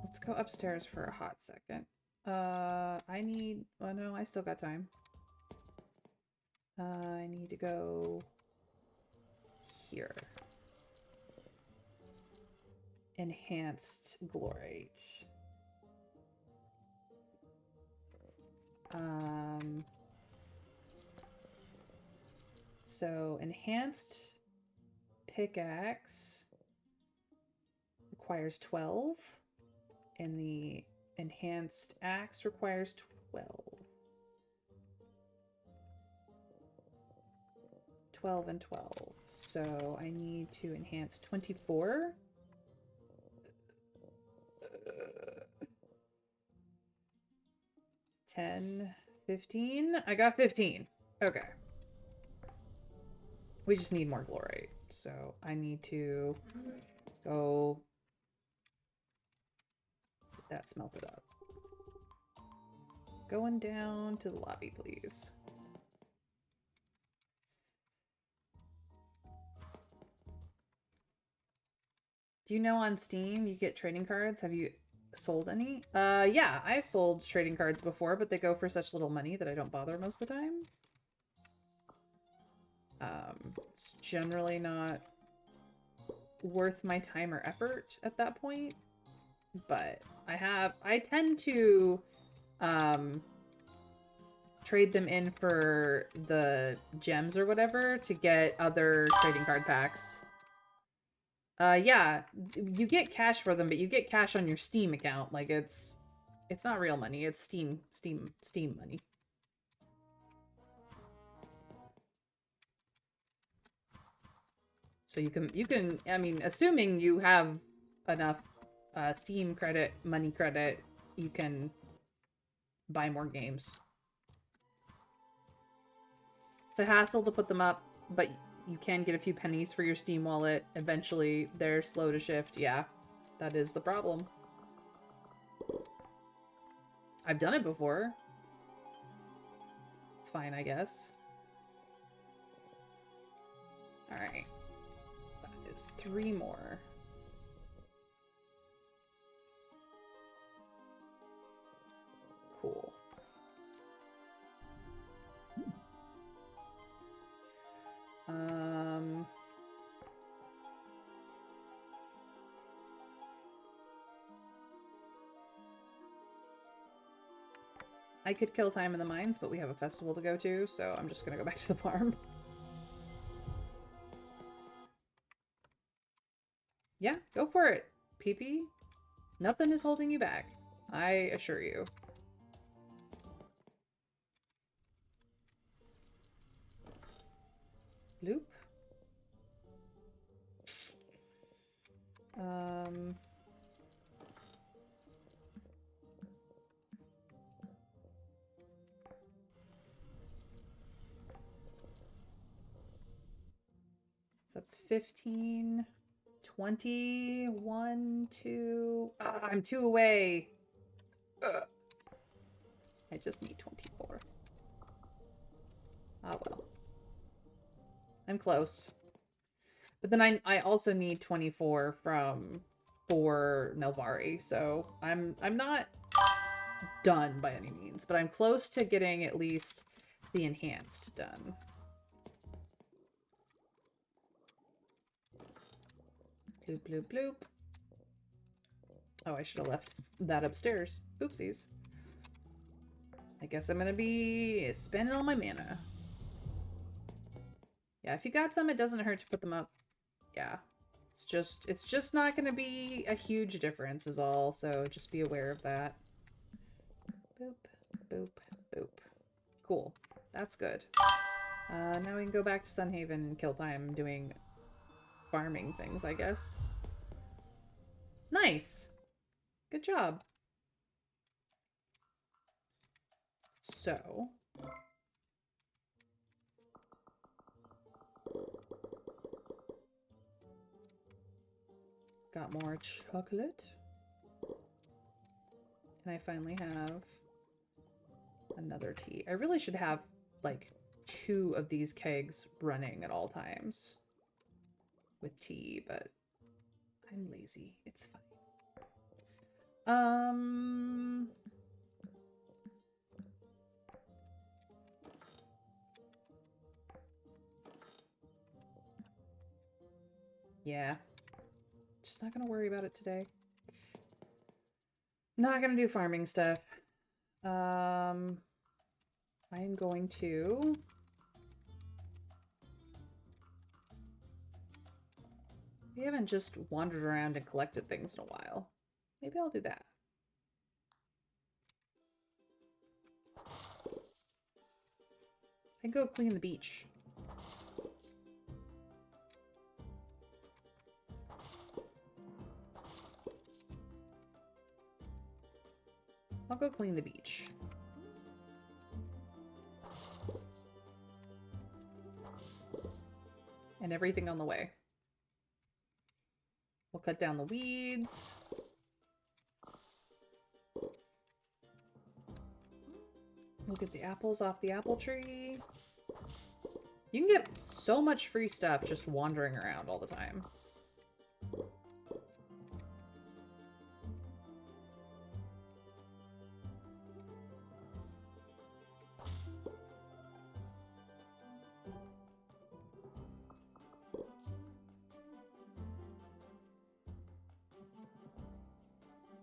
let's go upstairs for a hot second. I need... Oh no, I still got time. I need to go here. Enhanced glorite. So enhanced pickaxe requires 12, and the enhanced axe requires 12. 12 and 12. So I need to enhance 24. 10, 15. I got 15. Okay. We just need more glorite. So I need to go get that smelted up. Going down to the lobby, please. Do you know on Steam you get trading cards? Have you sold any? Yeah, I've sold trading cards before, but they go for such little money that I don't bother most of the time. It's generally not worth my time or effort at that point. But I tend to trade them in for the gems or whatever to get other trading card packs. Yeah, you get cash for them, but you get cash on your Steam account. Like it's not real money, it's Steam money. So you can, I mean, assuming you have enough Steam credit, money credit, you can buy more games. It's a hassle to put them up, but you can get a few pennies for your Steam wallet. Eventually, they're slow to shift. Yeah, that is the problem. I've done it before. It's fine, I guess. Alright. That is 3 more. Cool. I could kill time in the mines, but we have a festival to go to, so I'm just gonna go back to the farm. Yeah, go for it, PP. Nothing is holding you back, I assure you. Loop. So that's 15, 20, 1, 2. I'm 2 away. Ugh. I just need 24. Ah, well. I'm close. But then I also need 24 for Nelvari, so I'm not done by any means, but I'm close to getting at least the enhanced done. Bloop, bloop, bloop. Oh, I should have left that upstairs. Oopsies. I guess I'm gonna be spending all my mana. Yeah, if you got some, it doesn't hurt to put them up. Yeah. It's just not gonna be a huge difference is all, so just be aware of that. Boop, boop, boop. Cool. That's good. Now we can go back to Sunhaven and kill time doing farming things, I guess. Nice. Good job. So. Got more chocolate. And I finally have another tea. I really should have, like, 2 of these kegs running at all times with tea, but I'm lazy. It's fine. Yeah. Just not gonna worry about it today. Not gonna do farming stuff. I'm going to... We haven't just wandered around and collected things in a while. Maybe I'll do that. I go clean the beach. I'll go clean the beach. And everything on the way. We'll cut down the weeds. We'll get the apples off the apple tree. You can get so much free stuff just wandering around all the time.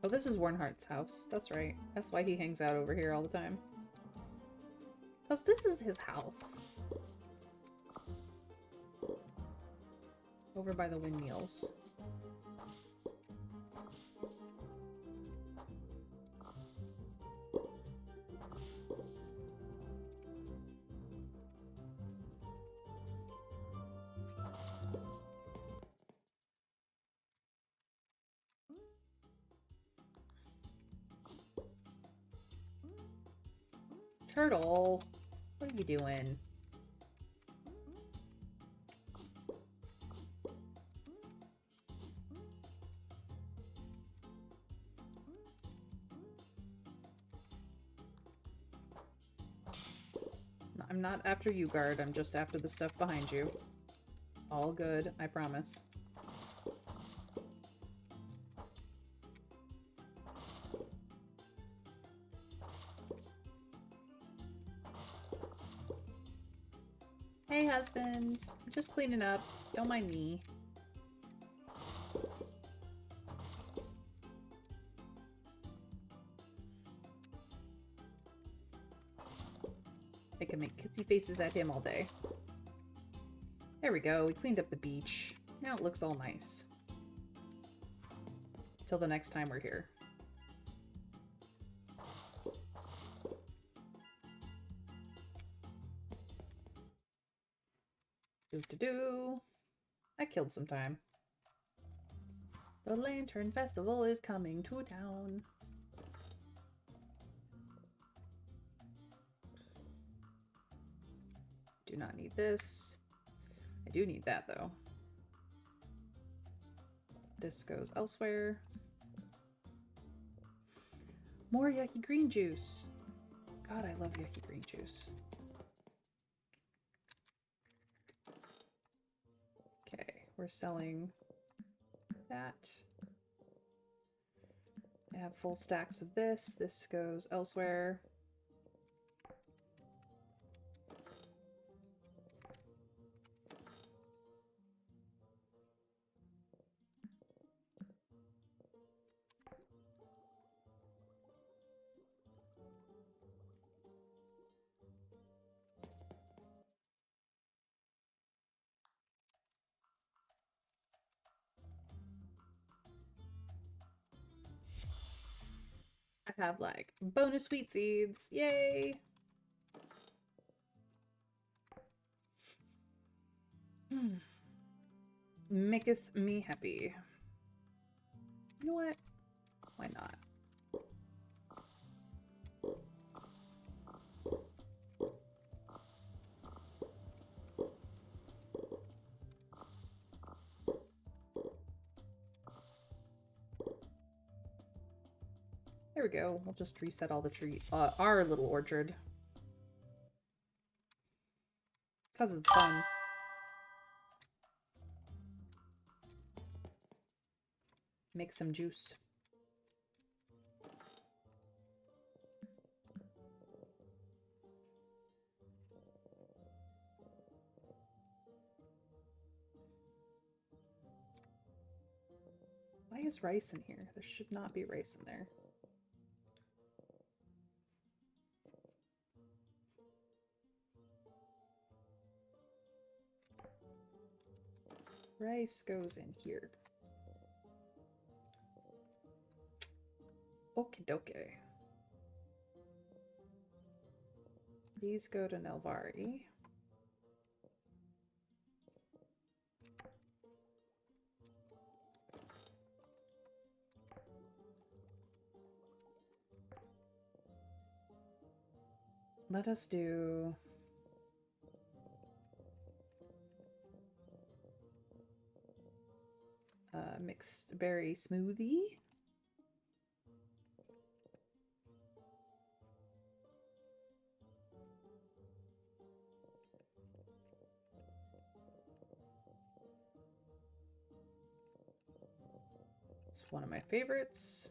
Oh, this is Warnhart's house. That's right. That's why he hangs out over here all the time. Because this is his house. Over by the windmills. Turtle, what are you doing? I'm not after you, guard. I'm just after the stuff behind you. All good, I promise. Hey, husband. I'm just cleaning up. Don't mind me. I can make kissy faces at him all day. There we go. We cleaned up the beach. Now it looks all nice. Till the next time we're here. Do-do-do. I killed some time. The Lantern Festival is coming to town. Do not need this. I do need that, though. This goes elsewhere. More yucky green juice. God, I love yucky green juice. Okay, we're selling that. I have full stacks of this. This goes elsewhere. I have like bonus sweet seeds. Yay! Maketh me happy. You know what? Why not? There we go. We'll just reset all the tree, our little orchard. Because it's fun. Make some juice. Why is rice in here? There should not be rice in there. Rice goes in here. Okie dokie. These go to Nelvari. Let us do... mixed berry smoothie. It's one of my favorites.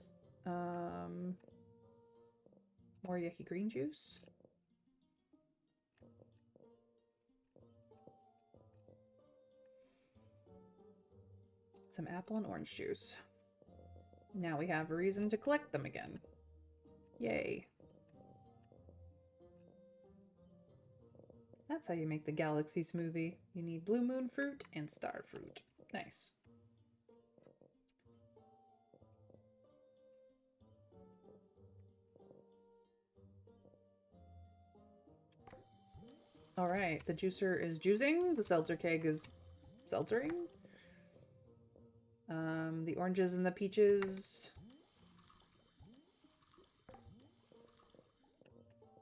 Moriaki green juice. Some apple and orange juice. Now we have a reason to collect them again. Yay. That's how you make the galaxy smoothie. You need blue moon fruit and star fruit. Nice. Alright, the juicer is juicing. The seltzer keg is seltzering. The oranges and the peaches.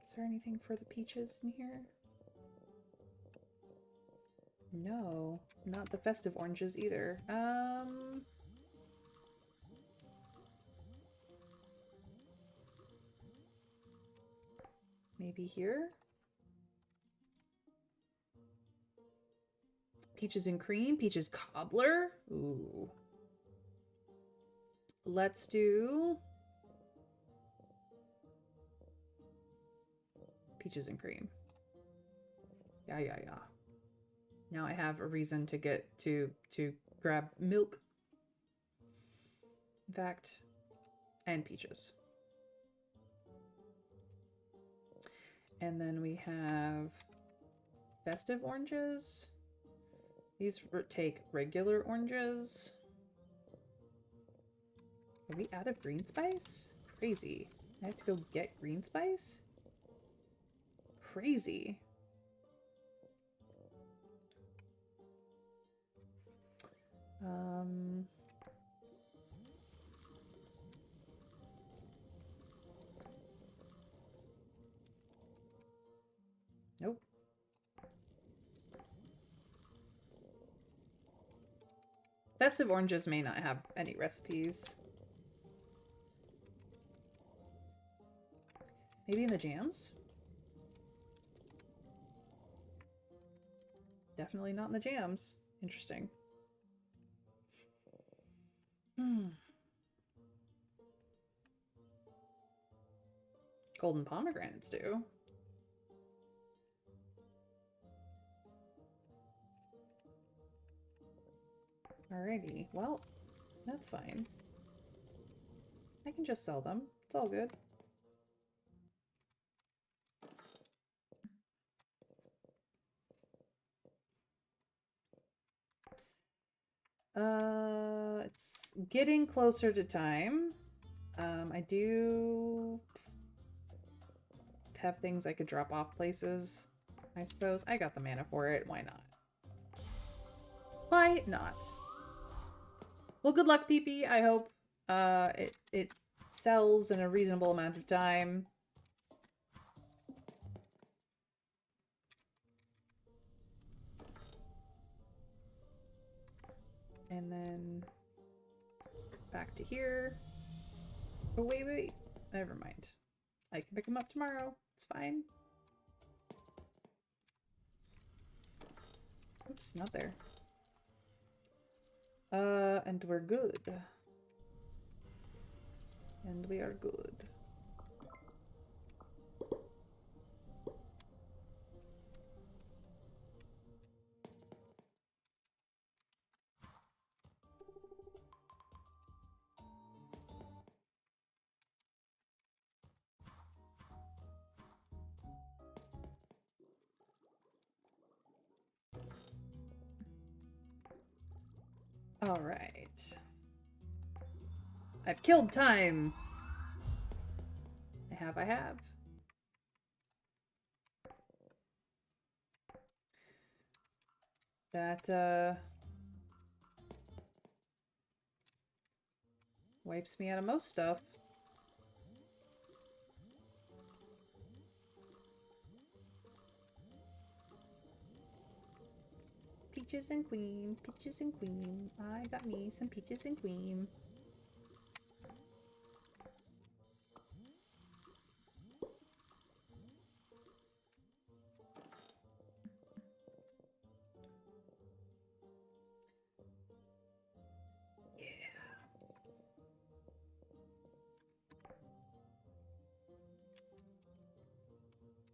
Is there anything for the peaches in here? No, not the festive oranges either. Maybe here? Peaches and cream, peaches cobbler. Ooh. Let's do peaches and cream. Yeah. Now I have a reason to get to grab milk. In fact, and peaches. And then we have festive oranges. These take regular oranges. Are we out of green spice? Crazy. I have to go get green spice? Crazy. Nope. Festive oranges may not have any recipes. Maybe in the jams? Definitely not in the jams. Interesting. Golden pomegranates do. Alrighty, well, that's fine. I can just sell them. It's all good. It's getting closer to time. I do have things I could drop off places, I suppose. I got the mana for it. Why not? Why not? Well, good luck, PP. I hope It sells in a reasonable amount of time. And then back to here. Oh, wait. Never mind. I can pick them up tomorrow. It's fine. Oops, not there. And we're good. And we are good. All right. I've killed time. I have. That, wipes me out of most stuff. Peaches and cream, peaches and cream. I got me some peaches and cream.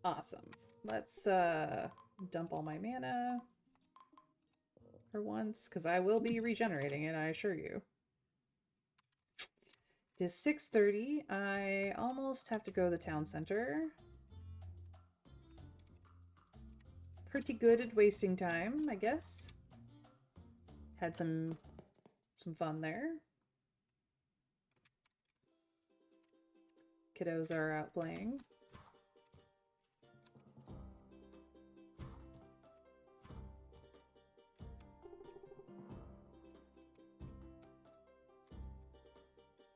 Awesome. Let's dump all my mana for once, because I will be regenerating it, I assure you. It is 6:30. I almost have to go to the town center. Pretty good at wasting time, I guess. Had some fun there. Kiddos are out playing.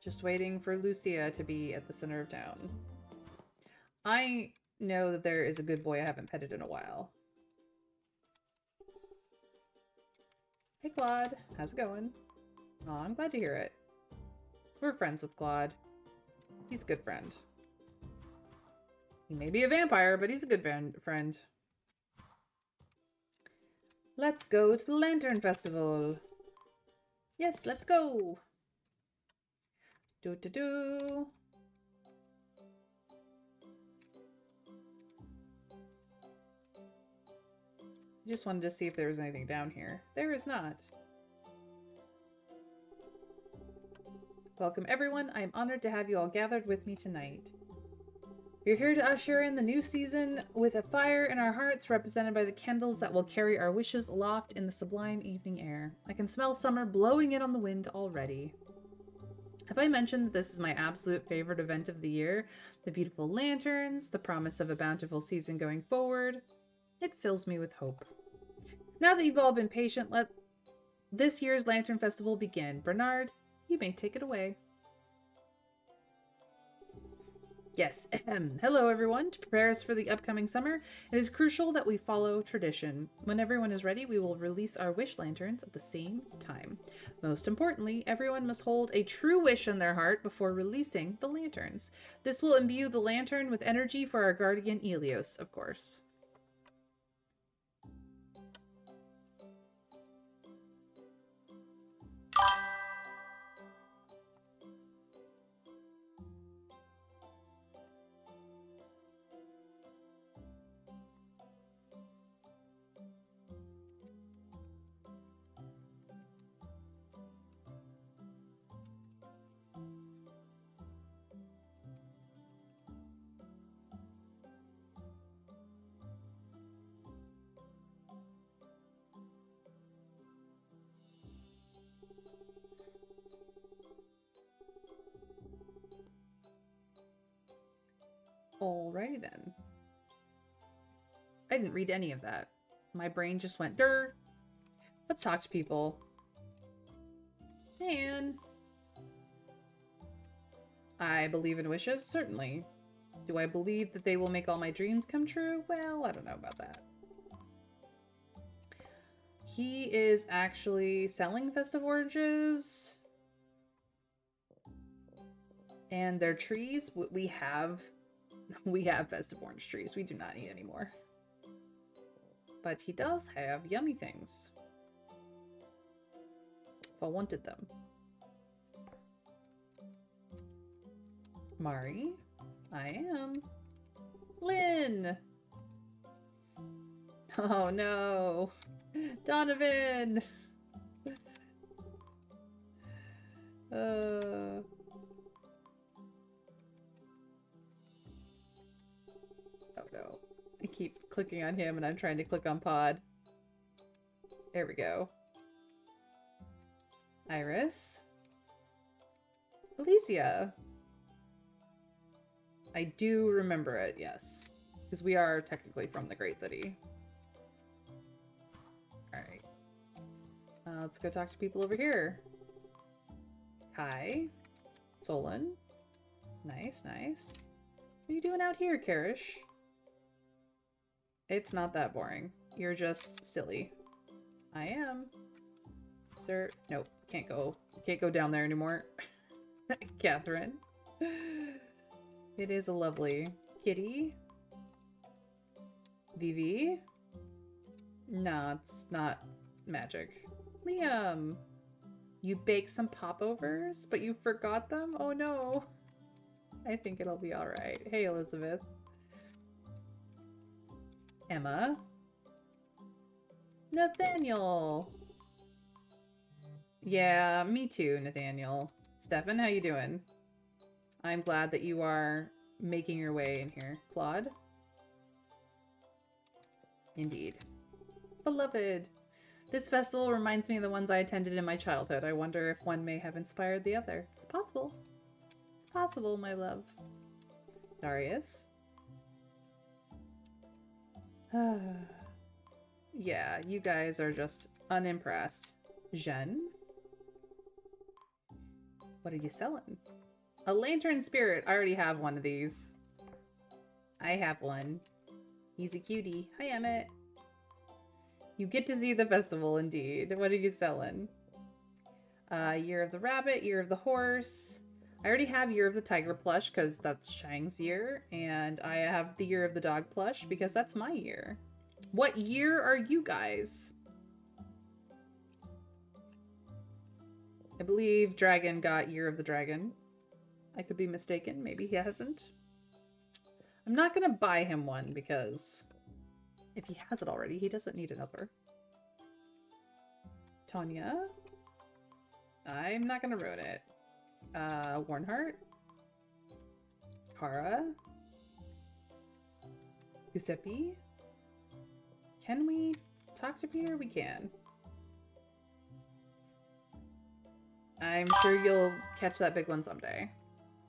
Just waiting for Lucia to be at the center of town. I know that there is a good boy I haven't petted in a while. Hey Claude, how's it going? Aw, I'm glad to hear it. We're friends with Claude. He's a good friend. He may be a vampire, but he's a good friend. Let's go to the Lantern Festival. Yes, let's go. Do. Just wanted to see if there was anything down here. There is not. Welcome everyone. I am honored to have you all gathered with me tonight. We're here to usher in the new season with a fire in our hearts represented by the candles that will carry our wishes aloft in the sublime evening air. I can smell summer blowing in on the wind already. Have I mentioned that this is my absolute favorite event of the year? The beautiful lanterns, the promise of a bountiful season going forward. It fills me with hope. Now that you've all been patient, let this year's Lantern Festival begin. Bernard, you may take it away. Yes, hello everyone. To prepare us for the upcoming summer, it is crucial that we follow tradition. When everyone is ready, we will release our wish lanterns at the same time. Most importantly, everyone must hold a true wish in their heart before releasing the lanterns. This will imbue the lantern with energy for our guardian Elios, of course. Alrighty then. I didn't read any of that. My brain just went, "Durr. Let's talk to people." Man. I believe in wishes, certainly. Do I believe that they will make all my dreams come true? Well, I don't know about that. He is actually selling festive oranges. And their trees, we have festive orange trees. We do not need any more. But he does have yummy things. If I wanted them. Mari, I am. Lynn! Oh no! Donovan! Oh no. I keep clicking on him and I'm trying to click on pod. There we go. Iris. Alicia. I do remember it, yes. Because we are technically from the Great City. Alright. Let's go talk to people over here. Kai. Solon. Nice, nice. What are you doing out here, Karish? It's not that boring. You're just silly. I am. Sir. Nope. Can't go. Can't go down there anymore. Catherine. It is a lovely kitty. Vivi. No, it's not magic. Liam. You baked some popovers, but you forgot them? Oh no. I think it'll be alright. Hey, Elizabeth. Emma. Nathaniel. Yeah, me too, Nathaniel. Stefan, how you doing? I'm glad that you are making your way in here. Claude? Indeed. Beloved. This festival reminds me of the ones I attended in my childhood. I wonder if one may have inspired the other. It's possible. It's possible, my love. Darius? Yeah, you guys are just unimpressed. Jen? What are you selling? A lantern spirit. I already have one of these. I have one. He's a cutie. Hi, Emmett. You get to see the festival, indeed. What are you selling? Year of the Rabbit, Year of the Horse. I already have Year of the Tiger plush because that's Chang's year. And I have the Year of the Dog plush because that's my year. What year are you guys? I believe Dragon got Year of the Dragon. I could be mistaken. Maybe he hasn't. I'm not going to buy him one because if he has it already, he doesn't need another. Tanya. I'm not going to ruin it. Warnheart. Kara. Giuseppe. Can we talk to Peter? We can. I'm sure you'll catch that big one someday.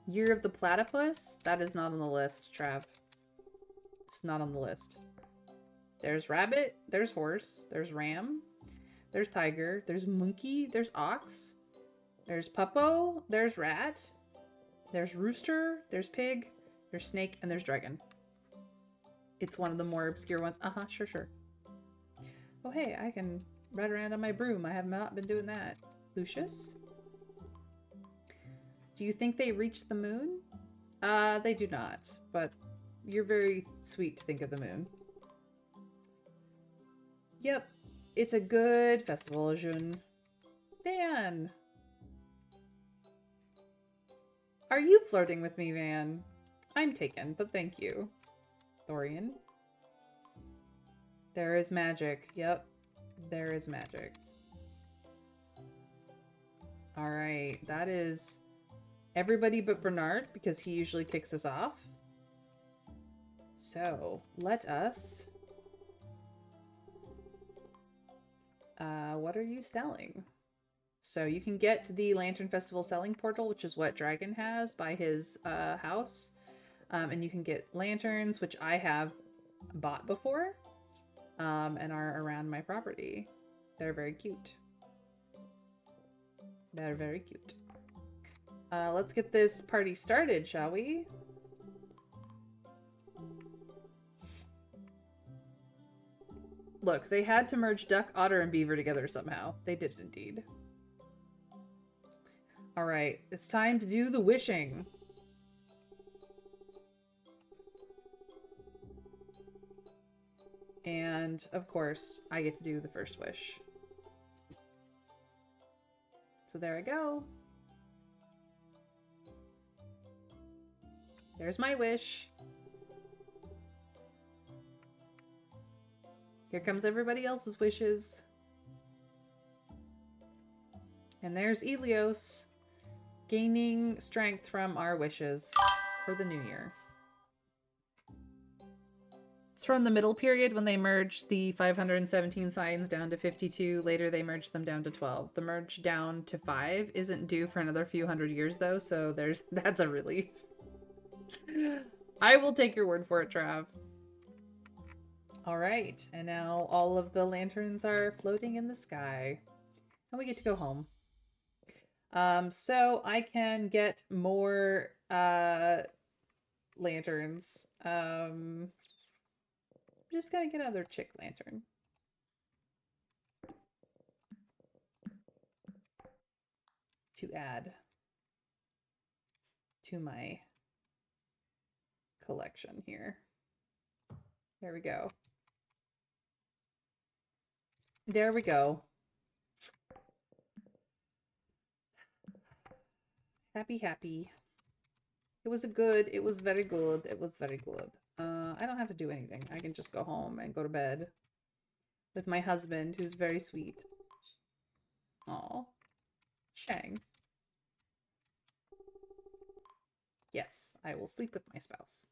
Year of the Platypus? That is not on the list, Trav. It's not on the list. There's Rabbit, there's Horse, there's Ram, there's Tiger, there's Monkey, there's Ox, there's Puppo, there's Rat, there's Rooster, there's Pig, there's Snake, and there's Dragon. It's one of the more obscure ones. Uh-huh, sure. Oh hey, I can ride around on my broom. I have not been doing that. Lucius? Do you think they reached the moon? They do not, but you're very sweet to think of the moon. Yep, it's a good festival, June. Van! Are you flirting with me, Van? I'm taken, but thank you. Thorian? There is magic. Yep, there is magic. Alright, that is everybody but Bernard, because he usually kicks us off. So, let us... what are you selling? So you can get to the Lantern Festival selling portal, which is what Dragon has by his house. And you can get lanterns, which I have bought before, and are around my property. They're very cute. They're very cute. Let's get this party started, shall we? Look, they had to merge duck, otter, and beaver together somehow. They did indeed. Alright, it's time to do the wishing. And, of course, I get to do the first wish. So there I go. There's my wish. Here comes everybody else's wishes. And there's Ilios gaining strength from our wishes for the new year. It's from the middle period when they merged the 517 signs down to 52. Later they merged them down to 12. The merge down to 5 isn't due for another few hundred years though, so that's a relief. I will take your word for it, Trav. Alright, and now all of the lanterns are floating in the sky. And we get to go home. So I can get more lanterns. I'm just gonna get another chick lantern. To add to my collection here. There we go. There we go. Happy, happy. It was very good. It was very good. I don't have to do anything. I can just go home and go to bed with my husband, who's very sweet. Aw. Shang. Yes, I will sleep with my spouse.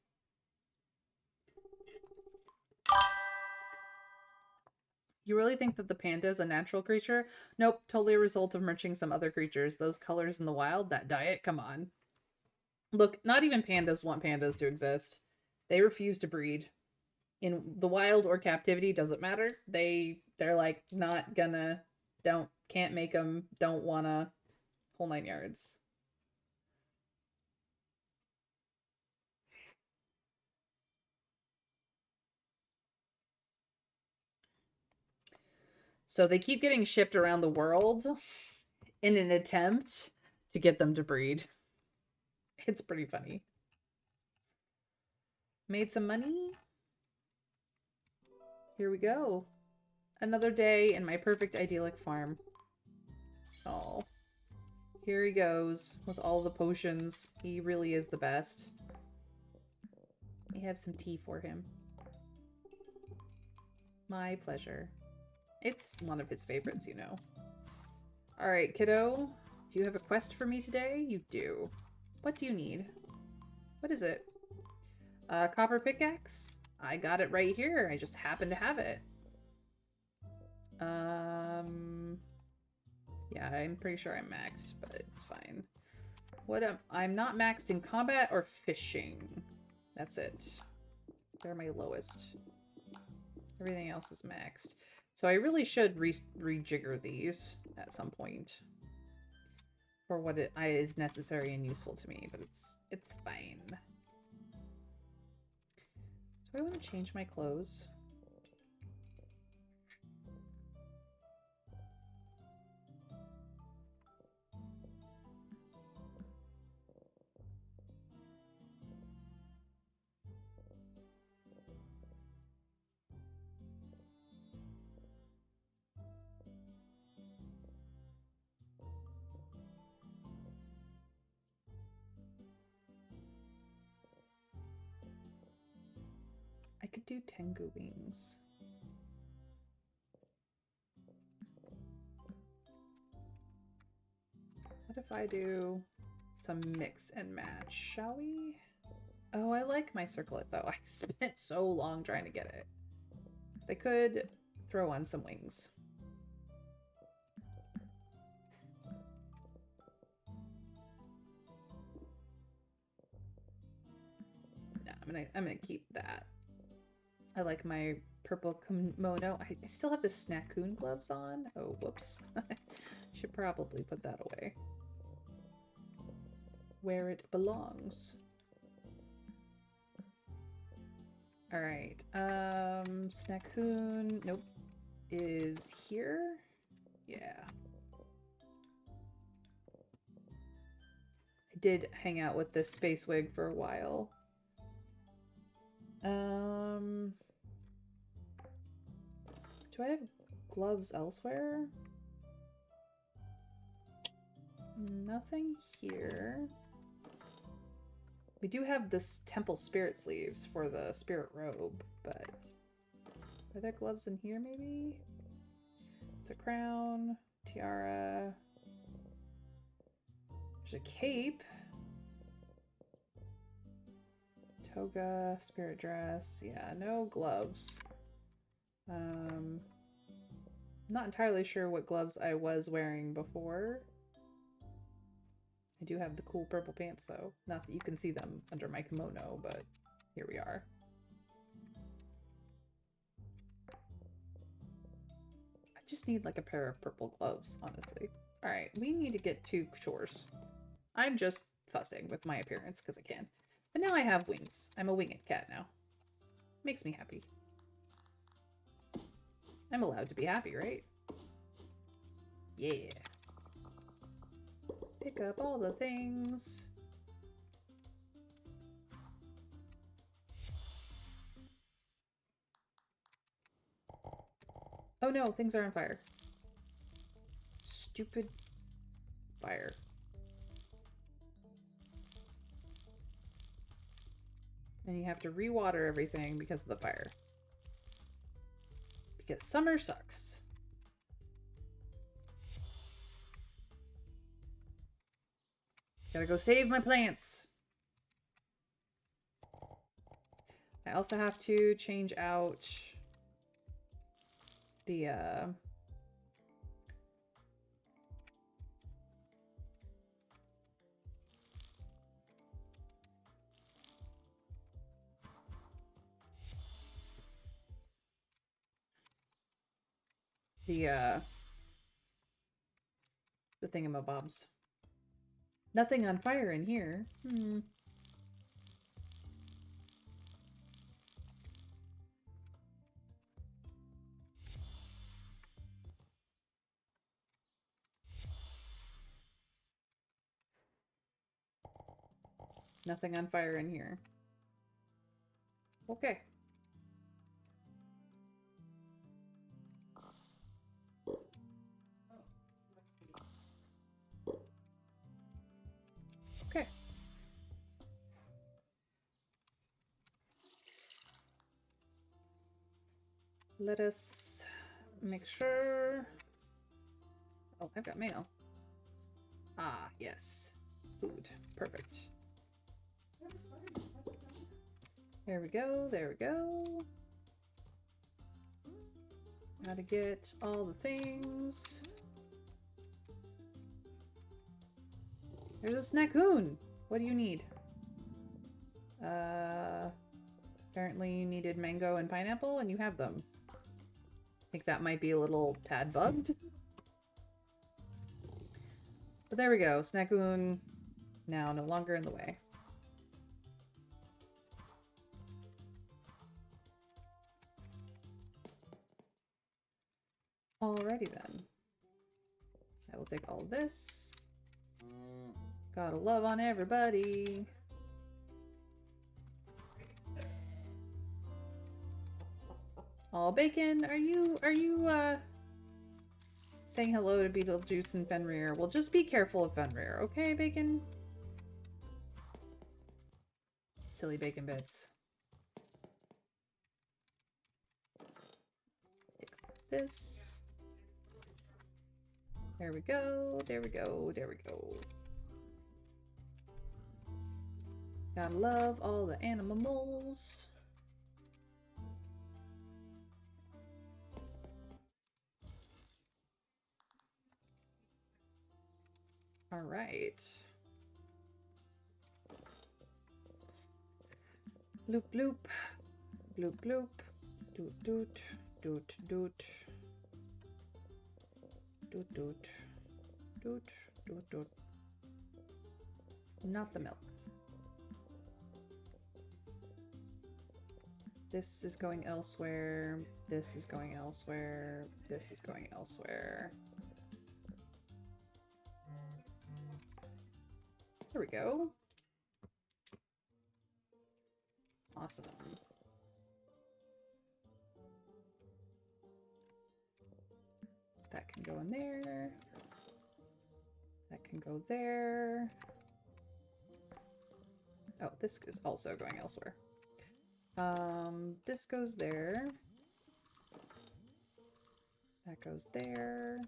You really think that the panda is a natural creature? Nope, totally a result of merging some other creatures. Those colors in the wild, that diet, come on. Look, not even pandas want pandas to exist. They refuse to breed. In the wild or captivity, doesn't matter. They're like, not gonna, can't make them, don't wanna, whole 9 yards. So they keep getting shipped around the world in an attempt to get them to breed. It's pretty funny. Made some money. Here we go. Another day in my perfect idyllic farm. Oh. Here he goes with all the potions. He really is the best. I have some tea for him. My pleasure. It's one of his favorites, you know. Alright, kiddo. Do you have a quest for me today? You do. What do you need? What is it? Copper pickaxe? I got it right here. I just happen to have it. Yeah, I'm pretty sure I'm maxed, but it's fine. I'm not maxed in combat or fishing. That's it. They're my lowest. Everything else is maxed. So I really should rejigger these at some point for what is necessary and useful to me, but it's fine. Do I want to change my clothes? I could do Tengu wings. What if I do some mix and match, shall we? Oh, I like my circlet though. I spent so long trying to get it. I could throw on some wings. No, I'm gonna keep that. I like my purple kimono. I still have the Snackoon gloves on. Oh, whoops. Should probably put that away. where it belongs. Alright, Snakoon, nope, is here? Yeah. I did hang out with this space wig for a while. Do I have gloves elsewhere? Nothing here. We do have this temple spirit sleeves for the spirit robe, but are there gloves in here maybe? It's a crown, tiara. There's a cape. Toga, spirit dress. Yeah, no gloves. Not entirely sure what gloves I was wearing before. I do have the cool purple pants though. Not that you can see them under my kimono, but here we are. I just need like a pair of purple gloves, honestly. Alright, we need to get to shores. I'm just fussing with my appearance because I can. But now I have wings. I'm a winged cat now. Makes me happy. I'm allowed to be happy, right? Yeah. Pick up all the things. Oh no, things are on fire. Stupid fire. And you have to re-water everything because of the fire. Because summer sucks. Gotta go save my plants. I also have to change out the thingamabobs. Nothing on fire in here. Nothing on fire in here. Okay. Okay. Let us make sure. Oh, I've got mail. Ah, yes. Food. Perfect. There we go. There we go. Gotta get all the things. There's a Snakoon! What do you need? Apparently you needed mango and pineapple, and you have them. I think that might be a little tad bugged. But there we go. Snakoon now no longer in the way. Alrighty then. I will take all of this. Gotta love on everybody. Oh, Bacon, are you saying hello to Beetlejuice and Fenrir? Well, just be careful of Fenrir, okay, Bacon? Silly bacon bits. Take this. There we go, there we go, there we go. Gotta love all the animals. All right. Bloop bloop. Bloop bloop. Doot doot. Doot doot. Doot doot. Doot doot doot. not the milk. This is going elsewhere. This is going elsewhere. This is going elsewhere. There we go. Awesome. That can go in there. That can go there. Oh, this is also going elsewhere. This goes there. That goes there.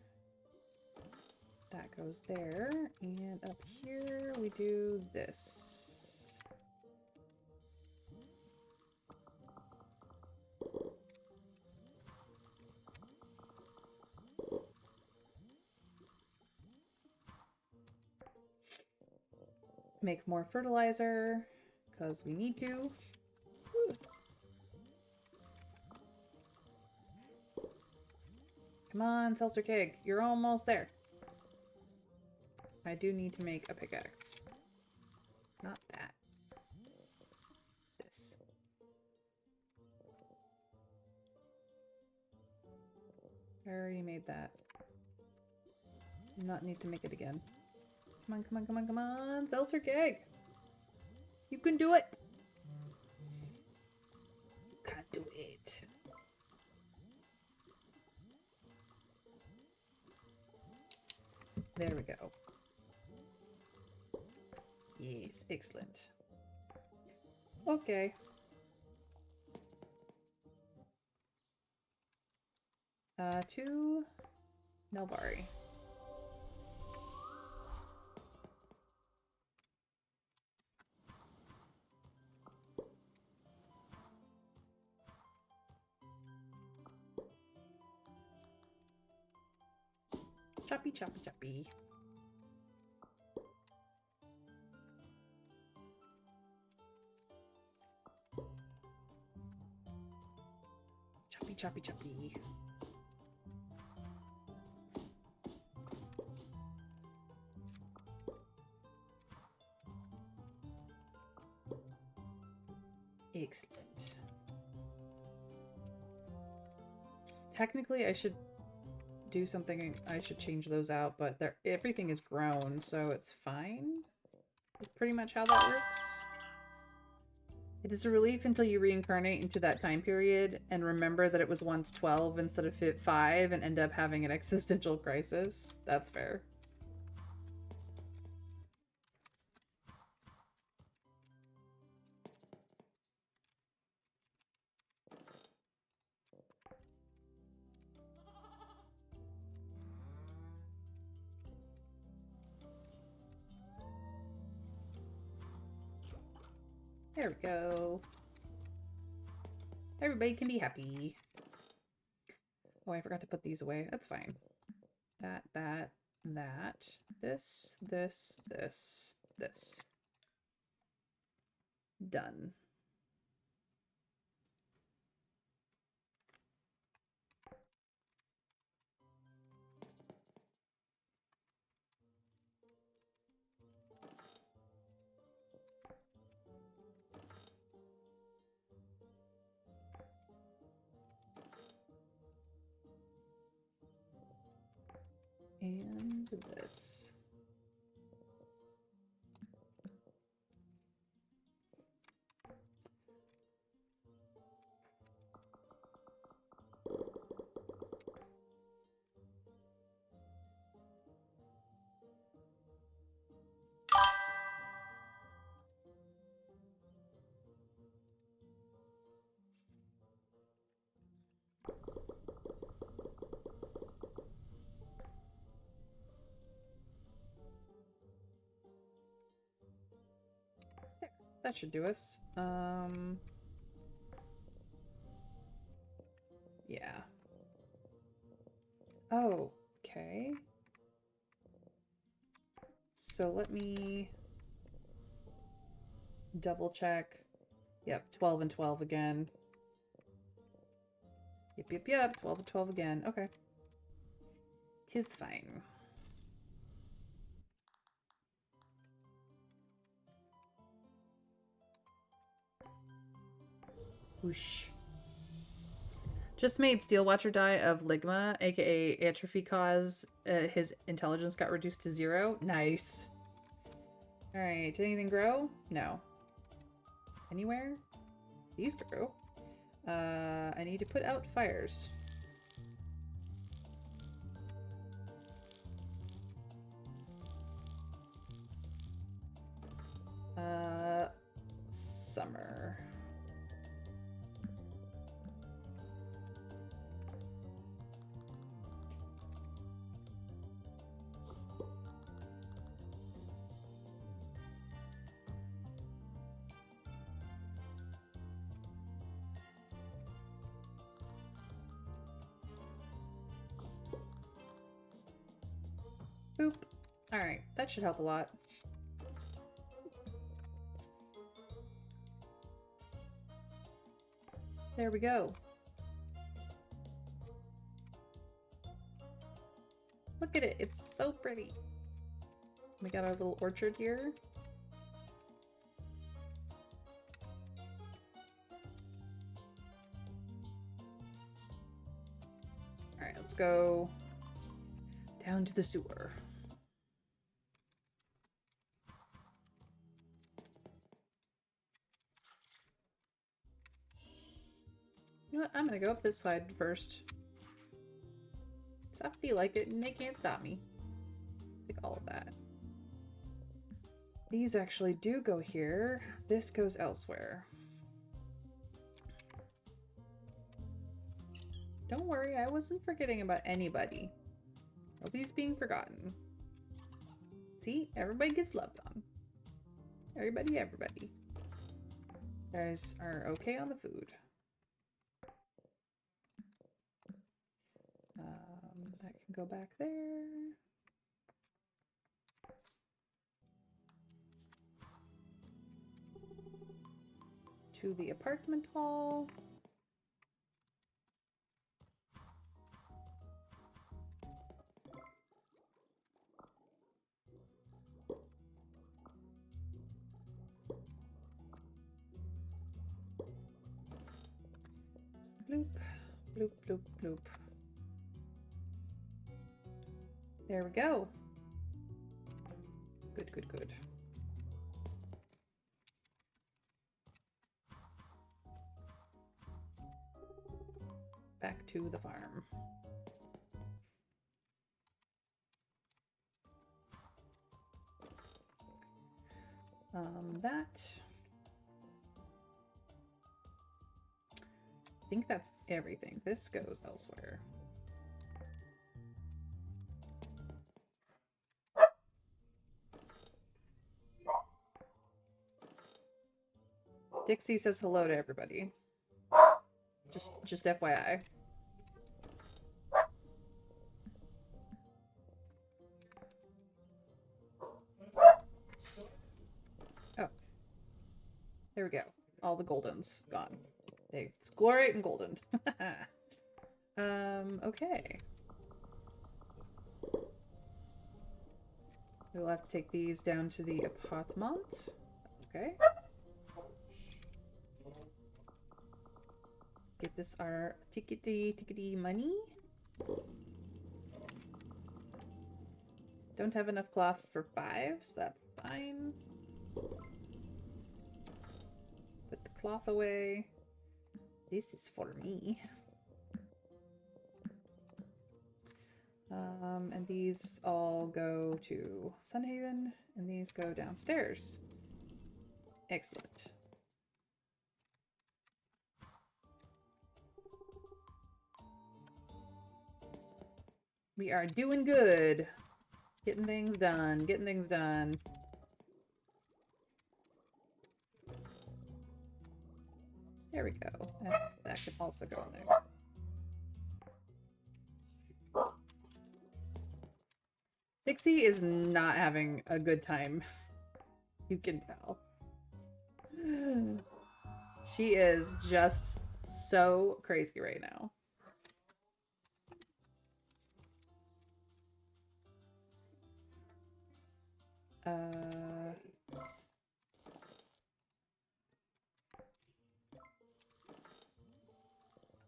That goes there. And up here we do this. Make more fertilizer, because we need to. Whew. Come on, Seltzer Keg, you're almost there. I do need to make a pickaxe. Not that. This. I already made that. Not need to make it again. Come on, come on, come on, come on. Seltzer Keg! You can do it! You can do it. There we go. Yes, excellent. Okay. To Nelvari. Choppy, choppy, choppy. Choppy, choppy, choppy. Excellent. Technically, I should do something. I should change those out, but everything is grown, so it's fine. That's pretty much how that works. It is a relief until you reincarnate into that time period and remember that it was once 12 instead of 5 and end up having an existential crisis. That's fair. There we go. Everybody can be happy. Oh, I forgot to put these away. That's fine. That. This. Done. And this. That should do us. Yeah. Oh, okay. So let me double check. Yep, 12 and 12 again. Yep, 12 and 12 again. Okay. 'Tis fine. Whoosh. Just made Steel Watcher die of Ligma, aka atrophy cause. His intelligence got reduced to 0. Nice. Alright, did anything grow? No. Anywhere? These grew. I need to put out fires. Summer. Boop. Alright, that should help a lot. There we go. Look at it, it's so pretty. We got our little orchard here. Alright, let's go down to the sewer. You know what? I'm gonna go up this side first. I feel like it and they can't stop me. Take all of that. These actually do go here. This goes elsewhere. Don't worry, I wasn't forgetting about anybody. Nobody's being forgotten. See? Everybody gets loved on. Everybody. You guys are okay on the food. That can go back there. To the apartment hall. Bloop, bloop, bloop, bloop. There we go. Good, good, good. Back to the farm. That. I think that's everything. This goes elsewhere. Dixie says hello to everybody. Just FYI. Oh. There we go. All the Goldens gone. It's Glorite and Golden. Okay. We'll have to take these down to the apartment. Okay. Get this our tickety money. Don't have enough cloth for 5, so that's fine. Put the cloth away. This is for me. And these all go to Sunhaven, and these go downstairs. Excellent. We are doing good. Getting things done. Getting things done. There we go. And that can also go in there. Dixie is not having a good time. You can tell. She is just so crazy right now.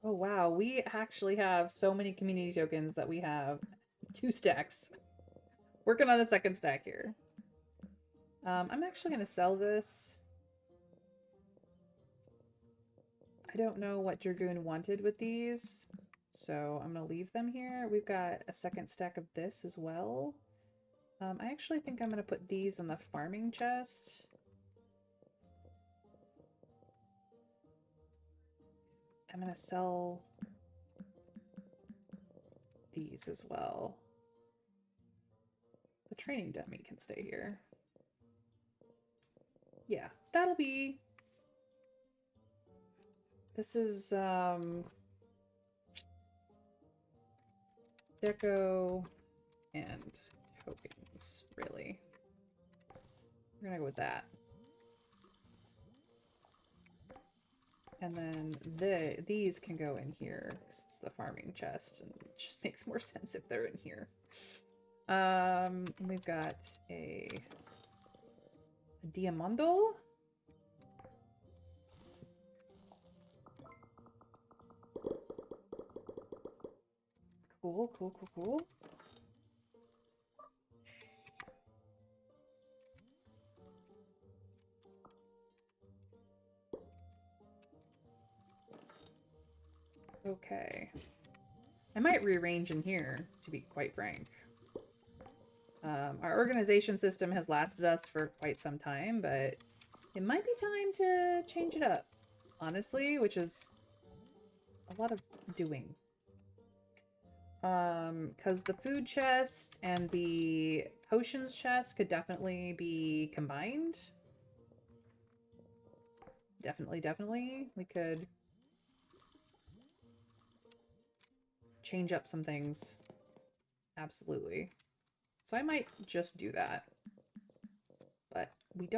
Oh wow, we actually have so many community tokens that we have 2 stacks. Working on a second stack here. I'm actually gonna sell this. I don't know what Dragoon wanted with these, so I'm gonna leave them here. We've got a second stack of this as well. I actually think I'm gonna put these in the farming chest. I'm gonna sell these as well. The training dummy can stay here. Yeah, that'll be... This is, deco and tokens, really. We're gonna go with that. And then these can go in here, because it's the farming chest, and it just makes more sense if they're in here. We've got a Diamondo. Cool, cool, cool, cool. Okay. I might rearrange in here, to be quite frank. Our organization system has lasted us for quite some time, but it might be time to change it up, honestly, which is a lot of doing. Because the food chest and the potions chest could definitely be combined. Definitely. We could change up some things. Absolutely. So I might just do that. But we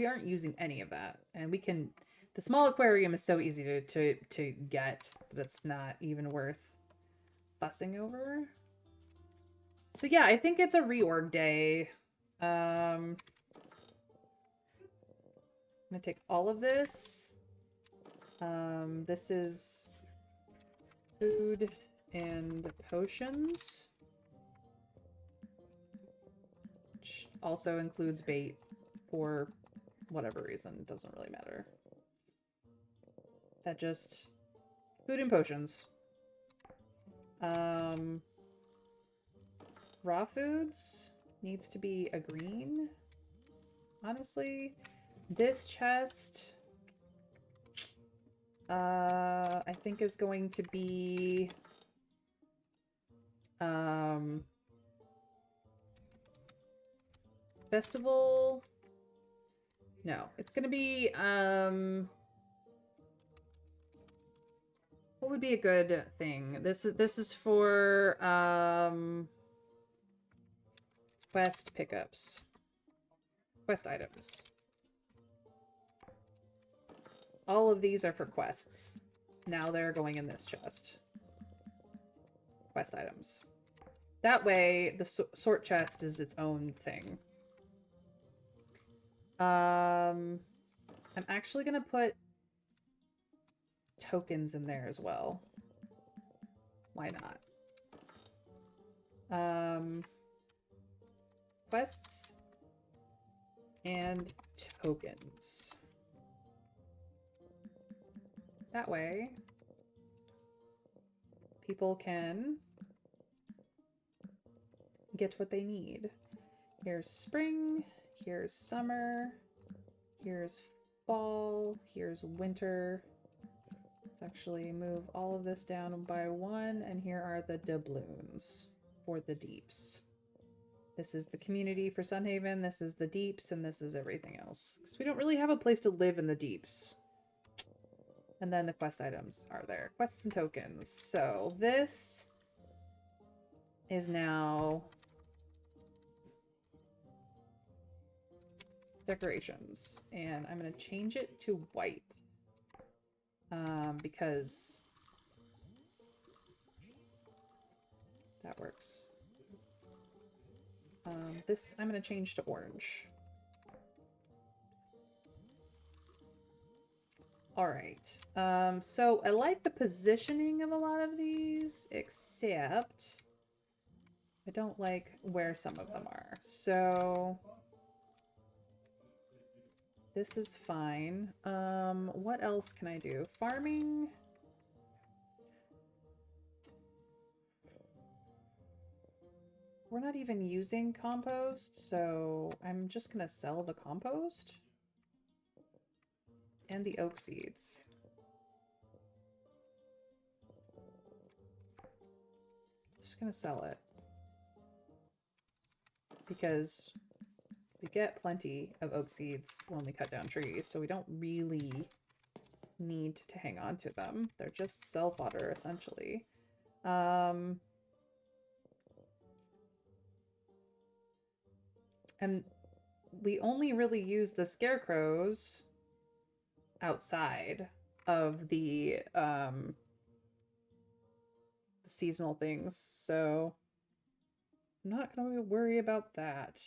aren't using any of that. And we can, the small aquarium is so easy to get that it's not even worth fussing over. So yeah, I think it's a reorg day. I'm gonna take all of this. This is food and potions, which also includes bait for whatever reason. It doesn't really matter. That just food and potions. Raw foods needs to be a green, honestly. This chest, I think is going to be, festival. No, it's gonna be, what would be a good thing? This is for, quest pickups. Quest items. All of these are for quests. Now they're going in this chest. Quest items. That way, the sort chest is its own thing. I'm actually gonna put tokens in there as well. Why not? Quests and tokens. That way, people can get what they need. Here's spring, here's summer, here's fall, here's winter. Let's actually move all of this down by 1, and here are the doubloons for the deeps. This is the community for Sunhaven, this is the deeps, and this is everything else. Because we don't really have a place to live in the deeps. And then the quest items are there. Quests and tokens. So this is now decorations. And I'm going to change it to white. Because that works. This I'm going to change to orange. All right. So I like the positioning of a lot of these, except I don't like where some of them are. So this is fine. What else can I do? Farming. We're not even using compost, so I'm just gonna sell the compost and the oak seeds. Just gonna sell it because we get plenty of oak seeds when we cut down trees, so we don't really need to hang on to them. They're just cell fodder, essentially. And we only really use the scarecrows outside of the seasonal things, so I'm not gonna worry about that.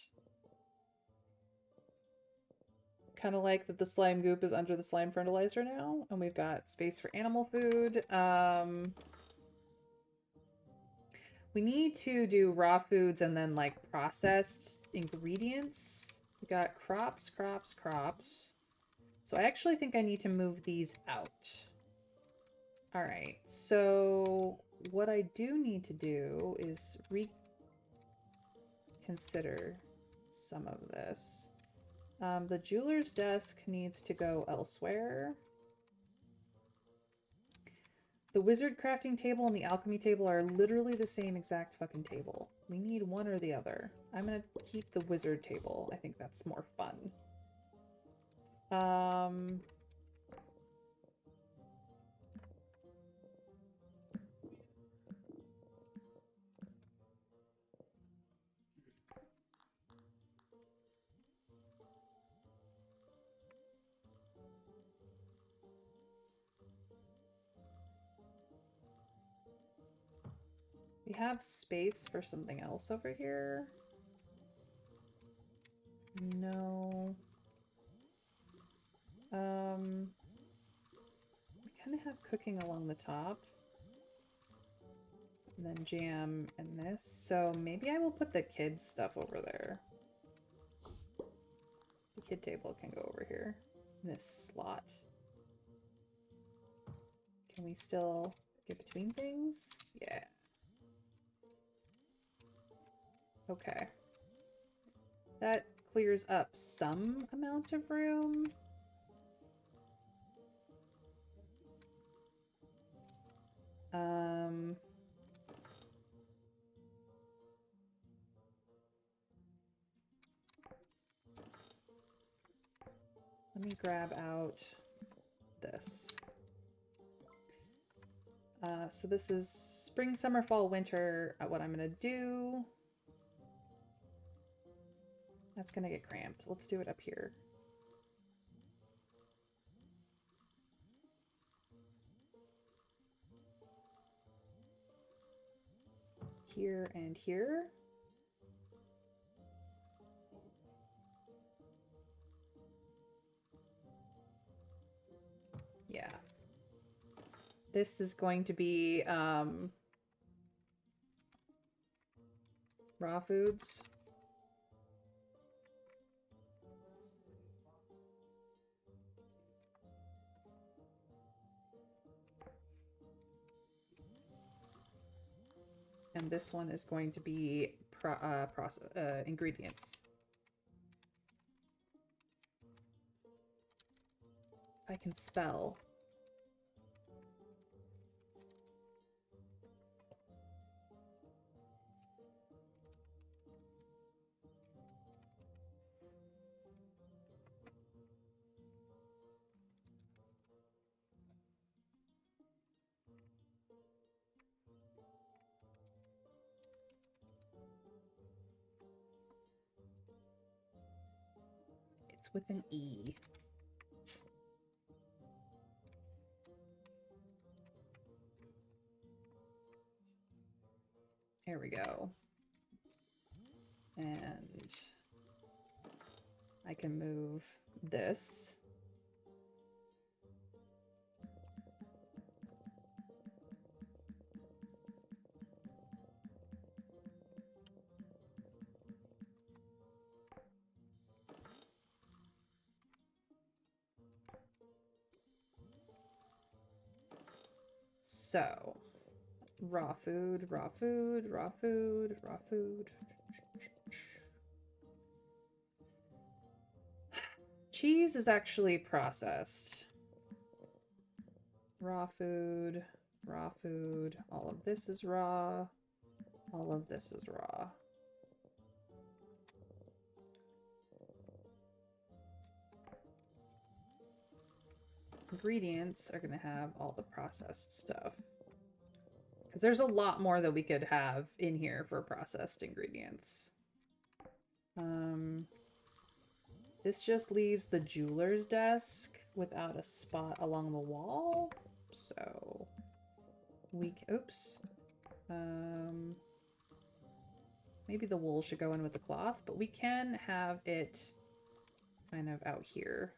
Kind of like that the slime goop is under the slime fertilizer now, and we've got space for animal food. We need to do raw foods and then like processed ingredients. We got crops, crops, crops. So I actually think I need to move these out. All right, so what I do need to do is reconsider some of this. The jeweler's desk needs to go elsewhere. The wizard crafting table and the alchemy table are literally the same exact fucking table. We need one or the other. I'm gonna keep the wizard table. I think that's more fun. We have space for something else over here. No. We kind of have cooking along the top. And then jam and this. So maybe I will put the kid stuff over there. The kid table can go over here. In this slot. Can we still get between things? Yeah. Okay. That clears up some amount of room. Let me grab out this. So this is spring, summer, fall, winter. What I'm gonna do. That's gonna get cramped. Let's do it up here. Here and here. Yeah. This is going to be raw foods. And this one is going to be ingredients. I can spell. It's with an E. There we go. And I can move this. So, raw food, raw food, raw food, raw food. Cheese is actually processed. Raw food, raw food. All of this is raw. All of this is raw. Ingredients are going to have all the processed stuff. Because there's a lot more that we could have in here for processed ingredients. This just leaves the jeweler's desk without a spot along the wall. So oops. Maybe the wool should go in with the cloth, but we can have it kind of out here.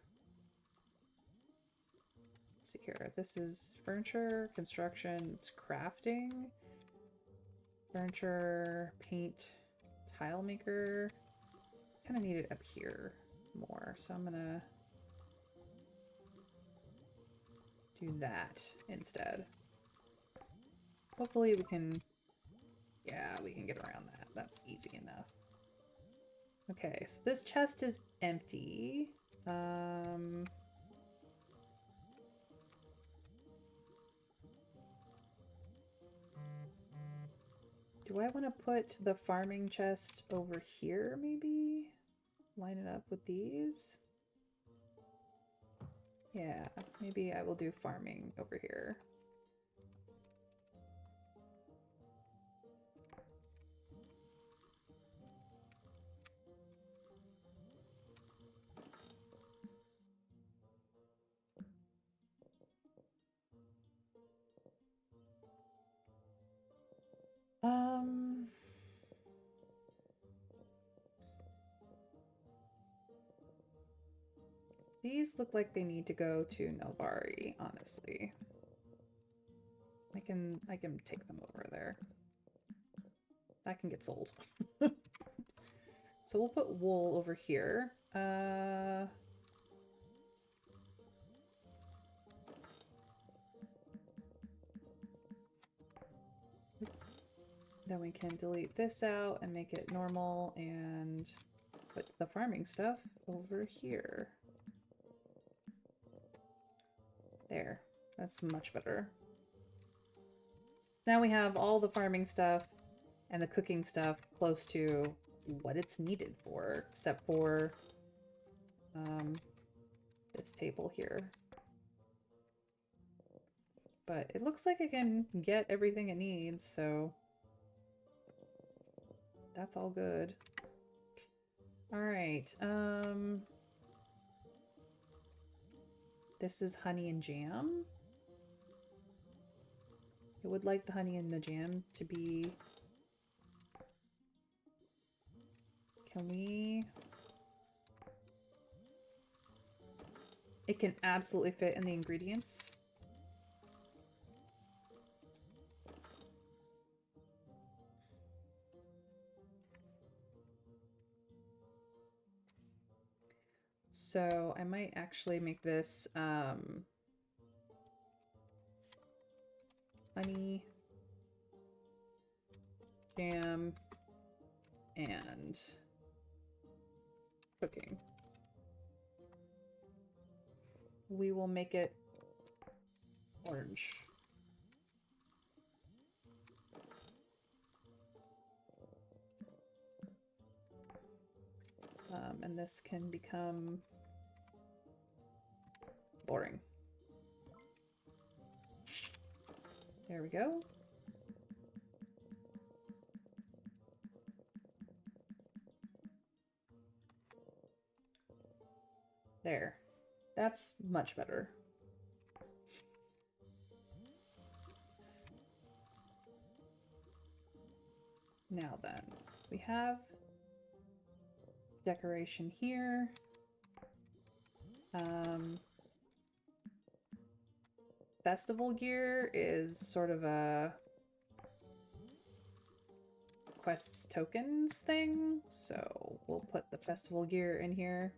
Let's see here. This is furniture, construction, it's crafting, furniture, paint, tile maker. Kind of need it up here more, so I'm gonna do that instead. Hopefully we can, yeah, we can get around that. That's easy enough. Okay, so this chest is empty. Do I want to put the farming chest over here, maybe? Line it up with these? Yeah, maybe I will do farming over here. These look like they need to go to Nelvari, honestly. I can take them over there. That can get sold. So we'll put wool over here. Then we can delete this out and make it normal and put the farming stuff over here. There. That's much better. Now we have all the farming stuff and the cooking stuff close to what it's needed for, except for this table here. But it looks like it can get everything it needs, so that's all good. All right. This is honey and jam. I would like the honey and the jam to be... Can we... It can absolutely fit in the ingredients. So I might actually make this honey, jam, and cooking. We will make it orange. And this can become boring. There we go. There. That's much better. Now then, we have decoration here. Festival gear is sort of a quests tokens thing, so we'll put the festival gear in here.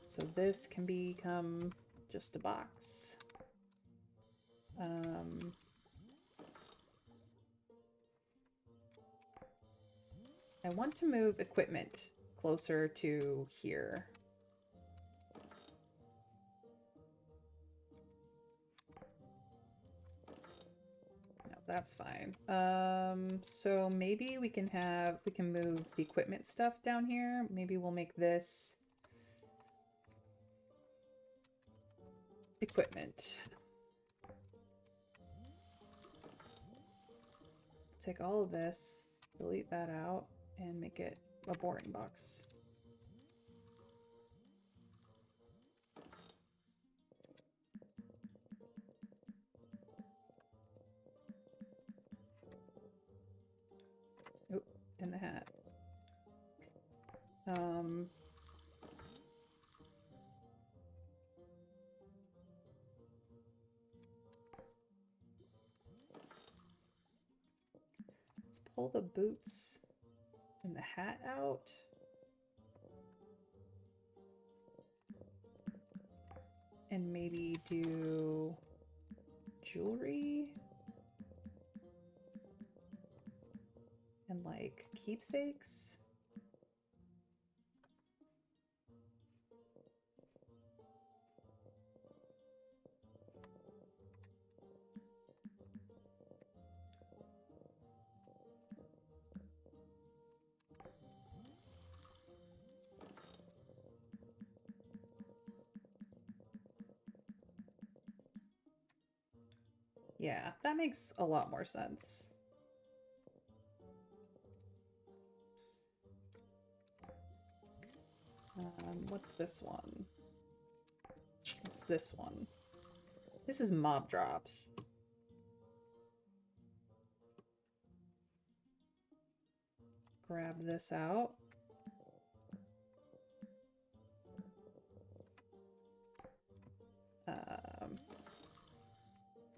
So this can become just a box. I want to move equipment closer to here. No, that's fine. So maybe we can move the equipment stuff down here. Maybe we'll make this equipment. Take all of this, delete that out, and make it a boring box. Oop, in the hat. Let's pull the boots and the hat out. And maybe do jewelry and like keepsakes. Yeah, that makes a lot more sense. What's this one? What's this one? This is mob drops. Grab this out.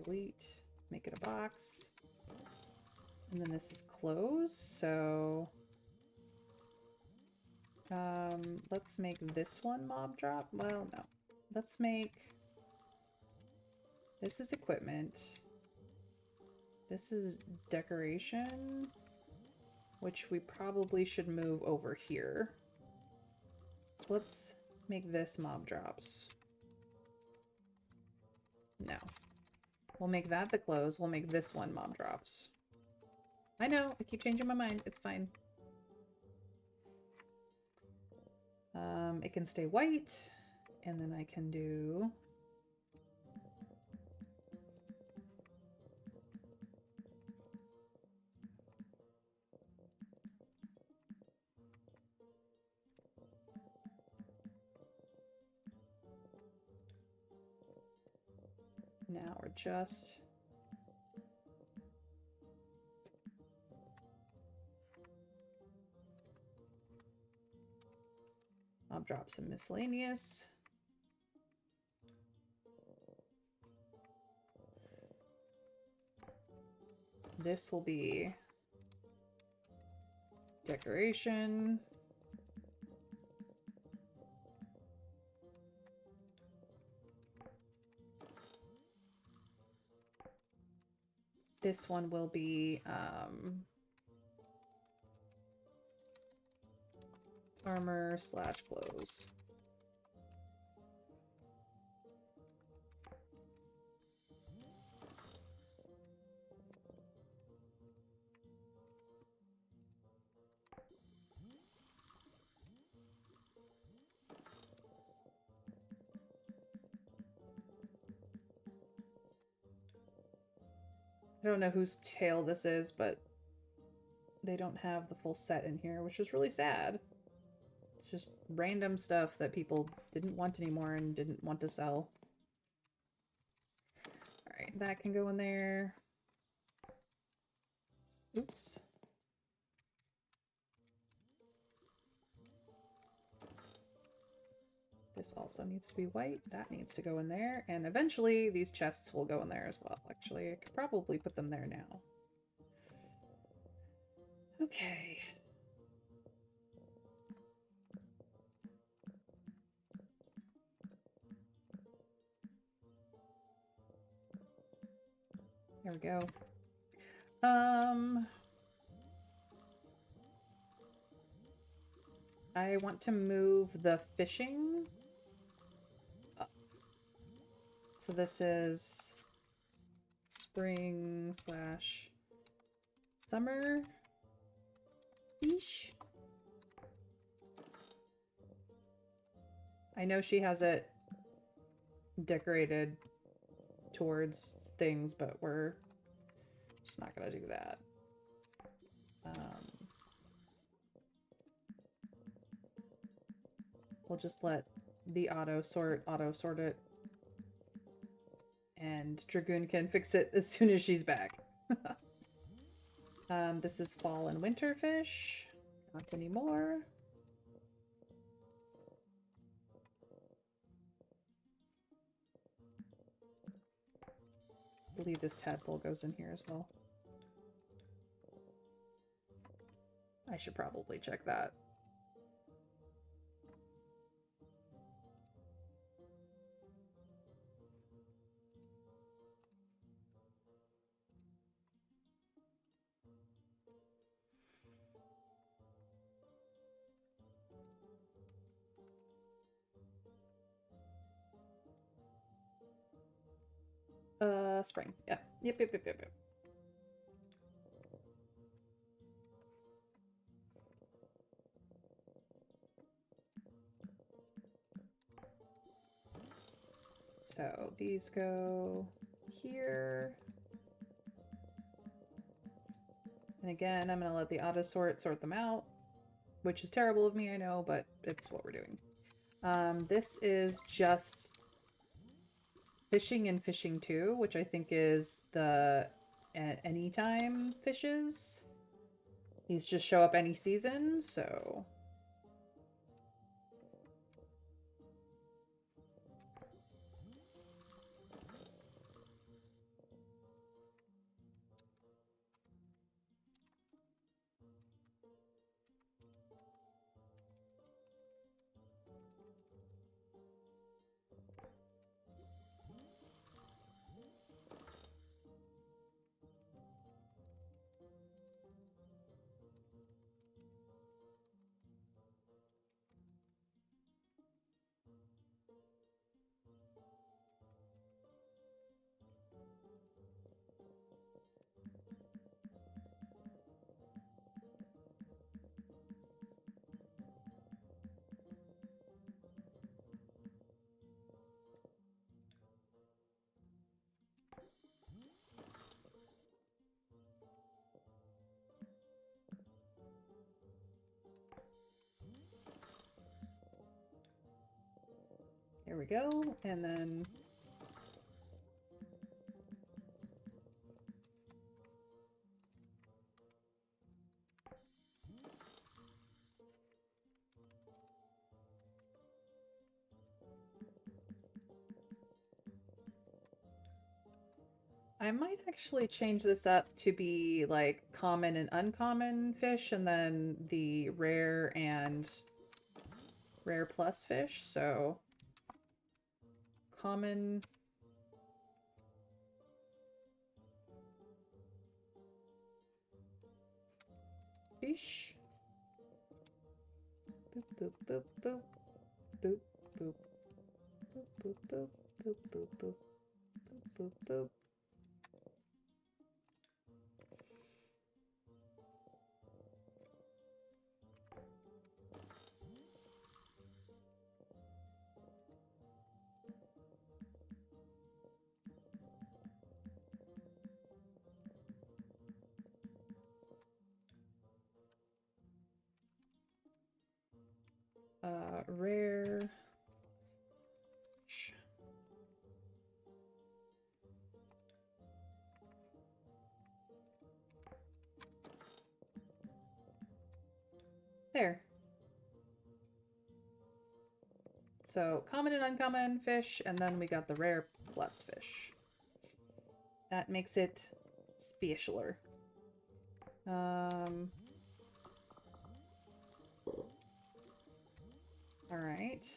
Delete, make it a box. And then this is close, so let's make this one mob drop. Well, no. Let's make this is equipment. This is decoration, which we probably should move over here. So let's make this mob drops. No. We'll make that the close. We'll make this one mob drops. I know, I keep changing my mind. It's fine. It can stay white, and then I can do... Now we're just... I'll drop some miscellaneous. This will be decoration. This one will be armor slash clothes. I don't know whose tail this is, but they don't have the full set in here, which is really sad. It's just random stuff that people didn't want anymore and didn't want to sell. Alright, that can go in there. Oops. This also needs to be white. That needs to go in there. And eventually these chests will go in there as well. Actually, I could probably put them there now. Okay. There we go. I want to move the fishing up. So this is spring slash summer fish. I know she has it decorated towards things, but we're just not gonna do that. We'll just let the auto sort it. And Dragoon can fix it as soon as she's back. This is fall and winter fish. Not anymore. I believe this tadpole goes in here as well. I should probably check that. Spring. Yeah. Yep. So these go here. And again, I'm going to let the auto sort them out, which is terrible of me, I know, but it's what we're doing. This is just fishing and fishing 2, which I think is the anytime fishes. These just show up any season, so... There we go, and then... I might actually change this up to be like common and uncommon fish, and then the rare and rare plus fish. So common, fish, boop boop boop boop boop boop boop boop boop boop boop boop boop boop boop. Rare. There. So common and uncommon fish, and then we got the rare plus fish. That makes it specialer. Alright.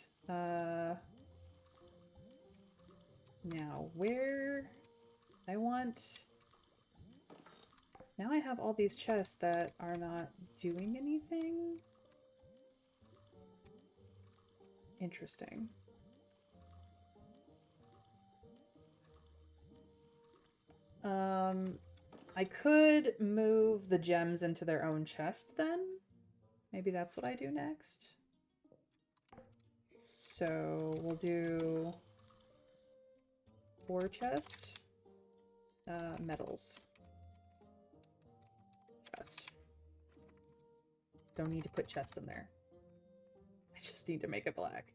Now, where... I want Now I have all these chests that are not doing anything. Interesting. I could move the gems into their own chest then. Maybe that's what I do next. So we'll do ore chest, metals chest. Don't need to put chest in there. I just need to make it black.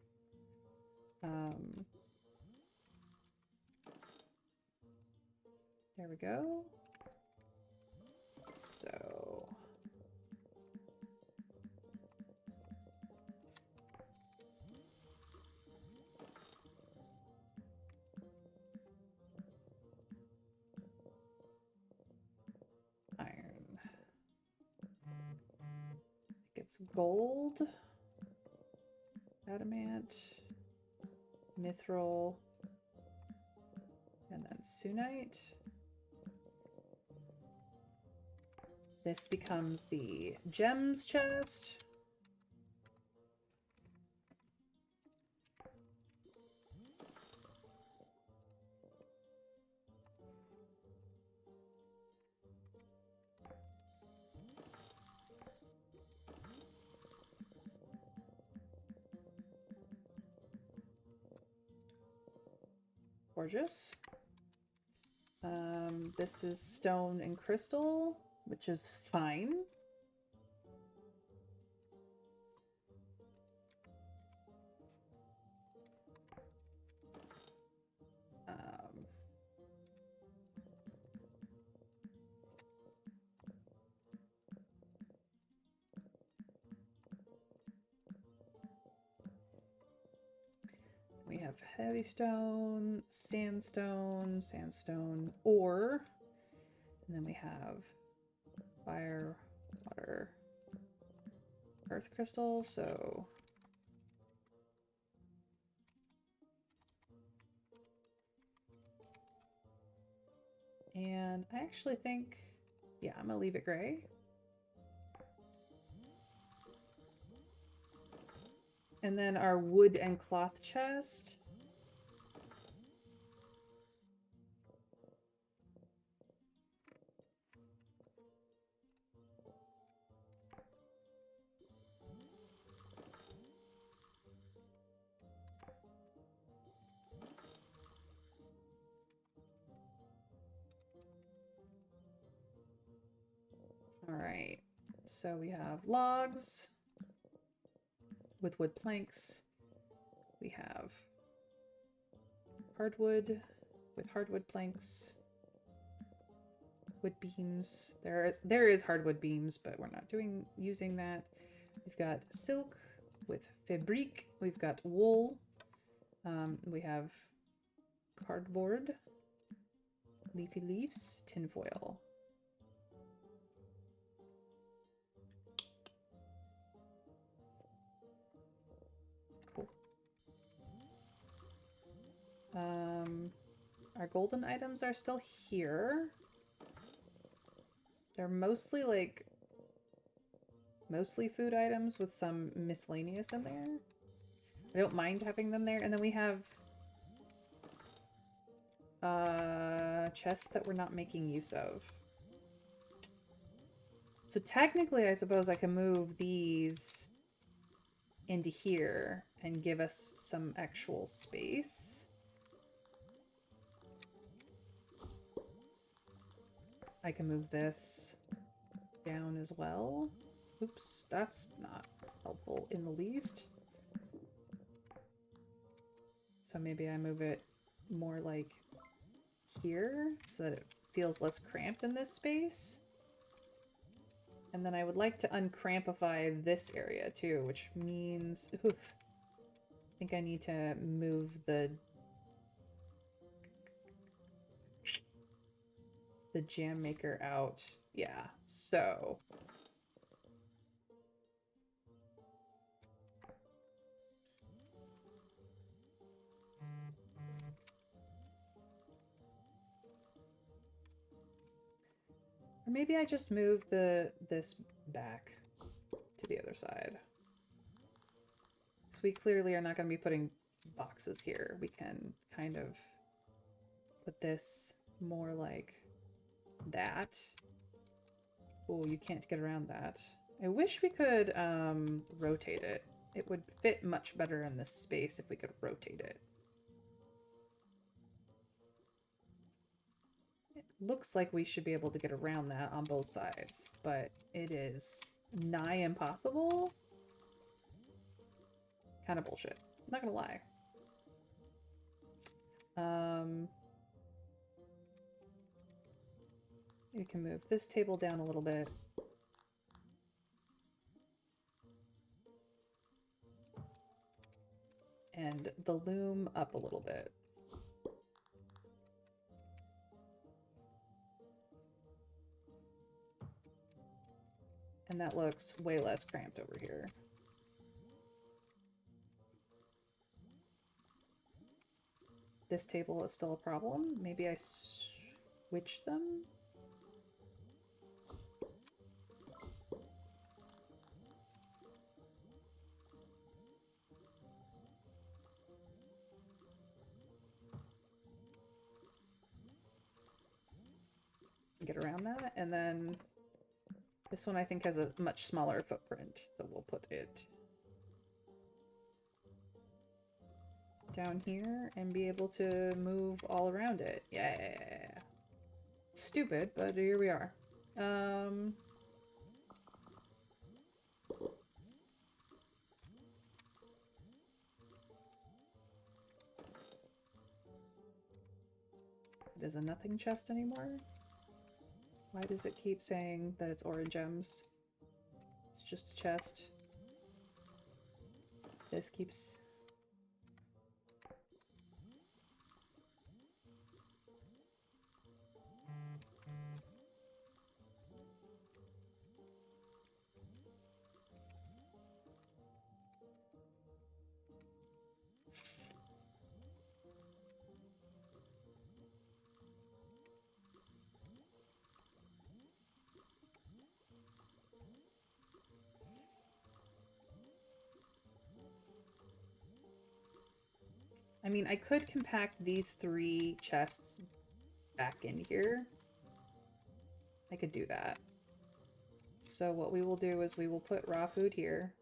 There we go. So iron. It's gold, adamant, mithril, and then sunite. This becomes the gems chest. Gorgeous. This is stone and crystal, which is fine. We have heavy stone, sandstone, sandstone, ore, and then we have fire, water, earth crystal, so and I actually think, yeah, I'm gonna leave it gray. And then our wood and cloth chest. All right, so we have logs with wood planks. We have hardwood with hardwood planks, wood beams. There is hardwood beams, but we're not using that. We've got silk with fabrique. We've got wool. We have cardboard, leafy leaves, tinfoil. Cool. Our golden items are still here. They're mostly food items with some miscellaneous in there. I don't mind having them there. And then we have chests that we're not making use of. So technically, I suppose I can move these into here and give us some actual space. I can move this down as well. Oops, that's not helpful in the least. So maybe I move it more like here so that it feels less cramped in this space. And then I would like to uncrampify this area too, which means, oof, I think I need to move the jam maker out. Yeah, so Or maybe I just move this back to the other side. So we clearly are not going to be putting boxes here. We can kind of put this more like that. Oh, you can't get around that. I wish we could rotate it. It would fit much better in this space if we could rotate it. It looks like we should be able to get around that on both sides, but it is nigh impossible. Kind of bullshit. I'm not gonna lie. We can move this table down a little bit. And the loom up a little bit. And that looks way less cramped over here. This table is still a problem. Maybe I switch them? Get around that, and then this one I think has a much smaller footprint, so we'll put it down here and be able to move all around it. Yeah. Stupid, but here we are. It is a nothing chest anymore? Why does it keep saying that it's orange gems? It's just a chest. This keeps... I mean, I could compact these 3 chests back in here. I could do that. So what we will do is we will put raw food here.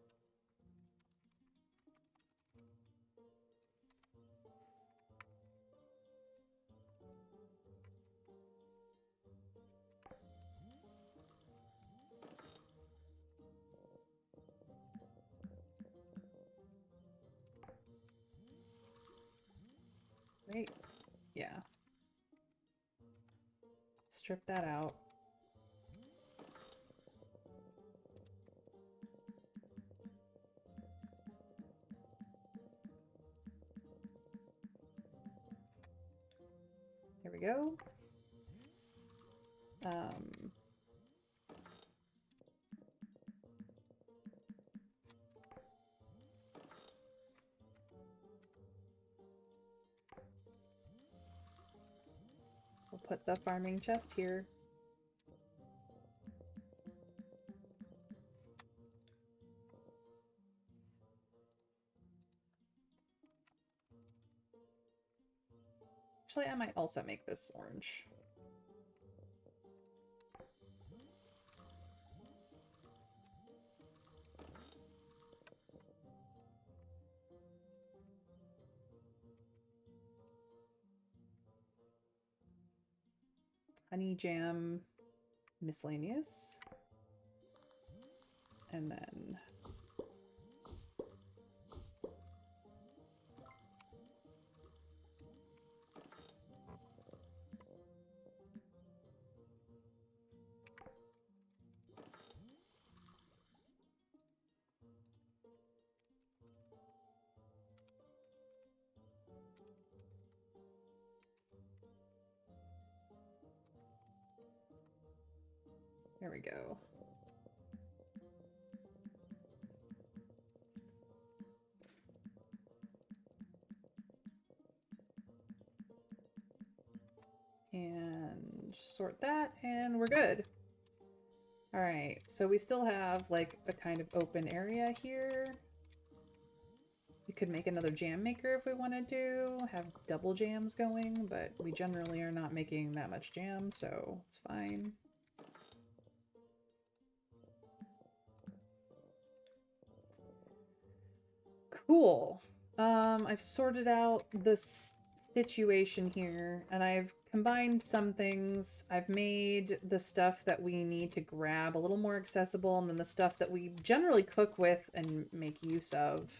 Right? Yeah. Strip that out. There we go. We'll put the farming chest here. Actually, I might also make this orange. Honey jam miscellaneous. And then there we go. And sort that, and we're good. All right, so we still have like a kind of open area here. We could make another jam maker if we wanted to, have double jams going, but we generally are not making that much jam, so it's fine. Cool. I've sorted out this situation here, and I've combined some things. I've made the stuff that we need to grab a little more accessible, and then the stuff that we generally cook with and make use of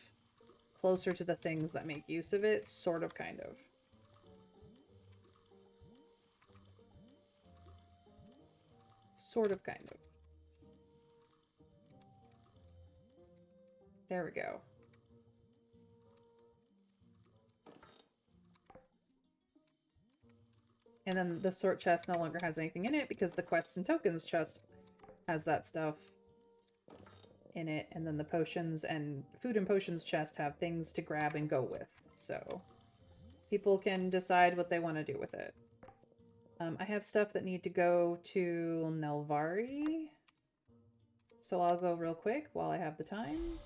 closer to the things that make use of it, sort of, kind of. Sort of, kind of. There we go. And then the sort chest no longer has anything in it because the quests and tokens chest has that stuff in it. And then the potions and food and potions chest have things to grab and go with. So people can decide what they want to do with it. I have stuff that need to go to Nelvari. So I'll go real quick while I have the time.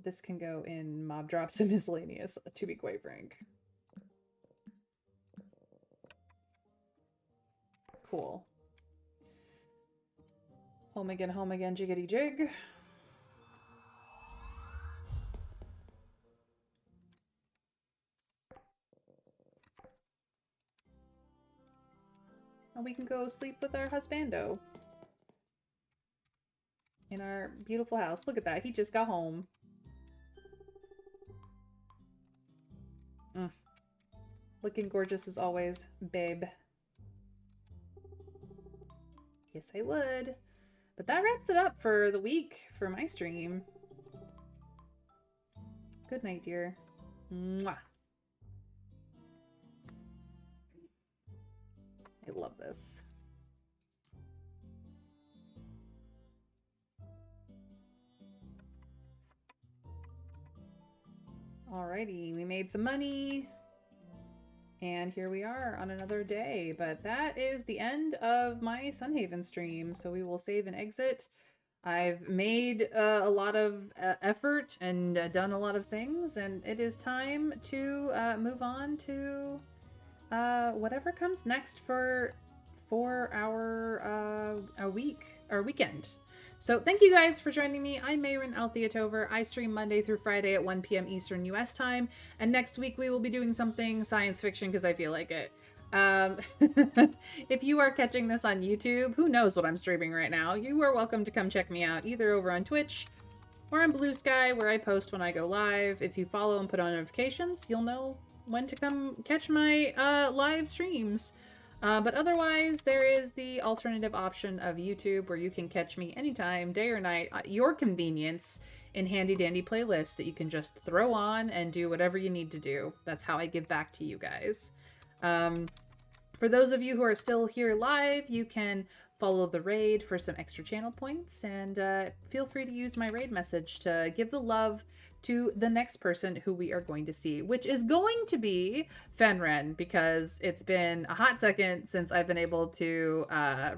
This can go in mob drops and miscellaneous, to be quite frank. Cool. Home again, jiggity jig. And we can go sleep with our husbando. In our beautiful house. Look at that, he just got home. Looking gorgeous as always, babe. Yes, I would. But that wraps it up for the week for my stream. Good night, dear. Mwah. I love this. Alrighty, we made some money. And here we are on another day. But that is the end of my Sunhaven stream. So we will save and exit. I've made a lot of effort and done a lot of things. And it is time to move on to whatever comes next for our weekend. So thank you guys for joining me. I'm Mayrin Altheatover. I stream Monday through Friday at 1 p.m. Eastern US time. And next week we will be doing something science fiction because I feel like it. If you are catching this on YouTube, who knows what I'm streaming right now, you are welcome to come check me out either over on Twitch or on Blue Sky where I post when I go live. If you follow and put on notifications, you'll know when to come catch my live streams. But otherwise, there is the alternative option of YouTube where you can catch me anytime, day or night, at your convenience in handy-dandy playlists that you can just throw on and do whatever you need to do. That's how I give back to you guys. For those of you who are still here live, you can follow the raid for some extra channel points, and feel free to use my raid message to give the love to the next person who we are going to see, which is going to be Fenren, because it's been a hot second since I've been able to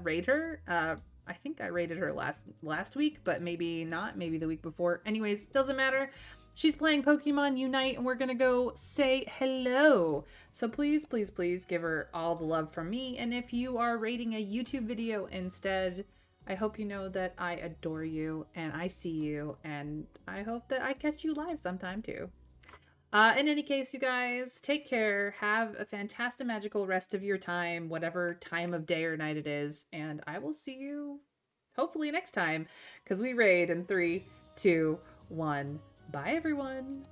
raid her. I think I raided her last week, but maybe not, maybe the week before. Anyways, doesn't matter. She's playing Pokemon Unite, and we're gonna go say hello. So please, please, please give her all the love from me. And if you are rating a YouTube video instead, I hope you know that I adore you and I see you, and I hope that I catch you live sometime too. In any case, you guys, take care. Have a fantastic, magical rest of your time, whatever time of day or night it is, and I will see you hopefully next time, because we raid in 3, 2, 1. Bye, everyone.